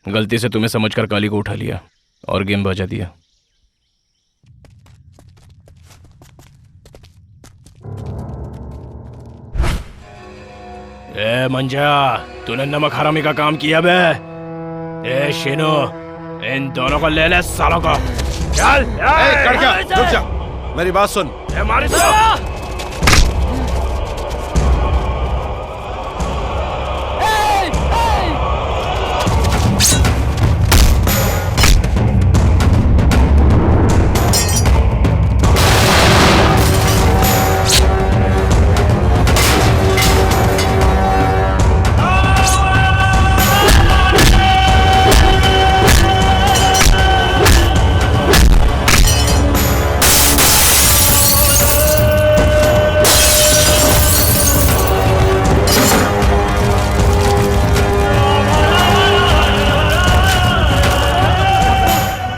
गलती से तुम्हें समझकर काली को उठा लिया और गेम बजा दिया। ए मंजा, तूने नमक हरामी का काम किया बे। ए शिनो, इन दोनों को ले ले सालों को। चल। रुक जा, मेरी बात सुन। मारी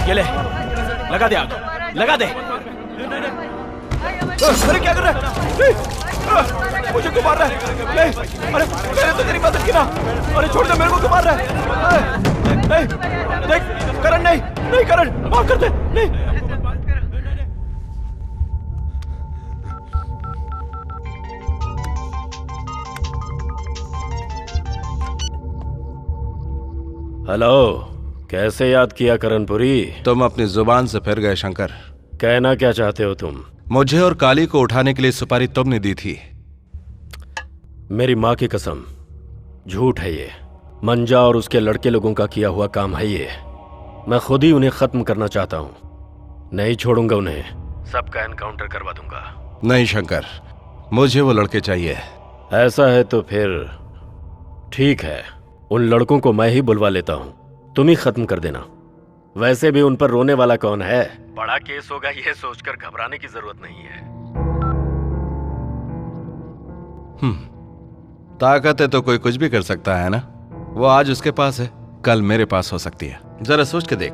ये ले, लगा दे आग, लगा दे। अरे क्या कर रहा है? मुझे क्यों मार रहा है? अरे मैंने तो तेरी मदद की ना। अरे छोड़ दे, मेरे को क्यों मार रहा है? देख करण, नहीं करण, माफ कर दे। नहीं हेलो, कैसे याद किया करणपुरी? तुम अपनी जुबान से फिर गए शंकर। कहना क्या चाहते हो तुम? मुझे और काली को उठाने के लिए सुपारी तुमने दी थी। मेरी माँ की कसम, झूठ है ये। मंजा और उसके लड़के लोगों का किया हुआ काम है ये। मैं खुद ही उन्हें खत्म करना चाहता हूँ। नहीं छोड़ूंगा उन्हें, सबका एनकाउंटर करवा दूंगा। नहीं शंकर, मुझे वो लड़के चाहिए। ऐसा है तो फिर ठीक है, उन लड़कों को मैं ही बुलवा लेता हूँ, तुम ही खत्म कर देना। वैसे भी उन पर रोने वाला कौन है? बड़ा केस होगा ये सोचकर घबराने की जरूरत नहीं है। ताकत है तो कोई कुछ भी कर सकता है ना। वो आज उसके पास है, कल मेरे पास हो सकती है। जरा सोच के देख,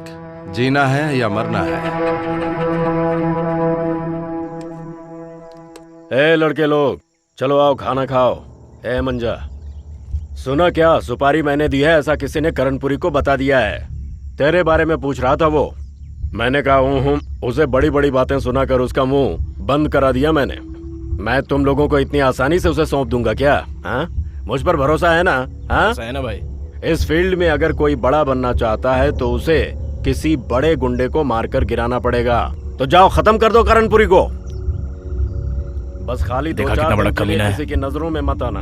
जीना है या मरना है। ए लड़के लोग, चलो आओ खाना खाओ। ए मंजा, सुना क्या? सुपारी मैंने दी है ऐसा किसी ने करणपुरी को बता दिया है। तेरे बारे में पूछ रहा था वो। मैंने कहा हूँ उसे बड़ी बड़ी बातें सुनाकर उसका मुंह बंद करा दिया मैंने। मैं तुम लोगों को इतनी आसानी से उसे सौंप दूंगा क्या? हाँ, मुझ पर भरोसा है ना? हाँ है ना भाई। इस फील्ड में अगर कोई बड़ा बनना चाहता है तो उसे किसी बड़े गुंडे को मारकर गिराना पड़ेगा। तो जाओ खत्म कर दो करणपुरी को। बस खाली दो चार दिन के लिए किसी की नजरों में मत आना।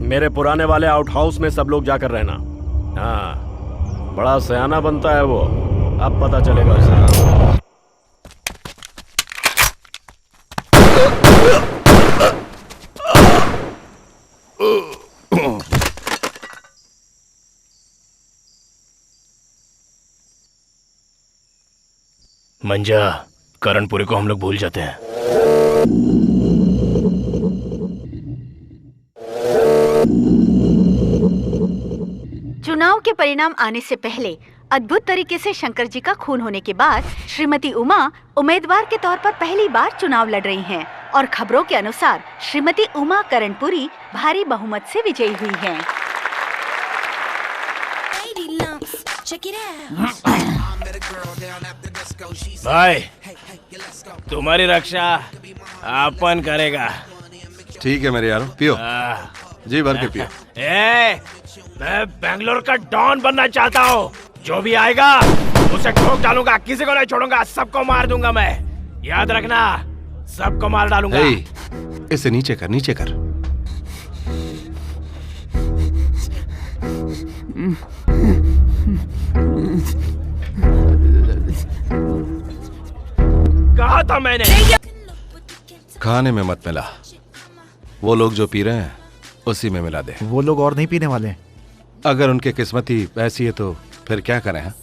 मेरे पुराने वाले आउट हाउस में सब लोग जाकर रहना। हाँ, बड़ा सयाना बनता है वो, अब पता चलेगा उसे। मंजा, करणपुरी को हम लोग भूल जाते हैं। चुनाव के परिणाम आने से पहले अद्भुत तरीके से शंकर जी का खून होने के बाद श्रीमती उमा उम्मीदवार के तौर पर पहली बार चुनाव लड़ रही हैं और खबरों के अनुसार श्रीमती उमा करणपुरी भारी बहुमत से विजयी हुई हैं। भाई, तुम्हारी रक्षा अपन करेगा। ठीक है मेरे यारो, पियो जी भर के पियो। मैं बेंगलोर का डॉन बनना चाहता हूँ। जो भी आएगा उसे ठोक डालूंगा, किसी को नहीं छोड़ूंगा, सबको मार दूंगा मैं। याद रखना, सबको मार डालूंगा। इसे नीचे कर, नीचे कर। कहा था मैंने। खाने में मत मिला। वो लोग जो पी रहे हैं उसी में मिला दे। वो लोग और नहीं पीने वाले। अगर उनकी किस्मत ही ऐसी है तो फिर क्या करें? हैं?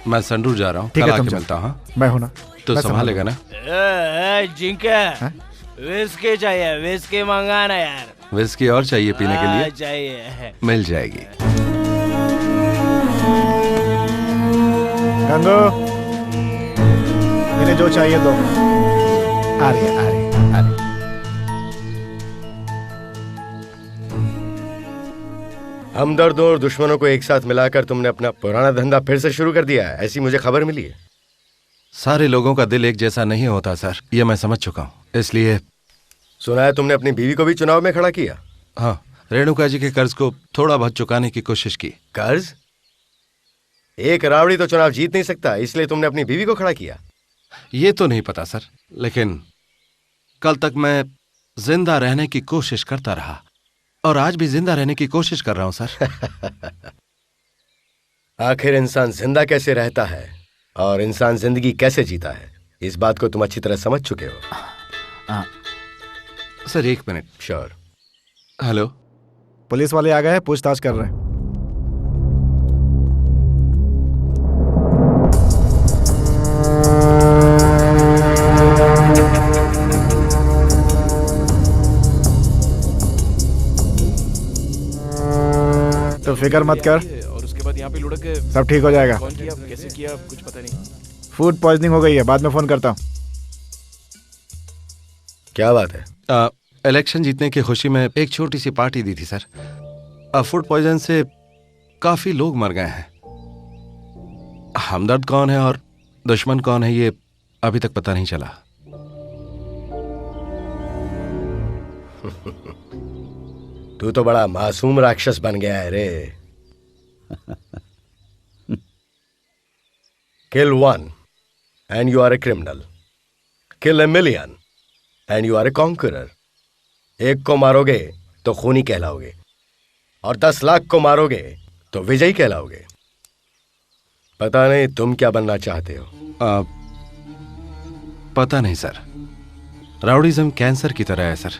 मैं संडूर जा रहा हूँ, कल आके मिलता हूँ। मैं हूं ना, तो संभालेगा ना? जिंके, विस्की चाहिए, विस्की मंगाना यार। विस्की और चाहिए पीने के लिए? चाहिए, मिल जाएगी। गंगू, इन्हें जो चाहिए दो। आ रही है, आ रही है, आ रही है। हमदर्दों और दुश्मनों को एक साथ मिलाकर तुमने अपना पुराना धंधा फिर से शुरू कर दिया है, ऐसी मुझे खबर मिली है। सारे लोगों का दिल एक जैसा नहीं होता सर, ये मैं समझ चुका हूँ। इसलिए सुना है तुमने अपनी बीवी को भी चुनाव में खड़ा किया? हाँ, रेणुका जी के कर्ज को थोड़ा बहुत चुकाने की कोशिश की। कर्ज? एक रावड़ी तो चुनाव जीत नहीं सकता, इसलिए तुमने अपनी बीवी को खड़ा किया? ये तो नहीं पता सर, लेकिन कल तक मैं जिंदा रहने की कोशिश करता रहा और आज भी जिंदा रहने की कोशिश कर रहा हूं सर। आखिर इंसान जिंदा कैसे रहता है और इंसान जिंदगी कैसे जीता है, इस बात को तुम अच्छी तरह समझ चुके हो। सर एक मिनट। श्योर। हेलो, पुलिस वाले आ गए हैं, पूछताछ कर रहे हैं। तो फिक्र मत कर, बाद यहाँ पे लुढ़क के सब ठीक हो जाएगा। कौन किया कैसे किया कुछ पता नहीं। फूड पॉइजनिंग हो गई है, बाद में फोन करता हूँ। क्या बात है? इलेक्शन जीतने की खुशी में एक छोटी सी पार्टी दी थी सर। फूड पॉइजन से काफी लोग मर गए हैं। हमदर्द कौन है और दुश्मन कौन है ये अभी तक पता नहीं चला। तू तो बड़ा मासूम राक्षस बन गया है रे। Kill one and you are a criminal, kill a million and you are a conqueror. एक को मारोगे तो खूनी कहलाओगे और 10 लाख को मारोगे तो विजयी कहलाओगे। पता नहीं तुम क्या बनना चाहते हो? पता नहीं सर। राउडिज्म कैंसर की तरह है सर।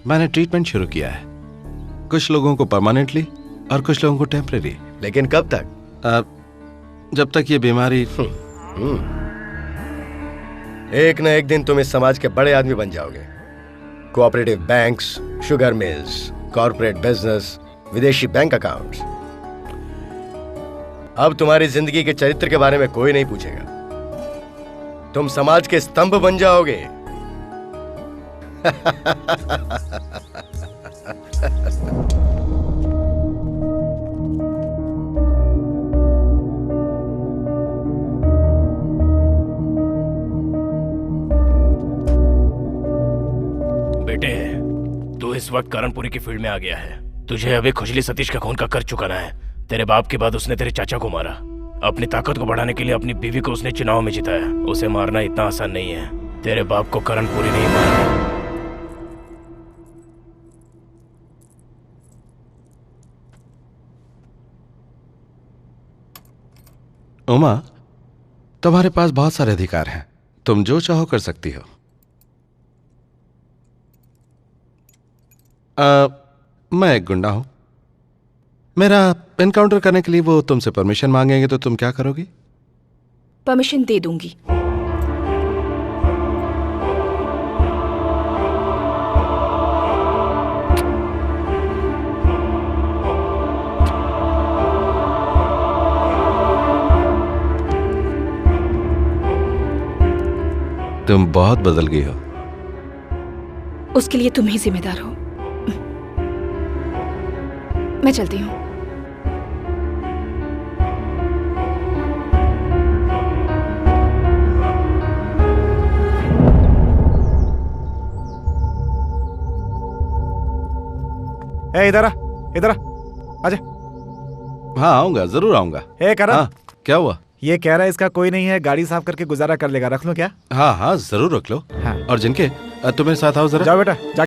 मैंने ट्रीटमेंट शुरू किया है, कुछ लोगों को परमानेंटली और कुछ लोगों को टेम्परेरी। लेकिन कब तक? जब तक ये बीमारी। एक न एक दिन तुम इस समाज के बड़े आदमी बन जाओगे। Cooperative banks, sugar mills, corporate business, विदेशी बैंक अकाउंट्स। अब तुम्हारी जिंदगी के चरित्र के बारे में कोई नहीं पूछेगा। तुम समाज के स्तंभ बन जाओगे। बेटे, तू इस वक्त करणपुरी की फील्ड में आ गया है। तुझे अभी खुजली सतीश का खून का कर चुकाना है। तेरे बाप के बाद उसने तेरे चाचा को मारा। अपनी ताकत को बढ़ाने के लिए अपनी बीवी को उसने चुनाव में जिताया। उसे मारना इतना आसान नहीं है। तेरे बाप को करणपुरी नहीं मारा। उमा, तुम्हारे पास बहुत सारे अधिकार हैं। तुम जो चाहो कर सकती हो। मैं एक गुंडा हूं। मेरा एनकाउंटर करने के लिए वो तुमसे परमिशन मांगेंगे तो तुम क्या करोगी? परमिशन दे दूंगी। तुम बहुत बदल गई हो। उसके लिए तुम ही जिम्मेदार हो। मैं चलती हूँ। इधर आ, इधर आ, आजा। हाँ आऊंगा, जरूर आऊंगा। करण। हाँ, क्या हुआ? ये कह रहा है इसका कोई नहीं है, गाड़ी साफ करके गुजारा कर लेगा। रख लो क्या? हाँ हाँ जरूर रख लो। हाँ। और जिनके तुम मेरे साथ आओ जरा। जाओ बेटा।